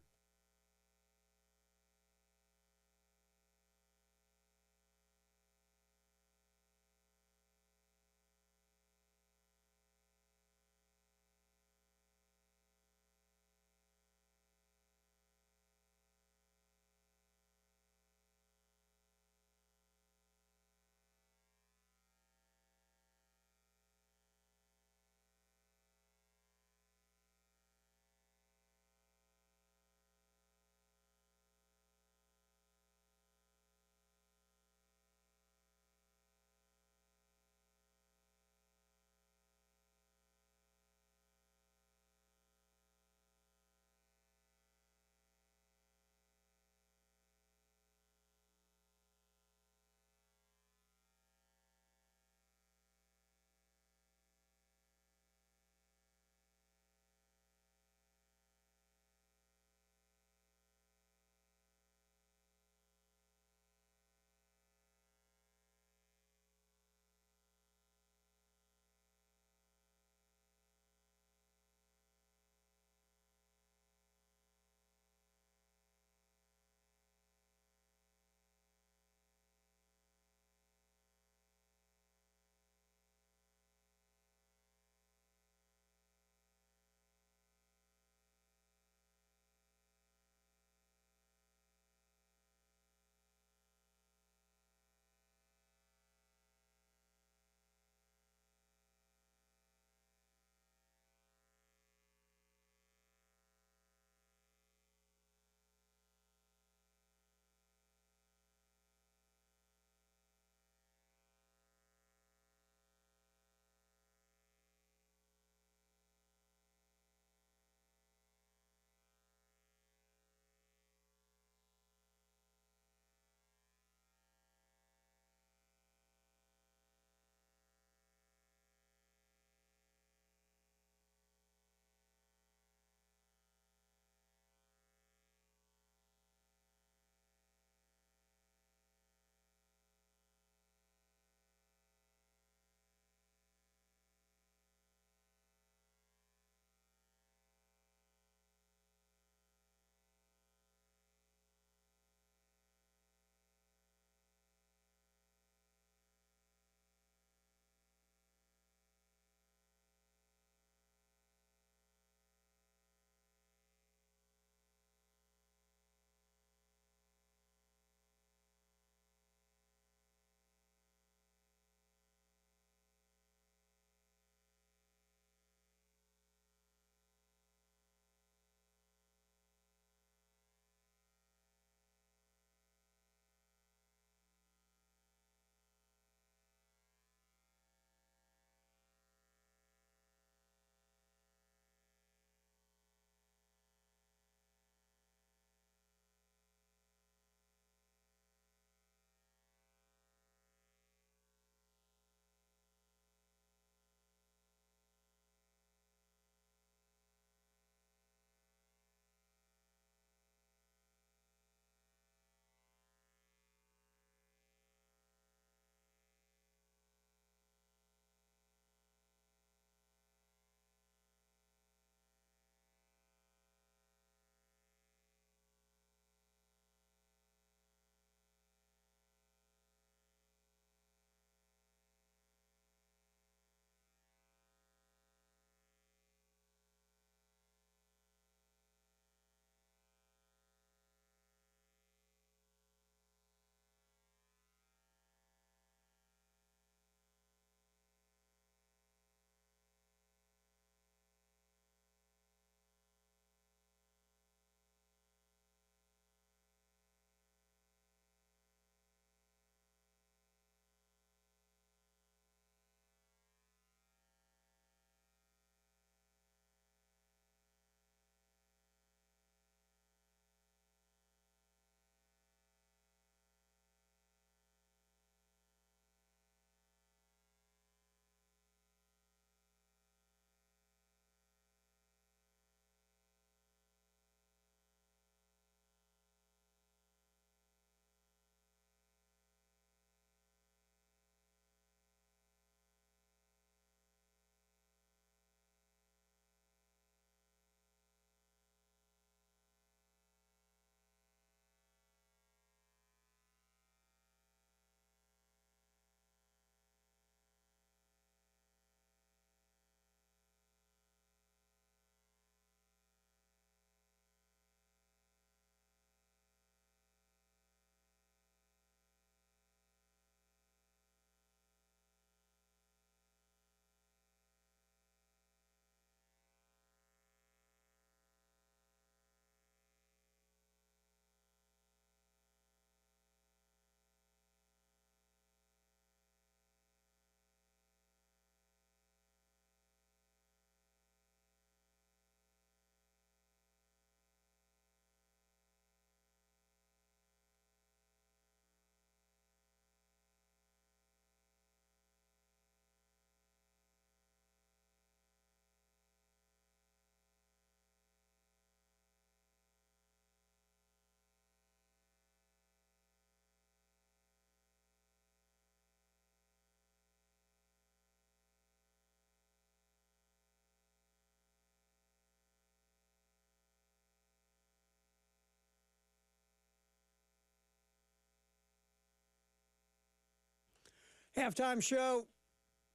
Halftime show.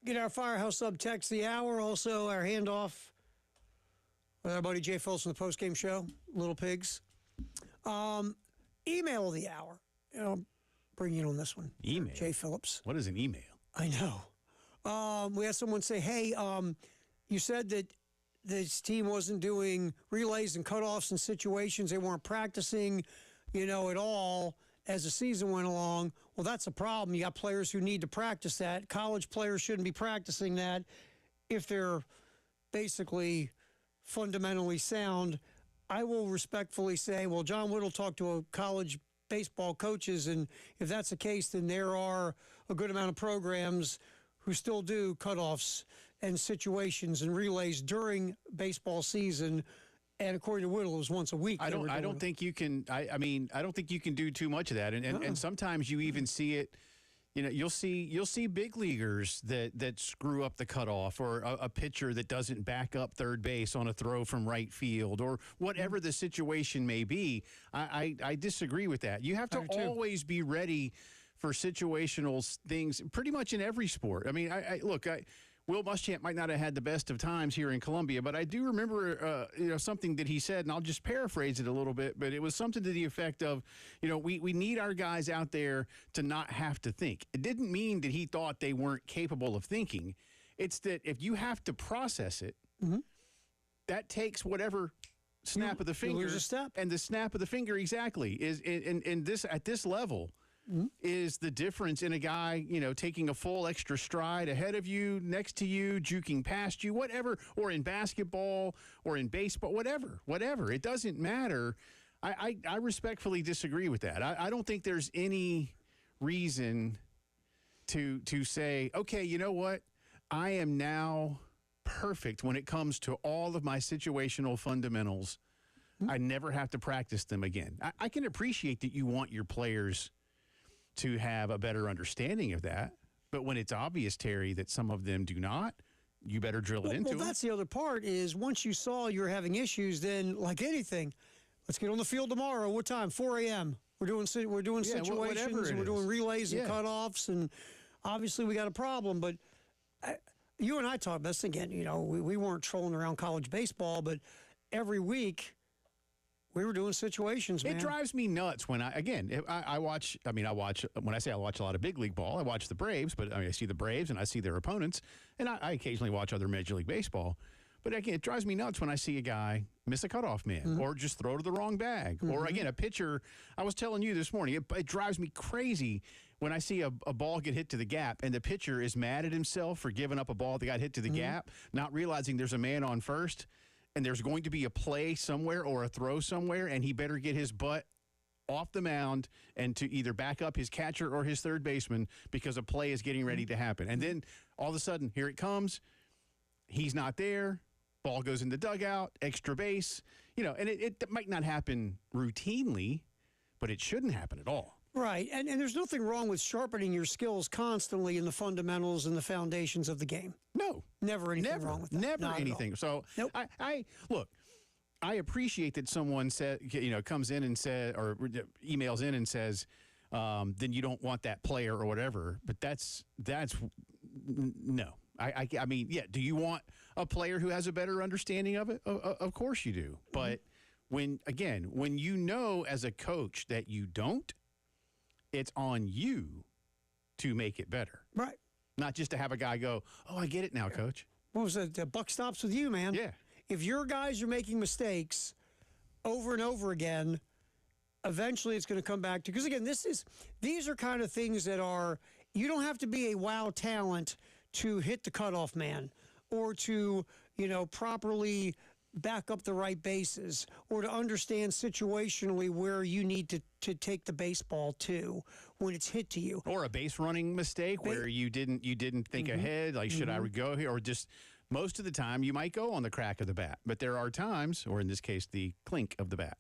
Get our Firehouse Sub text the hour. Also, our handoff with our buddy Jay Phillips from the postgame show, Little Pigs. Email of the hour. I'll bring you in on this one.
Email?
Jay Phillips.
What is an email?
I know. We had someone say, hey, you said that this team wasn't doing relays and cutoffs in situations. They weren't practicing, at all as the season went along. Well, that's a problem. You got players who need to practice that. College players shouldn't be practicing that if they're basically fundamentally sound. I will respectfully say, well, John Whittle talked to a college baseball coaches, and if that's the case, then there are a good amount of programs who still do cutoffs and situations and relays during baseball season. And according to Whittle, it was once a week.
I don't think you can. I don't think you can do too much of that. And sometimes you even see it. You'll see big leaguers that screw up the cutoff, or a pitcher that doesn't back up third base on a throw from right field, or whatever the situation may be. I disagree with that. You have to always be ready for situational things, pretty much in every sport. I mean, Will Muschamp might not have had the best of times here in Columbia, but I do remember, something that he said, and I'll just paraphrase it a little bit, but it was something to the effect of, we need our guys out there to not have to think. It didn't mean that he thought they weren't capable of thinking. It's that if you have to process it, that takes whatever snap of the finger.
Lose a step.
And the snap of the finger exactly is in this at this level. Is the difference in a guy, taking a full extra stride ahead of you, next to you, juking past you, whatever, or in basketball or in baseball, whatever. It doesn't matter. I respectfully disagree with that. I don't think there's any reason to say, okay, you know what? I am now perfect when it comes to all of my situational fundamentals. I never have to practice them again. I can appreciate that you want your players to have a better understanding of that. But when it's obvious, Terry, that some of them do not, you better drill it into them.
Well, that's the other part is once you saw you're having issues, then like anything, let's get on the field tomorrow. What time? 4 a.m. We're doing situations, and we're doing relays and cutoffs, and obviously we got a problem. But you and I talked about this again. We weren't trolling around college baseball, but every week we were doing situations, man.
It drives me nuts when I watch a lot of big league ball. I watch the Braves, but I see the Braves and I see their opponents, and I occasionally watch other Major League Baseball. But again, it drives me nuts when I see a guy miss a cutoff man or just throw to the wrong bag. Or again, a pitcher, I was telling you this morning, it drives me crazy when I see a ball get hit to the gap and the pitcher is mad at himself for giving up a ball that got hit to the gap, not realizing there's a man on first. And there's going to be a play somewhere or a throw somewhere, and he better get his butt off the mound and to either back up his catcher or his third baseman because a play is getting ready to happen. And then all of a sudden, here it comes. He's not there. Ball goes in the dugout, extra base. And it might not happen routinely, but it shouldn't happen at all.
Right, and there's nothing wrong with sharpening your skills constantly in the fundamentals and the foundations of the game.
No.
Never anything wrong with that.
Never anything. So,
nope.
I appreciate that someone comes in and says, or emails in and says, then you don't want that player or whatever. But that's no. I mean, yeah, do you want a player who has a better understanding of it? Of course you do. But when you know as a coach that you don't, it's on you to make it better.
Right.
Not just to have a guy go, oh, I get it now, coach.
What was it? The buck stops with you, man.
Yeah.
If your guys are making mistakes over and over again, eventually it's going to come back to, because again, these are kind of things that are, you don't have to be a wow talent to hit the cutoff man or to, properly back up the right bases or to understand situationally where you need to take the baseball to when it's hit to you.
Or a base running mistake where you didn't think ahead, like should I go here, or just most of the time you might go on the crack of the bat. But there are times, or in this case the clink of the bat.